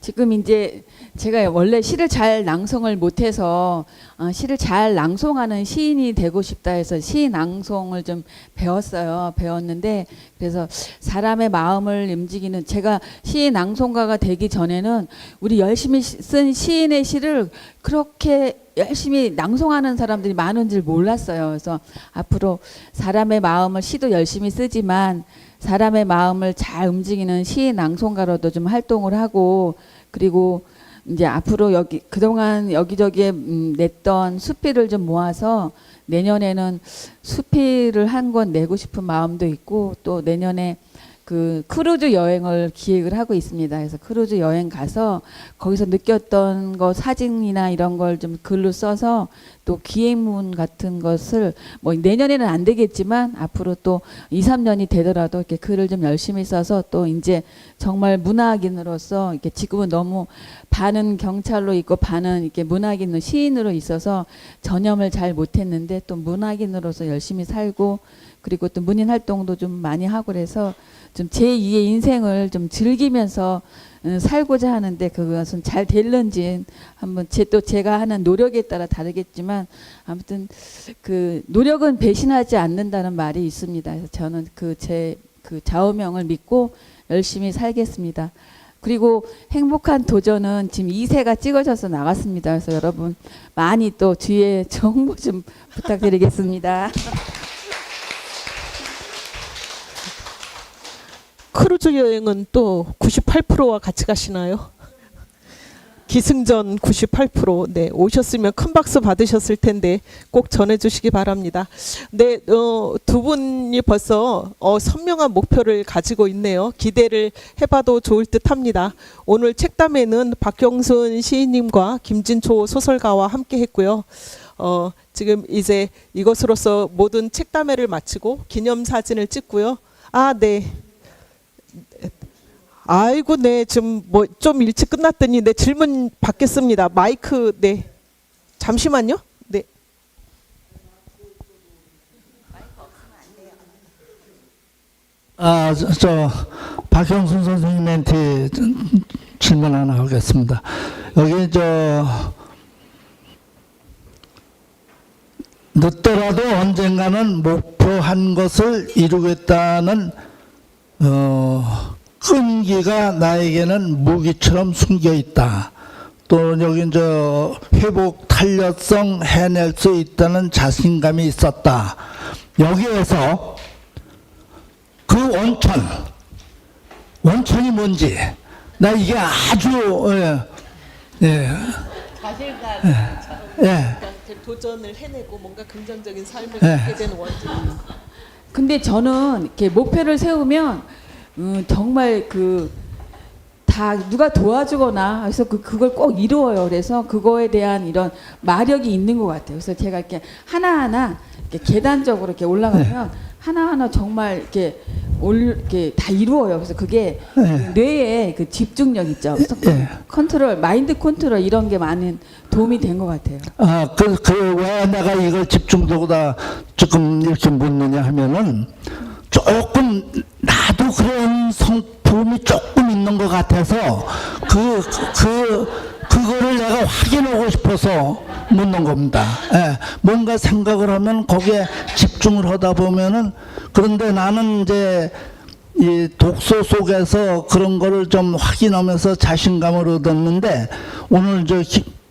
지금 이제 제가 원래 시를 잘 낭송을 못해서 시를 잘 낭송하는 시인이 되고 싶다 해서 시 낭송을 좀 배웠는데 그래서 사람의 마음을 움직이는 제가 시 낭송가가 되기 전에는 우리 열심히 쓴 시인의 시를 그렇게 열심히 낭송하는 사람들이 많은 줄 몰랐어요. 그래서 앞으로 사람의 마음을 시도 열심히 쓰지만 사람의 마음을 잘 움직이는 시인 낭송가로도 좀 활동을 하고 그리고 이제 앞으로 그동안 여기저기에 냈던 수필을 좀 모아서 내년에는 수필을 한 권 내고 싶은 마음도 있고 또 내년에 그 크루즈 여행을 기획을 하고 있습니다. 그래서 크루즈 여행 가서 거기서 느꼈던 거 사진이나 이런 걸 좀 글로 써서 또 기획문 같은 것을 뭐 내년에는 안 되겠지만 앞으로 또 2, 3년이 되더라도 이렇게 글을 좀 열심히 써서 또 이제 정말 문학인으로서 이렇게 지금은 너무 반은 경찰로 있고 반은 이렇게 문학인 시인으로 있어서 전염을 잘 못했는데 또 문학인으로서 열심히 살고 그리고 또 문인 활동도 좀 많이 하고 그래서 좀 제2의 인생을 좀 즐기면서 살고자 하는데 그것은 잘 될는지 한번 제가 하는 노력에 따라 다르겠지만 아무튼 그 노력은 배신하지 않는다는 말이 있습니다. 그래서 저는 제 좌우명을 믿고 열심히 살겠습니다. 그리고 행복한 도전은 지금 2세가 찍어져서 나갔습니다. 그래서 여러분 많이 또 뒤에 정보 좀 부탁드리겠습니다. 크루즈 여행은 또 98%와 같이 가시나요? 기승전 98%. 네, 오셨으면 큰 박수 받으셨을 텐데 꼭 전해주시기 바랍니다. 네, 두 분이 벌써 선명한 목표를 가지고 있네요. 기대를 해봐도 좋을 듯합니다. 오늘 책담회는 박경순 시인님과 김진초 소설가와 함께했고요. 지금 이제 이것으로서 모든 책담회를 마치고 기념사진을 찍고요. 아, 네. 아이고, 네, 좀 일찍 끝났더니 네, 질문 받겠습니다. 마이크, 네, 잠시만요. 네. 박형순 선생님한테 질문 하나 하겠습니다. 여기 늦더라도 언젠가는 목표한 것을 이루겠다는 끈기가 나에게는 무기처럼 숨겨 있다. 또 여기 회복 탄력성 해낼 수 있다는 자신감이 있었다. 여기에서 그 원천이 뭔지 나 이게 아주 도전을 해내고 뭔가 긍정적인 삶을 갖게 되는 원천입니다. 근데 저는 이렇게 목표를 세우면 정말 다 누가 도와주거나 해서 그걸 꼭 이루어요. 그래서 그거에 대한 이런 마력이 있는 것 같아요. 그래서 제가 이렇게 하나하나 이렇게 계단적으로 이렇게 올라가면 하나하나 정말 이렇게 다 이루어요. 그래서 그게 뇌의 그 집중력 있죠. 컨트롤, 마인드 컨트롤 이런 게 많은 도움이 된 것 같아요. 왜 내가 이걸 집중적으로 조금 이렇게 묻느냐 하면은 조금 나도 그런 성품이 조금 있는 것 같아서 그거를 내가 확인하고 싶어서 묻는 겁니다. 뭔가 생각을 하면 거기에 집중을 하다 보면은 그런데 나는 이제 이 독서 속에서 그런 거를 좀 확인하면서 자신감을 얻었는데 오늘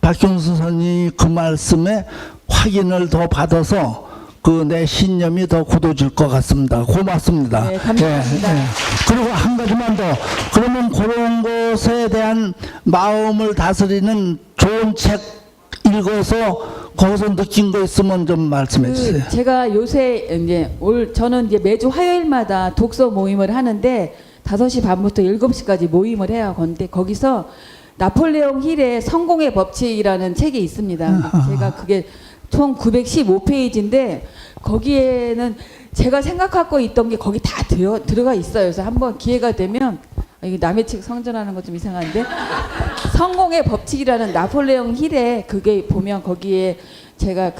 박경순 선생님이 그 말씀에 확인을 더 받아서 내 신념이 더 굳어질 것 같습니다. 고맙습니다. 네, 감사합니다. 그리고 한 가지만 더. 그러면 그런 것에 대한 마음을 다스리는 좋은 책 읽어서 거기서 느낀 거 있으면 좀 말씀해 주세요. 제가 요새 저는 이제 매주 화요일마다 독서 모임을 하는데 5시 반부터 7시까지 모임을 해요. 근데 거기서 나폴레옹 힐의 성공의 법칙이라는 책이 있습니다. 제가 그게 총 915페이지인데 거기에는 제가 생각하고 있던 게 거기 다 들어가 있어요. 그래서 한번 기회가 되면 이게 남의 책 성전하는 거 좀 이상한데 성공의 법칙이라는 나폴레옹 힐에 그게 보면 거기에 제가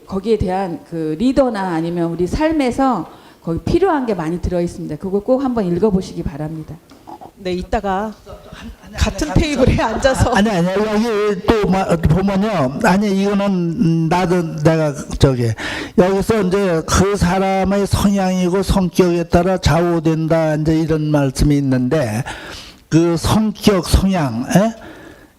거기에 대한 리더나 아니면 우리 삶에서 거기 필요한 게 많이 들어 있습니다. 그거 꼭 한번 읽어보시기 바랍니다. 네, 이따가 같은 테이블에 앉아서 아니 여기 또 보면요. 아니 이거는 내가 여기서 이제 그 사람의 성향이고 성격에 따라 좌우된다 이제 이런 말씀이 있는데 그 성격 성향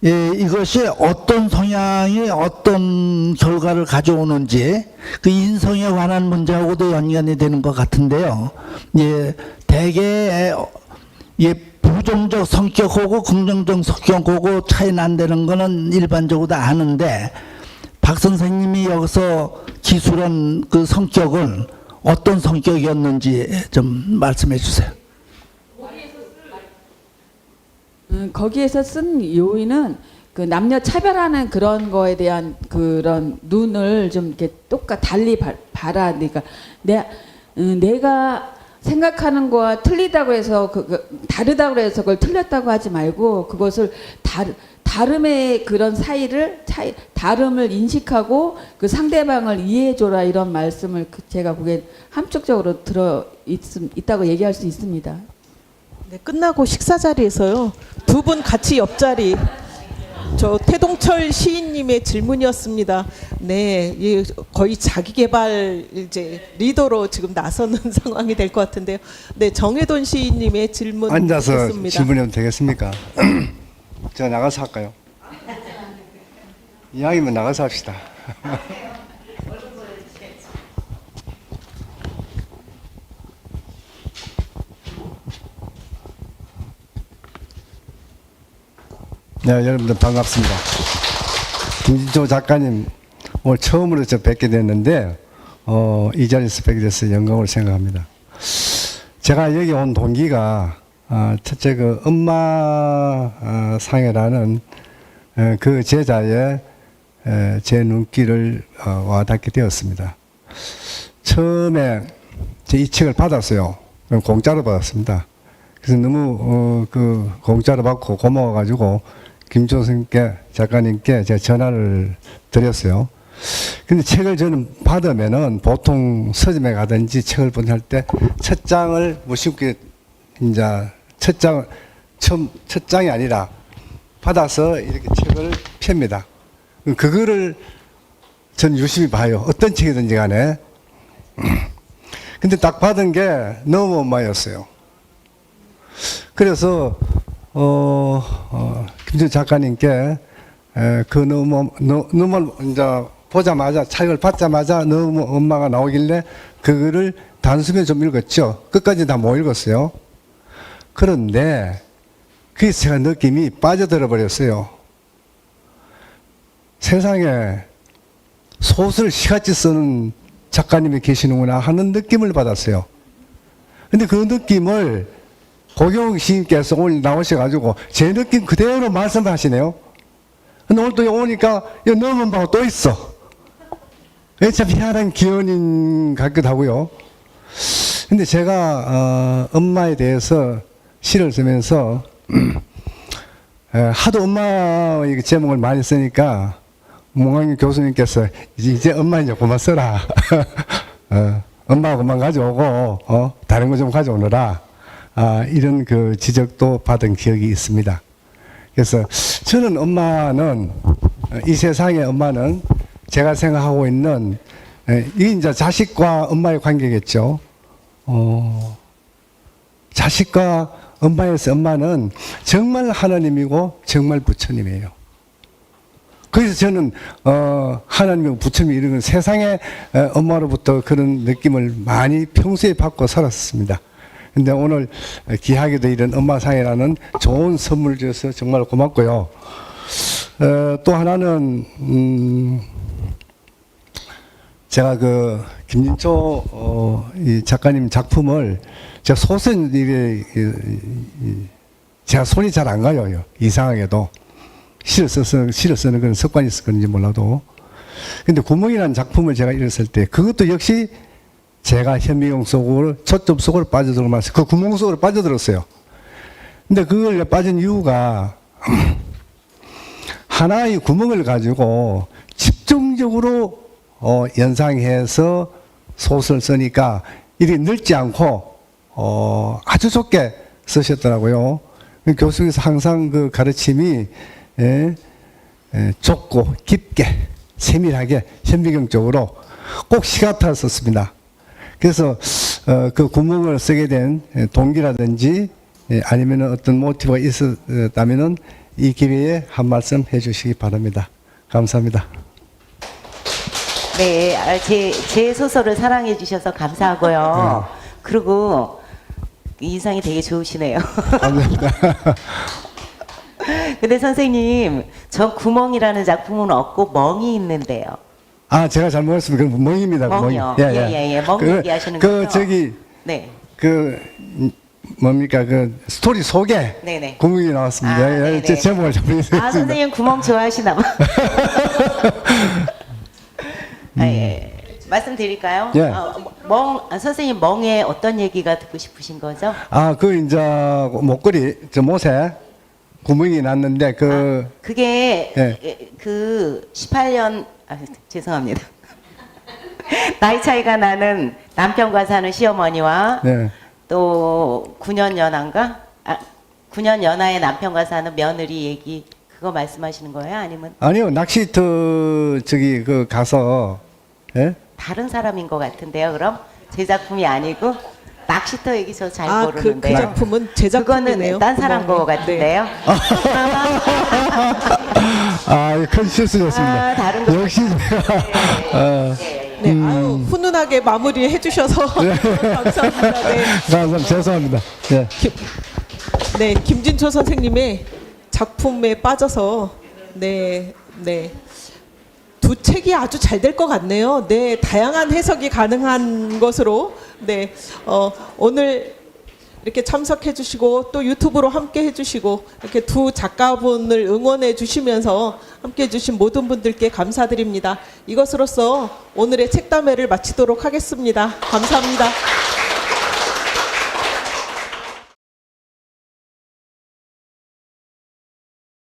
이것이 어떤 성향이 어떤 결과를 가져오는지 그 인성에 관한 문제하고도 연관이 되는 것 같은데요. 대개 부정적 성격하고 긍정적 성격하고 차이 난다는 거는 일반적으로 아는데 박 선생님이 여기서 기술한 그 성격은 어떤 성격이었는지 좀 말씀해 주세요. 거기에서 쓴 요인은 남녀 차별하는 그런 거에 대한 그런 눈을 좀 이렇게 달리 봐라. 그러니까 내가 생각하는 거와 틀리다고 해서 다르다고 해서 그걸 틀렸다고 하지 말고 그것을 다름의 그런 다름을 인식하고 그 상대방을 이해해줘라 이런 말씀을 제가 그게 함축적으로 있다고 얘기할 수 있습니다. 네, 끝나고 식사 자리에서요. 두 분 같이 옆자리. 저 태동철 시인님의 질문이었습니다. 네, 예, 거의 자기 개발 이제 리더로 지금 나서는 상황이 될 것 같은데요. 네, 정혜돈 시인님의 질문 앉아서 듣겠습니다. 질문해도 되겠습니까? 저 나가서 할까요? 이왕이면 나가서 합시다. 네, 여러분들 반갑습니다. 김진초 작가님 오늘 처음으로 저 뵙게 됐는데 이 자리에서 뵙게 돼서 영광을 생각합니다. 제가 여기 온 동기가 첫째 그 엄마 상해라는 그 제자의 제 눈길을 와닿게 되었습니다. 처음에 제 이 책을 받았어요. 공짜로 받았습니다. 그래서 너무 그 공짜로 받고 고마워가지고 김조선님께 작가님께 제가 전화를 드렸어요. 근데 책을 저는 받으면은 보통 서점에 가든지 책을 본할 때 첫 장을 무심게 이제 첫 장이 아니라 받아서 이렇게 책을 펴니다. 그거를 전 유심히 봐요. 어떤 책이든지 간에. 근데 딱 받은 게 너무 엄마였어요. 그래서 김준 작가님께 그 너무 이제 보자마자 책을 받자마자 너무 엄마가 나오길래 그거를 단숨에 좀 읽었죠. 끝까지 다 못 읽었어요. 그런데 거기서 제가 느낌이 빠져들어 버렸어요. 세상에 소설 시같이 쓰는 작가님이 계시는구나 하는 느낌을 받았어요. 근데 그 느낌을 고경 시인께서 오늘 나오셔가지고 제 느낌 그대로 말씀하시네요. 근데 오늘 또 오니까 여기 넘은 바가 또 있어. 참 희한한 기운인 같기도 하고요. 근데 제가 엄마에 대해서 시를 쓰면서 하도 엄마의 제목을 많이 쓰니까 몽환 교수님께서 이제 엄마 이제 그만 써라. 엄마 그만 가져오고 다른 거 좀 가져오느라. 이런 그 지적도 받은 기억이 있습니다. 그래서 저는 엄마는 이 세상의 엄마는 제가 생각하고 있는 이게 이제 자식과 엄마의 관계겠죠. 자식과 엄마에서 엄마는 정말 하나님이고 정말 부처님이에요. 그래서 저는 하나님이고 부처님 이런 건 세상의 엄마로부터 그런 느낌을 많이 평소에 받고 살았습니다. 근데 오늘 귀하게도 이런 엄마상이라는 좋은 선물 주셔서 정말 고맙고요. 또 하나는 제가 그 김진초 이 작가님 작품을 제가 소설 제가 손이 잘 안 가요. 이상하게도 시를 쓰는 그런 습관이 있을 건지 몰라도. 근데 구멍이라는 작품을 제가 읽었을 때 그것도 역시 제가 현미경 속으로 초점 속으로 빠져들어가면서 그 구멍 속으로 빠져들었어요. 근데 그걸 빠진 이유가 하나의 구멍을 가지고 집중적으로 연상해서 소설 쓰니까 이렇게 넓지 않고 아주 좁게 쓰셨더라고요. 교수님께서 항상 그 가르침이 좁고 깊게 세밀하게 현미경적으로 꼭 시 같아 썼습니다. 그래서 그 구멍을 쓰게 된 동기라든지 아니면 어떤 모티브가 있었다면 이 기회에 한 말씀 해주시기 바랍니다. 감사합니다. 네, 제 소설을 사랑해 주셔서 감사하고요. 그리고 인상이 되게 좋으시네요. 감사합니다. 근데 선생님, 저 구멍이라는 작품은 없고 멍이 있는데요. 제가 잘못했습니다. 그 멍입니다. 멍이요. 예. 멍 얘기하시는 거죠? 저기 네. 뭡니까 그 스토리 속에 네네. 구멍이 나왔습니다. 제 제목을 잘못했습니다. 선생님 구멍 좋아하시나 봐. 말씀드릴까요? 예. 선생님 멍에 어떤 얘기가 듣고 싶으신 거죠? 그 이제 목걸이 못에 구멍이 났는데 그게 예. 그 18년 죄송합니다. 나이 차이가 나는 남편과 사는 시어머니와 네. 또 9년 연한가 9년 연하의 남편과 사는 며느리 얘기 그거 말씀하시는 거예요? 아니면 아니요, 낚시터 저기 그 가서 예? 다른 사람인 것 같은데요. 그럼 제 작품이 아니고 낚시터 얘기 저 잘 그 모르는데요. 작품은 제 작품이네요. 그거는 딴 사람 거 같은데요. 큰 실수였습니다. 다른 거 역시 내가 네, 아유, 훈훈하게 마무리해 주셔서 감사합니다. 네. 감사합니다. 죄송합니다. 예. 네, 김진초 선생님의 작품에 빠져서 두 책이 아주 잘 될 것 같네요. 네, 다양한 해석이 가능한 것으로 오늘 이렇게 참석해 주시고 또 유튜브로 함께 해 주시고 이렇게 두 작가분을 응원해 주시면서 함께 해 주신 모든 분들께 감사드립니다. 이것으로써 오늘의 책담회를 마치도록 하겠습니다. 감사합니다.